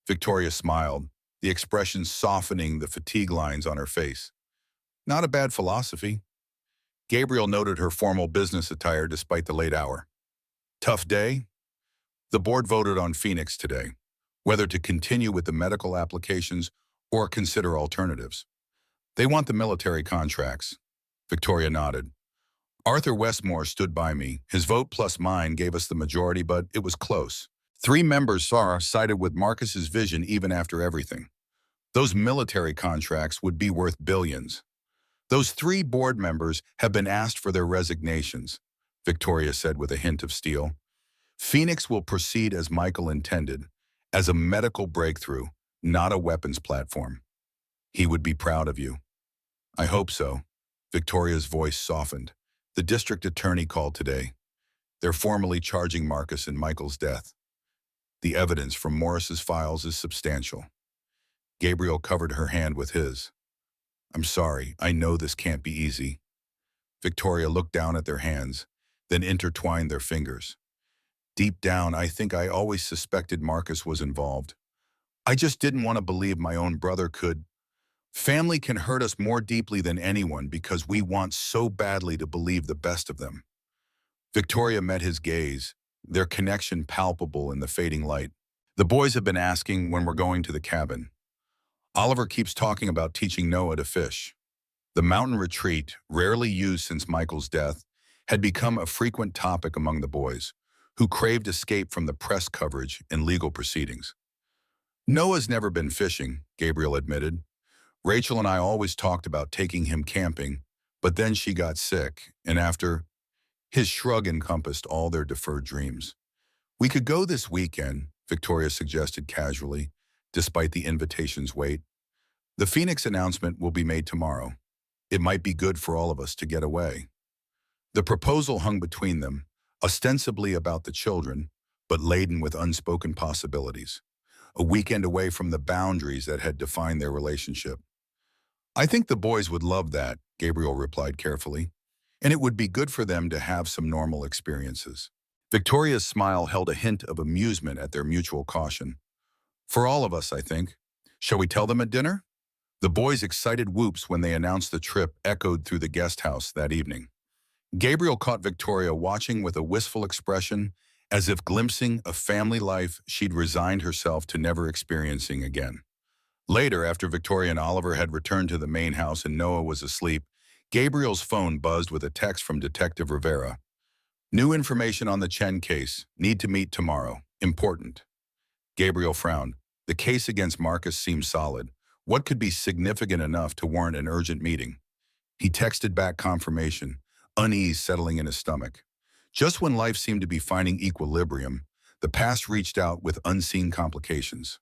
Victoria smiled, the expression softening the fatigue lines on her face. Not a bad philosophy. Gabriel noted her formal business attire despite the late hour. Tough day? The board voted on Phoenix today, whether to continue with the medical applications or consider alternatives. They want the military contracts. Victoria nodded. Arthur Westmore stood by me. His vote plus mine gave us the majority, but it was close. 3 members sided with Marcus's vision even after everything. Those military contracts would be worth billions. Those 3 board members have been asked for their resignations, Victoria said with a hint of steel. Phoenix will proceed as Michael intended, as a medical breakthrough, not a weapons platform. He would be proud of you. I hope so. Victoria's voice softened. The district attorney called today. They're formally charging Marcus in Michael's death. The evidence from Morris's files is substantial. Gabriel covered her hand with his. I'm sorry, I know this can't be easy. Victoria looked down at their hands. then intertwined their fingers. Deep down, I think I always suspected Marcus was involved. I just didn't want to believe my own brother could. Family can hurt us more deeply than anyone because we want so badly to believe the best of them. Victoria met his gaze, their connection palpable in the fading light. The boys have been asking when we're going to the cabin. Oliver keeps talking about teaching Noah to fish. The mountain retreat, rarely used since Michael's death, had become a frequent topic among the boys, who craved escape from the press coverage and legal proceedings. Noah's never been fishing, Gabriel admitted. Rachel and I always talked about taking him camping, but then she got sick, and after, his shrug encompassed all their deferred dreams. We could go this weekend, Victoria suggested casually, despite the invitation's weight. The Phoenix announcement will be made tomorrow. It might be good for all of us to get away. The proposal hung between them, ostensibly about the children, but laden with unspoken possibilities. A weekend away from the boundaries that had defined their relationship. I think the boys would love that, Gabriel replied carefully, and it would be good for them to have some normal experiences. Victoria's smile held a hint of amusement at their mutual caution. For all of us, I think. Shall we tell them at dinner? The boys' excited whoops when they announced the trip echoed through the guest house that evening. Gabriel caught Victoria watching with a wistful expression, as if glimpsing a family life she'd resigned herself to never experiencing again. Later, after Victoria and Oliver had returned to the main house and Noah was asleep, Gabriel's phone buzzed with a text from Detective Rivera. New information on the Chen case. Need to meet tomorrow. Important. Gabriel frowned. The case against Marcus seemed solid. What could be significant enough to warrant an urgent meeting? He texted back confirmation, unease settling in his stomach. Just when life seemed to be finding equilibrium, the past reached out with unseen complications.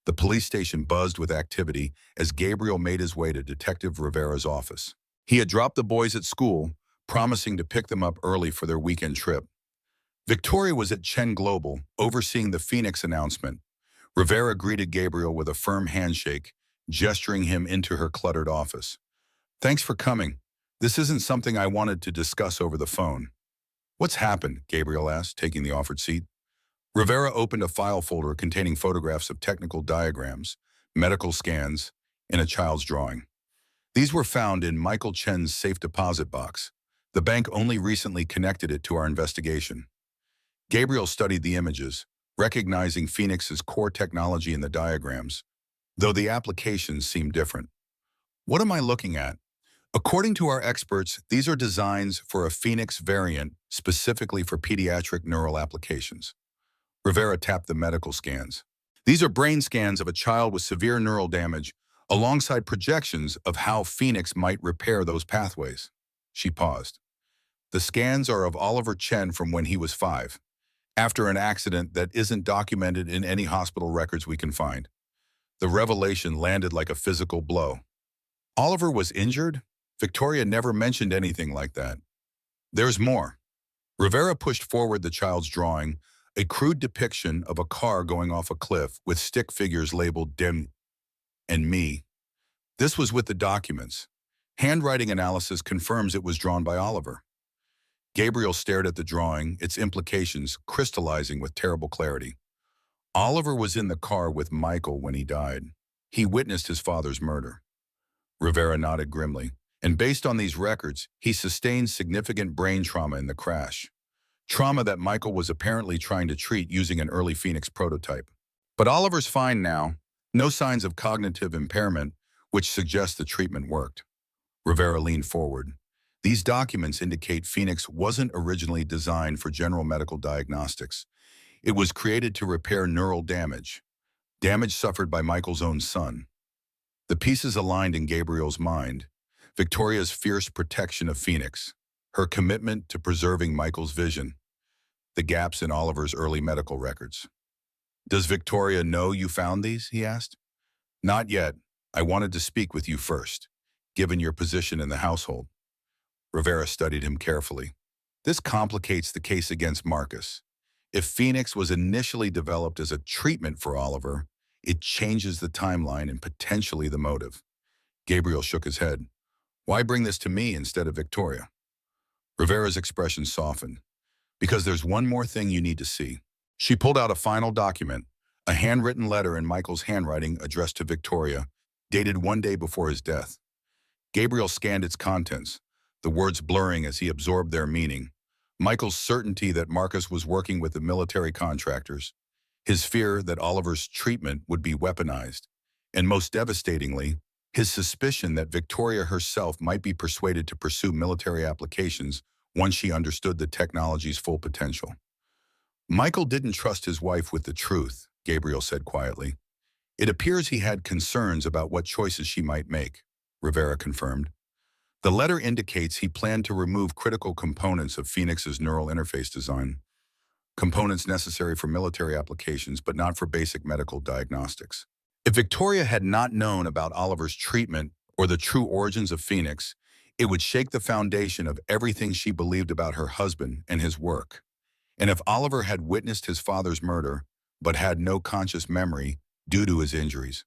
The police station buzzed with activity as Gabriel made his way to Detective Rivera's office. He had dropped the boys at school, promising to pick them up early for their weekend trip. Victoria was at Chen Global, overseeing the Phoenix announcement. Rivera greeted Gabriel with a firm handshake, gesturing him into her cluttered office. Thanks for coming. This isn't something I wanted to discuss over the phone. What's happened? Gabriel asked, taking the offered seat. Rivera opened a file folder containing photographs of technical diagrams, medical scans, and a child's drawing. These were found in Michael Chen's safe deposit box. The bank only recently connected it to our investigation. Gabriel studied the images, recognizing Phoenix's core technology in the diagrams, though the applications seemed different. What am I looking at? According to our experts, these are designs for a Phoenix variant specifically for pediatric neural applications. Rivera tapped the medical scans. These are brain scans of a child with severe neural damage, alongside projections of how Phoenix might repair those pathways. She paused. The scans are of Oliver Chen from when he was 5, after an accident that isn't documented in any hospital records we can find. The revelation landed like a physical blow. Oliver was injured? Victoria never mentioned anything like that. There's more. Rivera pushed forward the child's drawing, a crude depiction of a car going off a cliff with stick figures labeled Dem and Me. This was with the documents. Handwriting analysis confirms it was drawn by Oliver. Gabriel stared at the drawing, its implications crystallizing with terrible clarity. Oliver was in the car with Michael when he died. He witnessed his father's murder. Rivera nodded grimly. And based on these records, he sustained significant brain trauma in the crash. Trauma that Michael was apparently trying to treat using an early Phoenix prototype. But Oliver's fine now. No signs of cognitive impairment, which suggests the treatment worked. Rivera leaned forward. These documents indicate Phoenix wasn't originally designed for general medical diagnostics. It was created to repair neural damage suffered by Michael's own son. The pieces aligned in Gabriel's mind. Victoria's fierce protection of Phoenix, her commitment to preserving Michael's vision, the gaps in Oliver's early medical records. Does Victoria know you found these? He asked. Not yet. I wanted to speak with you first, given your position in the household. Rivera studied him carefully. This complicates the case against Marcus. If Phoenix was initially developed as a treatment for Oliver, it changes the timeline and potentially the motive. Gabriel shook his head. Why bring this to me instead of Victoria? Rivera's expression softened. because there's one more thing you need to see. She pulled out a final document, a handwritten letter in Michael's handwriting addressed to Victoria, dated one day before his death. Gabriel scanned its contents, the words blurring as he absorbed their meaning. Michael's certainty that Marcus was working with the military contractors, his fear that Oliver's treatment would be weaponized, and most devastatingly, his suspicion that Victoria herself might be persuaded to pursue military applications once she understood the technology's full potential. Michael didn't trust his wife with the truth, Gabriel said quietly. It appears he had concerns about what choices she might make, Rivera confirmed. The letter indicates he planned to remove critical components of Phoenix's neural interface design, components necessary for military applications but not for basic medical diagnostics. If Victoria had not known about Oliver's treatment or the true origins of Phoenix, it would shake the foundation of everything she believed about her husband and his work. And if Oliver had witnessed his father's murder, but had no conscious memory due to his injuries.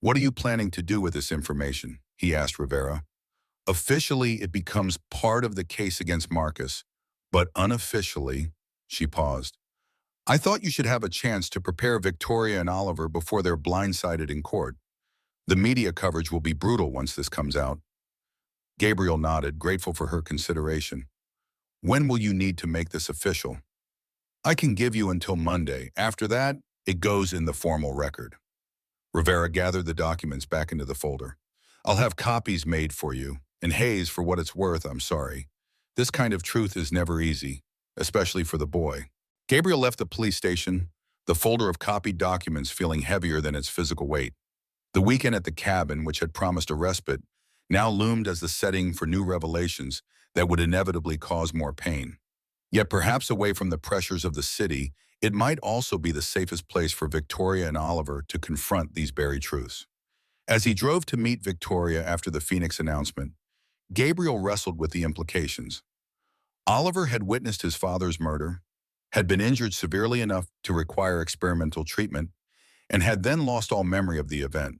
"What are you planning to do with this information?" he asked Rivera. "Officially, it becomes part of the case against Marcus, but unofficially," she paused. "I thought you should have a chance to prepare Victoria and Oliver before they're blindsided in court. The media coverage will be brutal once this comes out." Gabriel nodded, grateful for her consideration. "When will you need to make this official?" "I can give you until Monday. After that, it goes in the formal record." Rivera gathered the documents back into the folder. "I'll have copies made for you. And Hayes, for what it's worth, I'm sorry. This kind of truth is never easy, especially for the boy." Gabriel left the police station, the folder of copied documents feeling heavier than its physical weight. The weekend at the cabin, which had promised a respite, now loomed as the setting for new revelations that would inevitably cause more pain. Yet perhaps away from the pressures of the city, it might also be the safest place for Victoria and Oliver to confront these buried truths. As he drove to meet Victoria after the Phoenix announcement, Gabriel wrestled with the implications. Oliver had witnessed his father's murder, had been injured severely enough to require experimental treatment, and had then lost all memory of the event.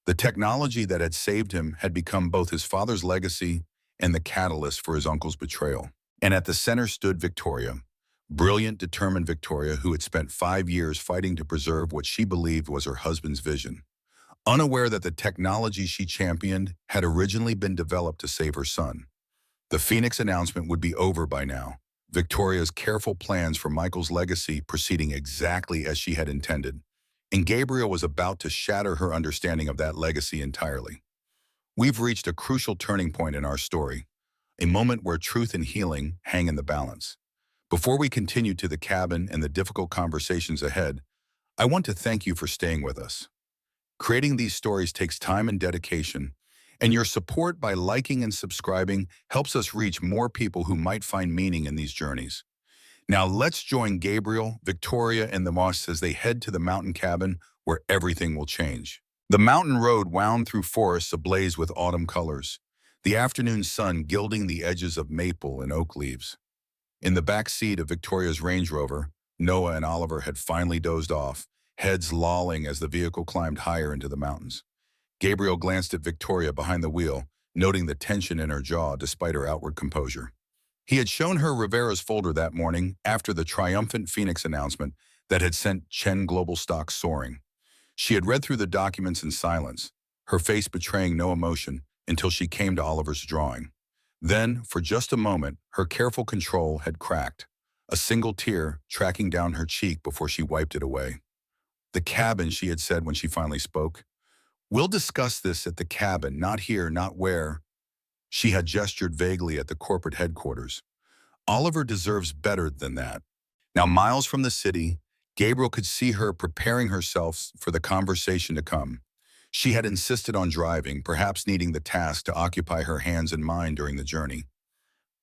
The technology that had saved him had become both his father's legacy and the catalyst for his uncle's betrayal. And at the center stood Victoria, brilliant, determined Victoria, who had spent 5 years fighting to preserve what she believed was her husband's vision. Unaware that the technology she championed had originally been developed to save her son. The Phoenix announcement would be over by now, Victoria's careful plans for Michael's legacy proceeding exactly as she had intended, and Gabriel was about to shatter her understanding of that legacy entirely. We've reached a crucial turning point in our story, a moment where truth and healing hang in the balance. Before we continue to the cabin and the difficult conversations ahead, I want to thank you for staying with us. Creating these stories takes time and dedication, and your support by liking and subscribing helps us reach more people who might find meaning in these journeys. Now let's join Gabriel, Victoria, and the Moss as they head to the mountain cabin where everything will change. The mountain road wound through forests ablaze with autumn colors, the afternoon sun gilding the edges of maple and oak leaves. In the back seat of Victoria's Range Rover, Noah and Oliver had finally dozed off, heads lolling as the vehicle climbed higher into the mountains. Gabriel glanced at Victoria behind the wheel, noting the tension in her jaw despite her outward composure. He had shown her Rivera's folder that morning after the triumphant Phoenix announcement that had sent Chen Global stocks soaring. She had read through the documents in silence, her face betraying no emotion until she came to Oliver's drawing. Then, for just a moment, her careful control had cracked, a single tear tracking down her cheek before she wiped it away. "The cabin," she had said when she finally spoke. "We'll discuss this at the cabin, not here, not where." She had gestured vaguely at the corporate headquarters. Oliver deserves better than that. Now, miles from the city, Gabriel could see her preparing herself for the conversation to come. She had insisted on driving, perhaps needing the task to occupy her hands and mind during the journey.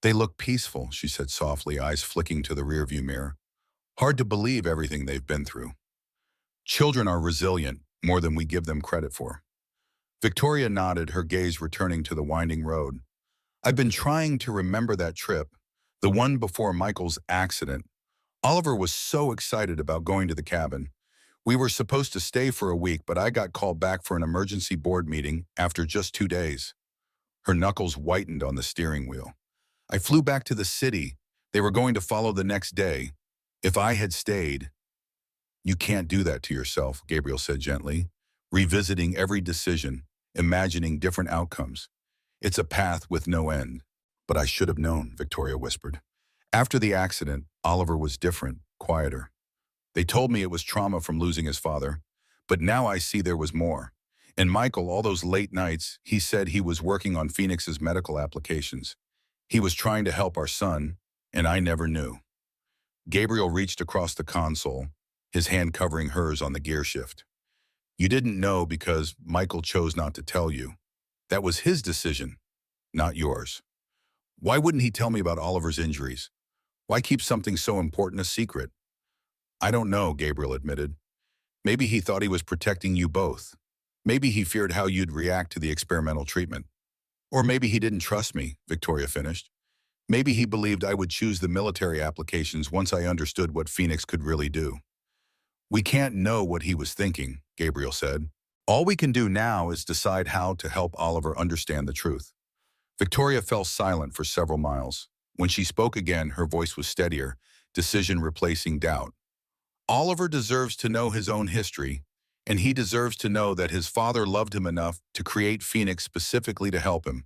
"They look peaceful," she said softly, eyes flicking to the rearview mirror. "Hard to believe everything they've been through." "Children are resilient, more than we give them credit for." Victoria nodded, her gaze returning to the winding road. "I've been trying to remember that trip, the one before Michael's accident. Oliver was so excited about going to the cabin. We were supposed to stay for a week, but I got called back for an emergency board meeting after just 2 days." Her knuckles whitened on the steering wheel. "I flew back to the city, They were going to follow the next day. If I had stayed, you can't do that to yourself, Gabriel said gently, revisiting every decision, imagining different outcomes. It's a path with no end. But I should have known, Victoria whispered. After the accident, Oliver was different, quieter. They told me it was trauma from losing his father, but now I see there was more. And Michael, all those late nights, he said he was working on Phoenix's medical applications. He was trying to help our son, and I never knew. Gabriel reached across the console, his hand covering hers on the gear shift. You didn't know because Michael chose not to tell you. That was his decision, not yours. Why wouldn't he tell me about Oliver's injuries? Why keep something so important a secret? I don't know, Gabriel admitted. Maybe he thought he was protecting you both. Maybe he feared how you'd react to the experimental treatment. Or maybe he didn't trust me, Victoria finished. Maybe he believed I would choose the military applications once I understood what Phoenix could really do. We can't know what he was thinking, Gabriel said. All we can do now is decide how to help Oliver understand the truth. Victoria fell silent for several miles. When she spoke again, her voice was steadier, decision replacing doubt. Oliver deserves to know his own history, and he deserves to know that his father loved him enough to create Phoenix specifically to help him.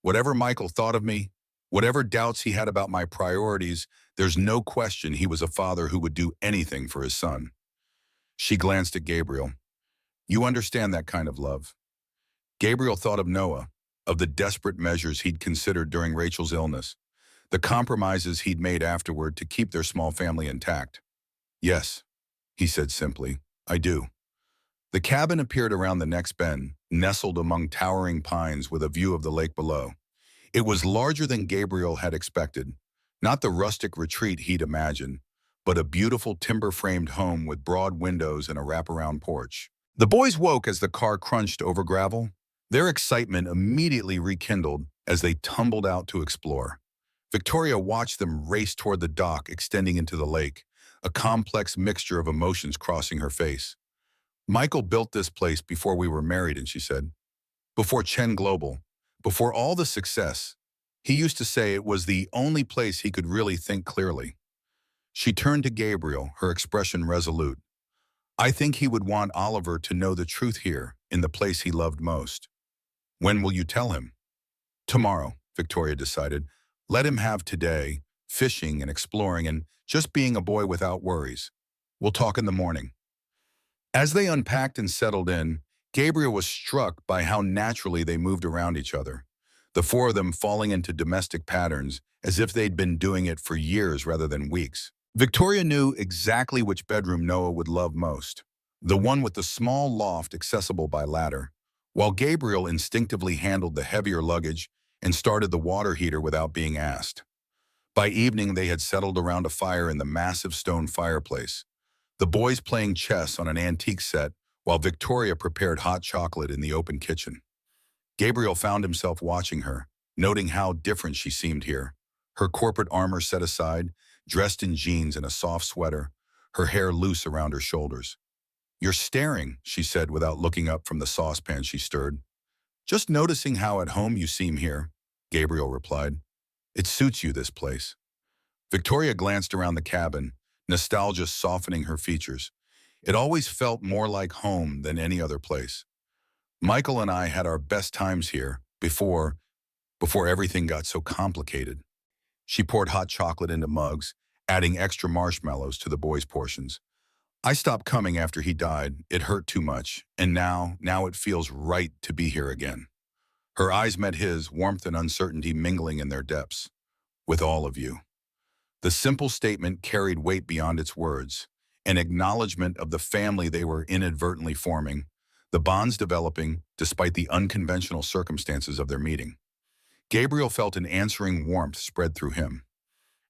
Whatever Michael thought of me, whatever doubts he had about my priorities, there's no question he was a father who would do anything for his son. She glanced at Gabriel. You understand that kind of love. Gabriel thought of Noah, of the desperate measures he'd considered during Rachel's illness, the compromises he'd made afterward to keep their small family intact. Yes, he said simply, I do. The cabin appeared around the next bend, nestled among towering pines with a view of the lake below. It was larger than Gabriel had expected, not the rustic retreat he'd imagined, but a beautiful timber-framed home with broad windows and a wraparound porch. The boys woke as the car crunched over gravel. Their excitement immediately rekindled as they tumbled out to explore. Victoria watched them race toward the dock extending into the lake, a complex mixture of emotions crossing her face. Michael built this place before we were married, and she said, before Chen Global, before all the success. He used to say it was the only place he could really think clearly. She turned to Gabriel, her expression resolute. I think he would want Oliver to know the truth here, in the place he loved most. When will you tell him? Tomorrow, Victoria decided. Let him have today, fishing and exploring and just being a boy without worries. We'll talk in the morning. As they unpacked and settled in, Gabriel was struck by how naturally they moved around each other, the four of them falling into domestic patterns as if they'd been doing it for years rather than weeks. Victoria knew exactly which bedroom Noah would love most, the one with the small loft accessible by ladder, while Gabriel instinctively handled the heavier luggage and started the water heater without being asked. By evening, they had settled around a fire in the massive stone fireplace, the boys playing chess on an antique set while Victoria prepared hot chocolate in the open kitchen. Gabriel found himself watching her, noting how different she seemed here, her corporate armor set aside, dressed in jeans and a soft sweater, her hair loose around her shoulders. You're staring, she said without looking up from the saucepan she stirred. Just noticing how at home you seem here, Gabriel replied. It suits you, this place. Victoria glanced around the cabin, nostalgia softening her features. It always felt more like home than any other place. Michael and I had our best times here before everything got so complicated. She poured hot chocolate into mugs, adding extra marshmallows to the boys' portions. I stopped coming after he died. It hurt too much, and now it feels right to be here again. Her eyes met his, warmth and uncertainty mingling in their depths. With all of you. The simple statement carried weight beyond its words, an acknowledgement of the family they were inadvertently forming, the bonds developing despite the unconventional circumstances of their meeting. Gabriel felt an answering warmth spread through him.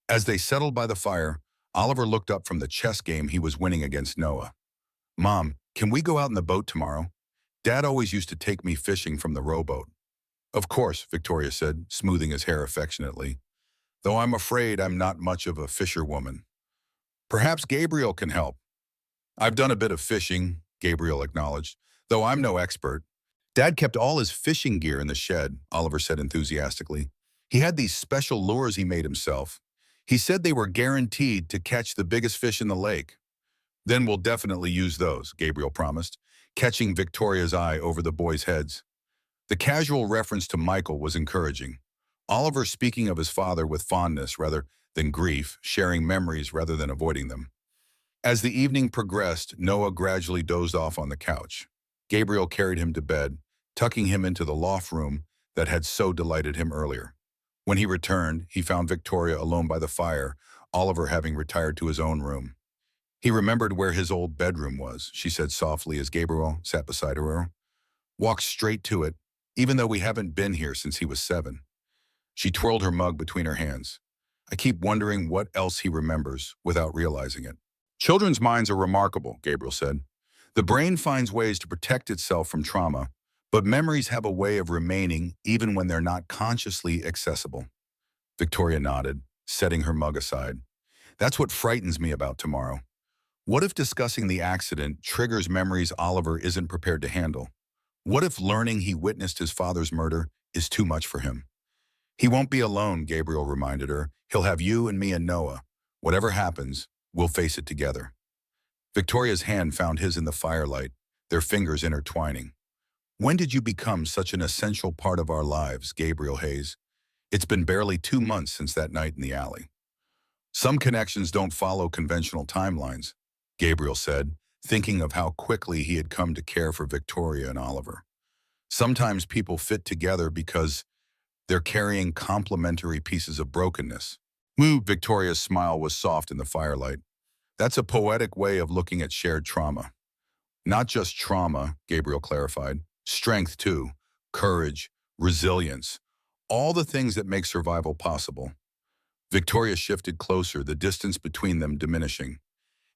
As they settled by the fire, Oliver looked up from the chess game he was winning against Noah. Mom, can we go out in the boat tomorrow? Dad always used to take me fishing from the rowboat. Of course, Victoria said, smoothing his hair affectionately. Though I'm afraid I'm not much of a fisherwoman. Perhaps Gabriel can help. I've done a bit of fishing, Gabriel acknowledged, though I'm no expert. Dad kept all his fishing gear in the shed, Oliver said enthusiastically. He had these special lures he made himself. He said they were guaranteed to catch the biggest fish in the lake. Then we'll definitely use those, Gabriel promised, catching Victoria's eye over the boys' heads. The casual reference to Michael was encouraging. Oliver speaking of his father with fondness rather than grief, sharing memories rather than avoiding them. As the evening progressed, Noah gradually dozed off on the couch. Gabriel carried him to bed, tucking him into the loft room that had so delighted him earlier. When he returned, he found Victoria alone by the fire, Oliver having retired to his own room. He remembered where his old bedroom was, she said softly as Gabriel sat beside her. Walk straight to it, even though we haven't been here since he was 7. She twirled her mug between her hands. I keep wondering what else he remembers without realizing it. Children's minds are remarkable, Gabriel said. The brain finds ways to protect itself from trauma, but memories have a way of remaining even when they're not consciously accessible. Victoria nodded, setting her mug aside. That's what frightens me about tomorrow. What if discussing the accident triggers memories Oliver isn't prepared to handle? What if learning he witnessed his father's murder is too much for him? He won't be alone, Gabriel reminded her. He'll have you and me and Noah. Whatever happens, we'll face it together. Victoria's hand found his in the firelight, their fingers intertwining. When did you become such an essential part of our lives, Gabriel Hayes? It's been barely 2 months since that night in the alley. Some connections don't follow conventional timelines, Gabriel said, thinking of how quickly he had come to care for Victoria and Oliver. Sometimes people fit together because they're carrying complementary pieces of brokenness. Victoria's smile was soft in the firelight. That's a poetic way of looking at shared trauma. Not just trauma, Gabriel clarified. Strength too. Courage, resilience. All the things that make survival possible. Victoria shifted closer, the distance between them diminishing.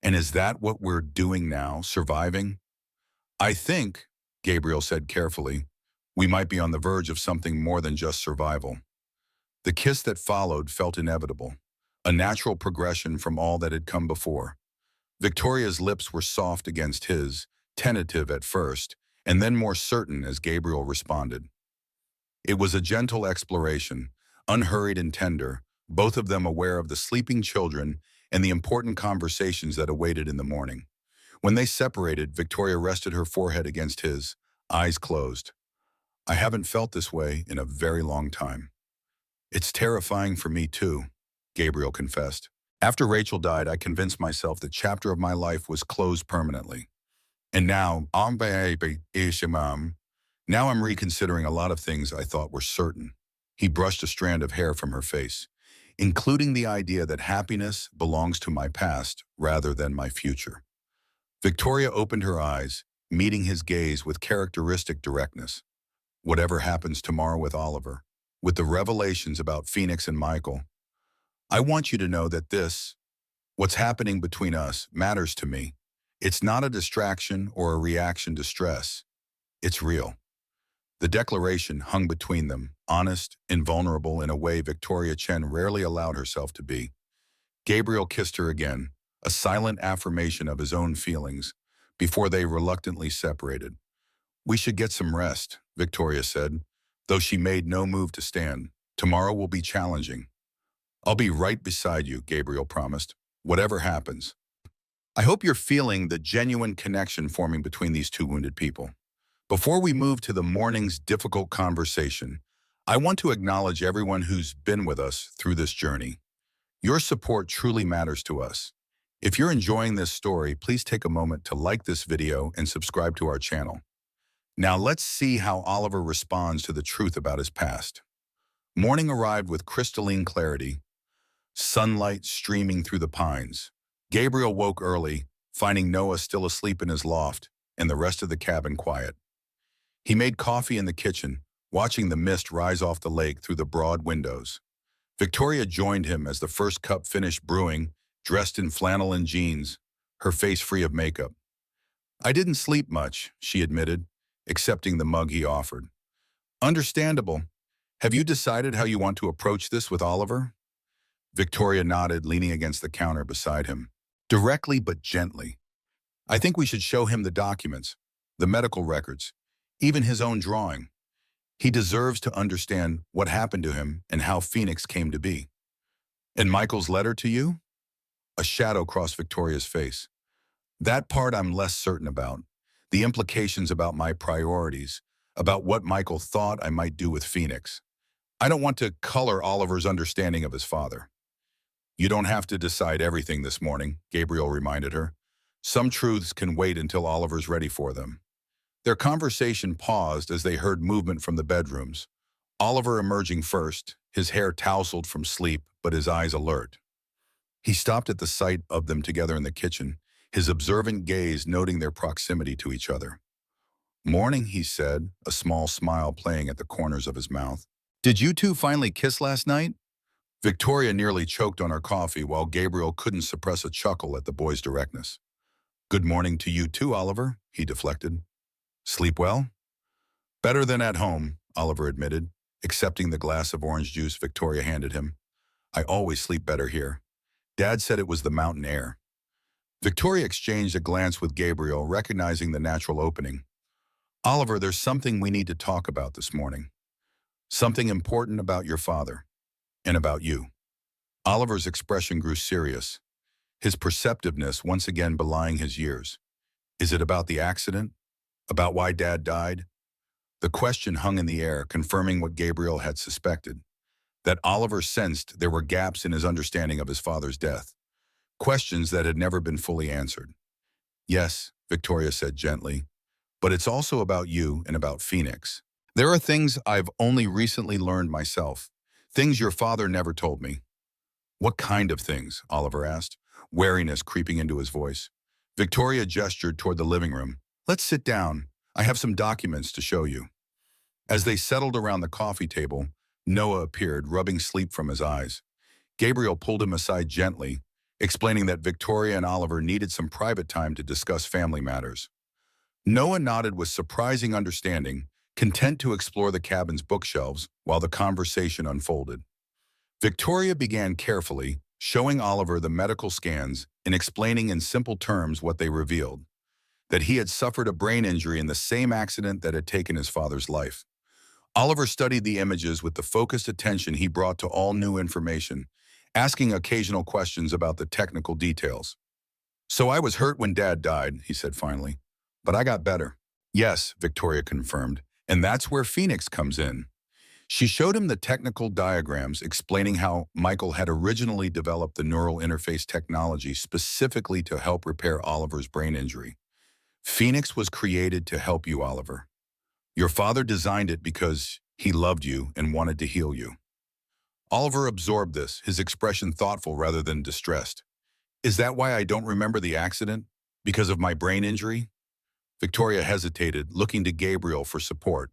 And is that what we're doing now, surviving? I think, Gabriel said carefully, we might be on the verge of something more than just survival. The kiss that followed felt inevitable, a natural progression from all that had come before. Victoria's lips were soft against his, tentative at first, and then more certain as Gabriel responded. It was a gentle exploration, unhurried and tender, both of them aware of the sleeping children and the important conversations that awaited in the morning. When they separated, Victoria rested her forehead against his, eyes closed. I haven't felt this way in a very long time. It's terrifying for me too, Gabriel confessed. After Rachel died, I convinced myself that chapter of my life was closed permanently. And now I'm reconsidering a lot of things I thought were certain. He brushed a strand of hair from her face, including the idea that happiness belongs to my past rather than my future. Victoria opened her eyes, meeting his gaze with characteristic directness. Whatever happens tomorrow with Oliver, with the revelations about Phoenix and Michael, I want you to know that what's happening between us, matters to me. It's not a distraction or a reaction to stress. It's real. The declaration hung between them, honest and vulnerable in a way Victoria Chen rarely allowed herself to be. Gabriel kissed her again, a silent affirmation of his own feelings, before they reluctantly separated. We should get some rest, Victoria said, though she made no move to stand. Tomorrow will be challenging. I'll be right beside you, Gabriel promised, whatever happens. I hope you're feeling the genuine connection forming between these two wounded people. Before we move to the morning's difficult conversation, I want to acknowledge everyone who's been with us through this journey. Your support truly matters to us. If you're enjoying this story, please take a moment to like this video and subscribe to our channel. Now let's see how Oliver responds to the truth about his past. Morning arrived with crystalline clarity, sunlight streaming through the pines. Gabriel woke early, finding Noah still asleep in his loft and the rest of the cabin quiet. He made coffee in the kitchen, watching the mist rise off the lake through the broad windows. Victoria joined him as the first cup finished brewing, dressed in flannel and jeans, her face free of makeup. I didn't sleep much, she admitted, accepting the mug he offered. Understandable. Have you decided how you want to approach this with Oliver? Victoria nodded, leaning against the counter beside him. Directly but gently. I think we should show him the documents, the medical records, even his own drawing. He deserves to understand what happened to him and how Phoenix came to be. And Michael's letter to you? A shadow crossed Victoria's face. That part I'm less certain about. The implications about my priorities, about what Michael thought I might do with Phoenix. I don't want to color Oliver's understanding of his father. You don't have to decide everything this morning, Gabriel reminded her. Some truths can wait until Oliver's ready for them. Their conversation paused as they heard movement from the bedrooms. Oliver emerging first, his hair tousled from sleep, but his eyes alert. He stopped at the sight of them together in the kitchen, his observant gaze noting their proximity to each other. Morning, he said, a small smile playing at the corners of his mouth. Did you two finally kiss last night? Victoria nearly choked on her coffee while Gabriel couldn't suppress a chuckle at the boy's directness. Good morning to you too, Oliver, he deflected. Sleep well? Better than at home, Oliver admitted, accepting the glass of orange juice Victoria handed him. I always sleep better here. Dad said it was the mountain air. Victoria exchanged a glance with Gabriel, recognizing the natural opening. Oliver, there's something we need to talk about this morning. Something important about your father. And about you. Oliver's expression grew serious, his perceptiveness once again belying his years. Is it about the accident? About why Dad died? The question hung in the air, confirming what Gabriel had suspected, that Oliver sensed there were gaps in his understanding of his father's death, questions that had never been fully answered. Yes, Victoria said gently, but it's also about you and about Phoenix. There are things I've only recently learned myself, things your father never told me. What kind of things? Oliver asked, wariness creeping into his voice. Victoria gestured toward the living room. Let's sit down. I have some documents to show you. As they settled around the coffee table, Noah appeared, rubbing sleep from his eyes. Gabriel pulled him aside gently, explaining that Victoria and Oliver needed some private time to discuss family matters. Noah nodded with surprising understanding, content to explore the cabin's bookshelves while the conversation unfolded. Victoria began carefully, showing Oliver the medical scans and explaining in simple terms what they revealed, that he had suffered a brain injury in the same accident that had taken his father's life. Oliver studied the images with the focused attention he brought to all new information, asking occasional questions about the technical details. So I was hurt when Dad died, he said finally, but I got better. Yes, Victoria confirmed, and that's where Phoenix comes in. She showed him the technical diagrams explaining how Michael had originally developed the neural interface technology specifically to help repair Oliver's brain injury. Phoenix was created to help you, Oliver. Your father designed it because he loved you and wanted to heal you. Oliver absorbed this, his expression thoughtful rather than distressed. Is that why I don't remember the accident? Because of my brain injury? Victoria hesitated, looking to Gabriel for support.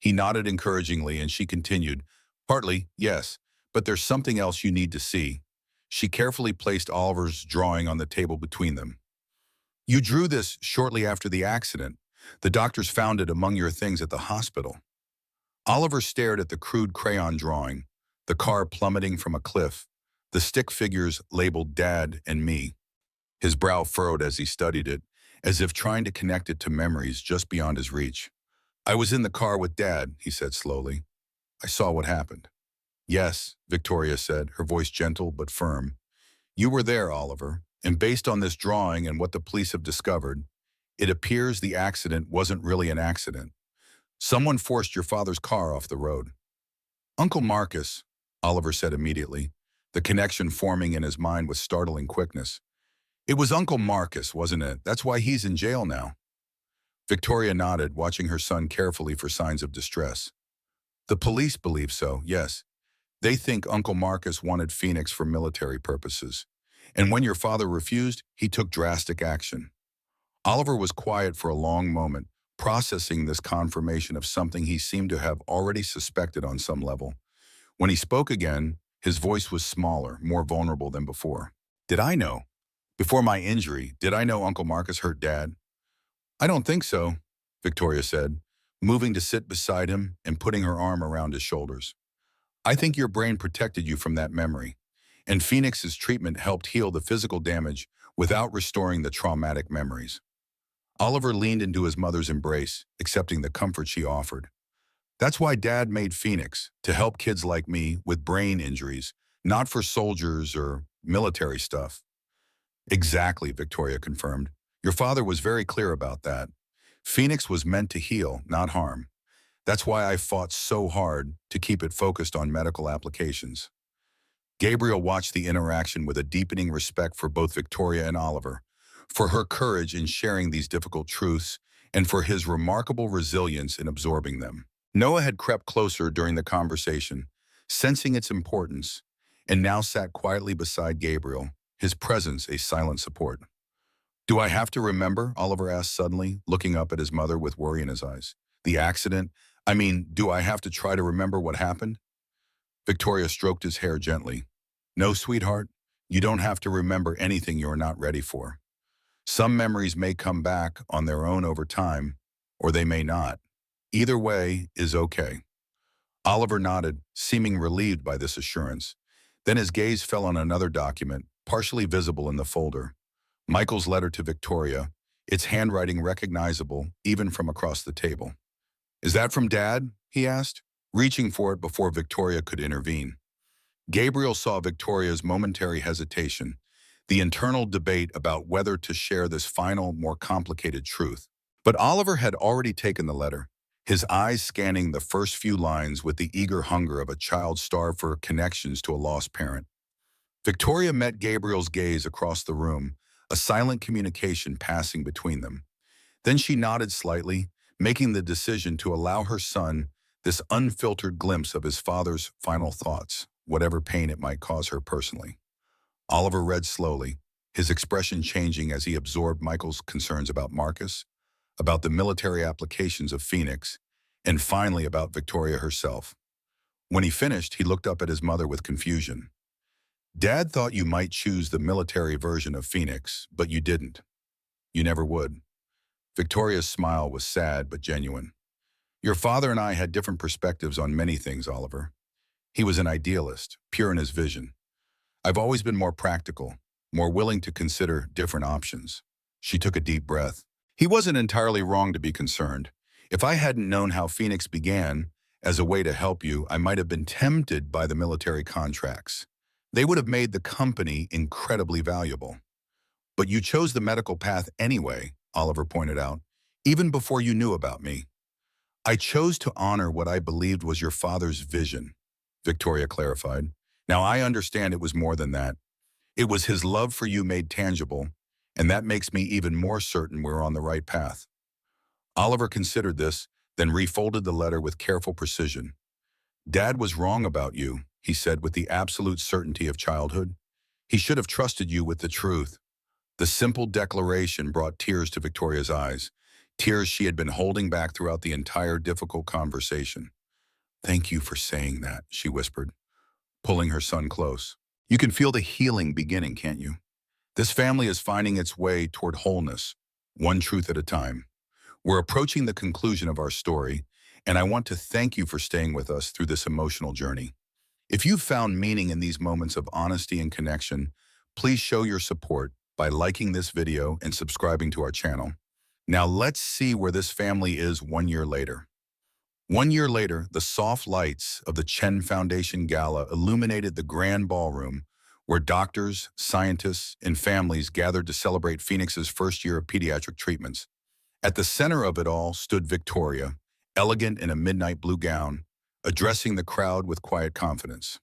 He nodded encouragingly and she continued, partly, yes, but there's something else you need to see. She carefully placed Oliver's drawing on the table between them. You drew this shortly after the accident. The doctors found it among your things at the hospital. Oliver stared at the crude crayon drawing, the car plummeting from a cliff, the stick figures labeled Dad and me. His brow furrowed as he studied it, as if trying to connect it to memories just beyond his reach. I was in the car with Dad, he said slowly. I saw what happened. Yes, Victoria said, her voice gentle but firm. You were there, Oliver, and based on this drawing and what the police have discovered, it appears the accident wasn't really an accident. Someone forced your father's car off the road. Uncle Marcus, Oliver said immediately, the connection forming in his mind with startling quickness. It was Uncle Marcus, wasn't it? That's why he's in jail now. Victoria nodded, watching her son carefully for signs of distress. The police believe so, yes. They think Uncle Marcus wanted Phoenix for military purposes. And when your father refused, he took drastic action. Oliver was quiet for a long moment, processing this confirmation of something he seemed to have already suspected on some level. When he spoke again, his voice was smaller, more vulnerable than before. Did I know? Before my injury, did I know Uncle Marcus hurt Dad? I don't think so, Victoria said, moving to sit beside him and putting her arm around his shoulders. I think your brain protected you from that memory, and Phoenix's treatment helped heal the physical damage without restoring the traumatic memories. Oliver leaned into his mother's embrace, accepting the comfort she offered. That's why Dad made Phoenix, to help kids like me with brain injuries, Not for soldiers or military stuff. Exactly, Victoria confirmed. Your father was very clear about that. Phoenix was meant to heal, not harm. That's why I fought so hard to keep it focused on medical applications. Gabriel watched the interaction with a deepening respect for both Victoria and Oliver, for her courage in sharing these difficult truths, and for his remarkable resilience in absorbing them. Noah had crept closer during the conversation, sensing its importance, and now sat quietly beside Gabriel, his presence a silent support. Do I have to remember? Oliver asked suddenly, looking up at his mother with worry in his eyes. The accident? I mean, do I have to try to remember what happened? Victoria stroked his hair gently. No, sweetheart, you don't have to remember anything you're not ready for. Some memories may come back on their own over time, or they may not. Either way is okay. Oliver nodded, seeming relieved by this assurance. Then his gaze fell on another document, partially visible in the folder. Michael's letter to Victoria, its handwriting recognizable even from across the table. Is that from Dad? He asked, reaching for it before Victoria could intervene. Gabriel saw Victoria's momentary hesitation, the internal debate about whether to share this final, more complicated truth. But Oliver had already taken the letter, his eyes scanning the first few lines with the eager hunger of a child starved for connections to a lost parent. Victoria met Gabriel's gaze across the room, a silent communication passing between them. Then she nodded slightly, making the decision to allow her son this unfiltered glimpse of his father's final thoughts, whatever pain it might cause her personally. Oliver read slowly, his expression changing as he absorbed Michael's concerns about Marcus, about the military applications of Phoenix, and finally about Victoria herself. When he finished, he looked up at his mother with confusion. Dad thought you might choose the military version of Phoenix, but you didn't. You never would. Victoria's smile was sad but genuine. Your father and I had different perspectives on many things, Oliver. He was an idealist, pure in his vision. I've always been more practical, more willing to consider different options. She took a deep breath. He wasn't entirely wrong to be concerned. If I hadn't known how Phoenix began as a way to help you, I might have been tempted by the military contracts. They would have made the company incredibly valuable. But you chose the medical path anyway, Oliver pointed out, even before you knew about me. I chose to honor what I believed was your father's vision, Victoria clarified. Now I understand it was more than that. It was his love for you made tangible, and that makes me even more certain we're on the right path. Oliver considered this, then refolded the letter with careful precision. Dad was wrong about you, he said with the absolute certainty of childhood. He should have trusted you with the truth. The simple declaration brought tears to Victoria's eyes, tears she had been holding back throughout the entire difficult conversation. Thank you for saying that, she whispered, pulling her son close. You can feel the healing beginning, can't you? This family is finding its way toward wholeness, one truth at a time. We're approaching the conclusion of our story, and I want to thank you for staying with us through this emotional journey. If you've found meaning in these moments of honesty and connection, please show your support by liking this video and subscribing to our channel. Now let's see where this family is 1 year later. 1 year later, the soft lights of the Chen Foundation Gala illuminated the grand ballroom where doctors, scientists, and families gathered to celebrate Phoenix's first year of pediatric treatments. At the center of it all stood Victoria, elegant in a midnight blue gown, addressing the crowd with quiet confidence.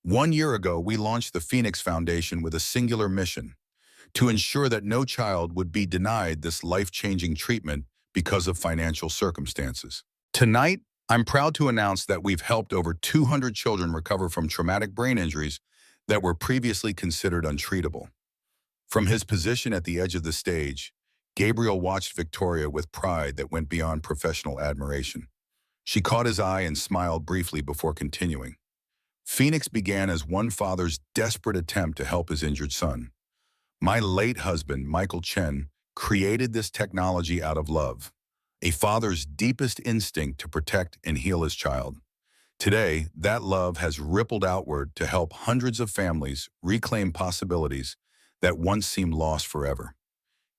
1 year ago, we launched the Phoenix Foundation with a singular mission: to ensure that no child would be denied this life-changing treatment because of financial circumstances. Tonight, I'm proud to announce that we've helped over 200 children recover from traumatic brain injuries that were previously considered untreatable. From his position at the edge of the stage, Gabriel watched Victoria with pride that went beyond professional admiration. She caught his eye and smiled briefly before continuing. Phoenix began as one father's desperate attempt to help his injured son. My late husband, Michael Chen, created this technology out of love, a father's deepest instinct to protect and heal his child. Today, that love has rippled outward to help hundreds of families reclaim possibilities that once seemed lost forever.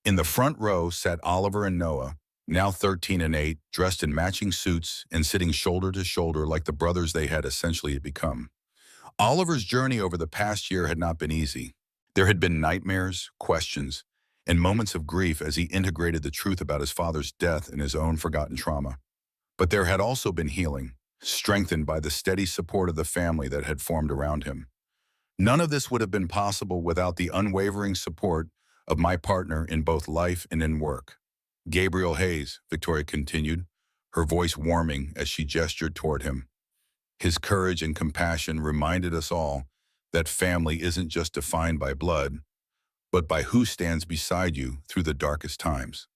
In the front row sat Oliver and Noah, now 13 and 8, dressed in matching suits and sitting shoulder to shoulder like the brothers they had essentially become. Oliver's journey over the past year had not been easy. There had been nightmares, questions, and moments of grief as he integrated the truth about his father's death and his own forgotten trauma. But there had also been healing, strengthened by the steady support of the family that had formed around him. None of this would have been possible without the unwavering support of my partner in both life and in work. Gabriel Hayes, Victoria continued, her voice warming as she gestured toward him. His courage and compassion reminded us all that family isn't just defined by blood, but by who stands beside you through the darkest times.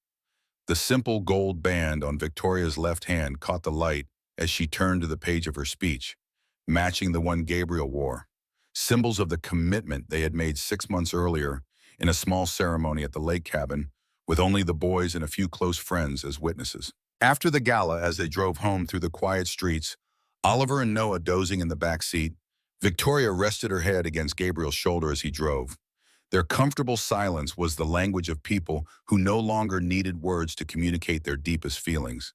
The simple gold band on Victoria's left hand caught the light as she turned to the page of her speech, matching the one Gabriel wore, symbols of the commitment they had made 6 months earlier in a small ceremony at the lake cabin with only the boys and a few close friends as witnesses. After the gala, as they drove home through the quiet streets, Oliver and Noah dozing in the back seat, Victoria rested her head against Gabriel's shoulder as he drove. Their comfortable silence was the language of people who no longer needed words to communicate their deepest feelings.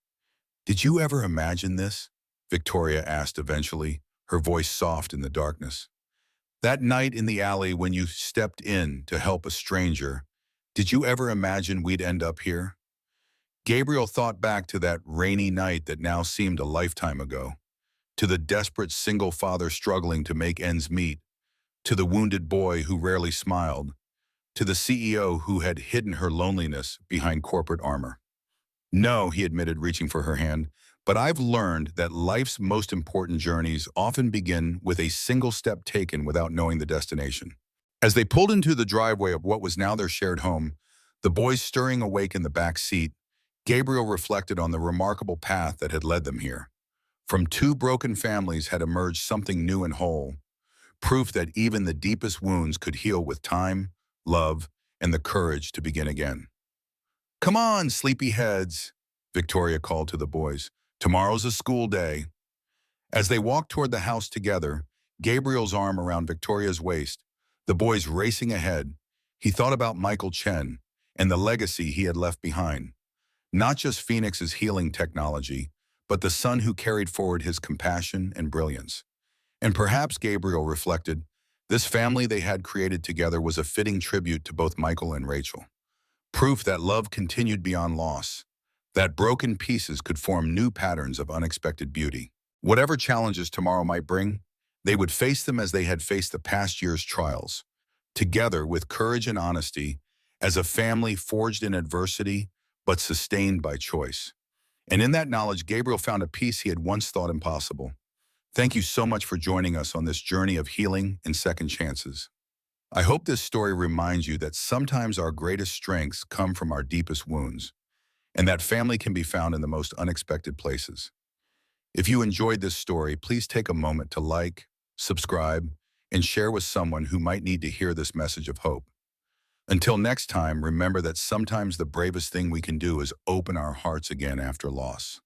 "Did you ever imagine this?" Victoria asked eventually, her voice soft in the darkness. "That night in the alley when you stepped in to help a stranger, did you ever imagine we'd end up here?" Gabriel thought back to that rainy night that now seemed a lifetime ago, to the desperate single father struggling to make ends meet, to the wounded boy who rarely smiled, to the CEO who had hidden her loneliness behind corporate armor. "No," he admitted, reaching for her hand, "but I've learned that life's most important journeys often begin with a single step taken without knowing the destination." As they pulled into the driveway of what was now their shared home, the boys stirring awake in the back seat, Gabriel reflected on the remarkable path that had led them here. From two broken families had emerged something new and whole, proof that even the deepest wounds could heal with time, love, and the courage to begin again. "Come on, sleepyheads," Victoria called to the boys. "Tomorrow's a school day." As they walked toward the house together, Gabriel's arm around Victoria's waist, the boys racing ahead, he thought about Michael Chen and the legacy he had left behind. Not just Phoenix's healing technology, but the son who carried forward his compassion and brilliance. And perhaps, Gabriel reflected, this family they had created together was a fitting tribute to both Michael and Rachel. Proof that love continued beyond loss, that broken pieces could form new patterns of unexpected beauty. Whatever challenges tomorrow might bring, they would face them as they had faced the past year's trials, together with courage and honesty, as a family forged in adversity, but sustained by choice. And in that knowledge, Gabriel found a peace he had once thought impossible. Thank you so much for joining us on this journey of healing and second chances. I hope this story reminds you that sometimes our greatest strengths come from our deepest wounds, and that family can be found in the most unexpected places. If you enjoyed this story, please take a moment to like, subscribe, and share with someone who might need to hear this message of hope. Until next time, remember that sometimes the bravest thing we can do is open our hearts again after loss.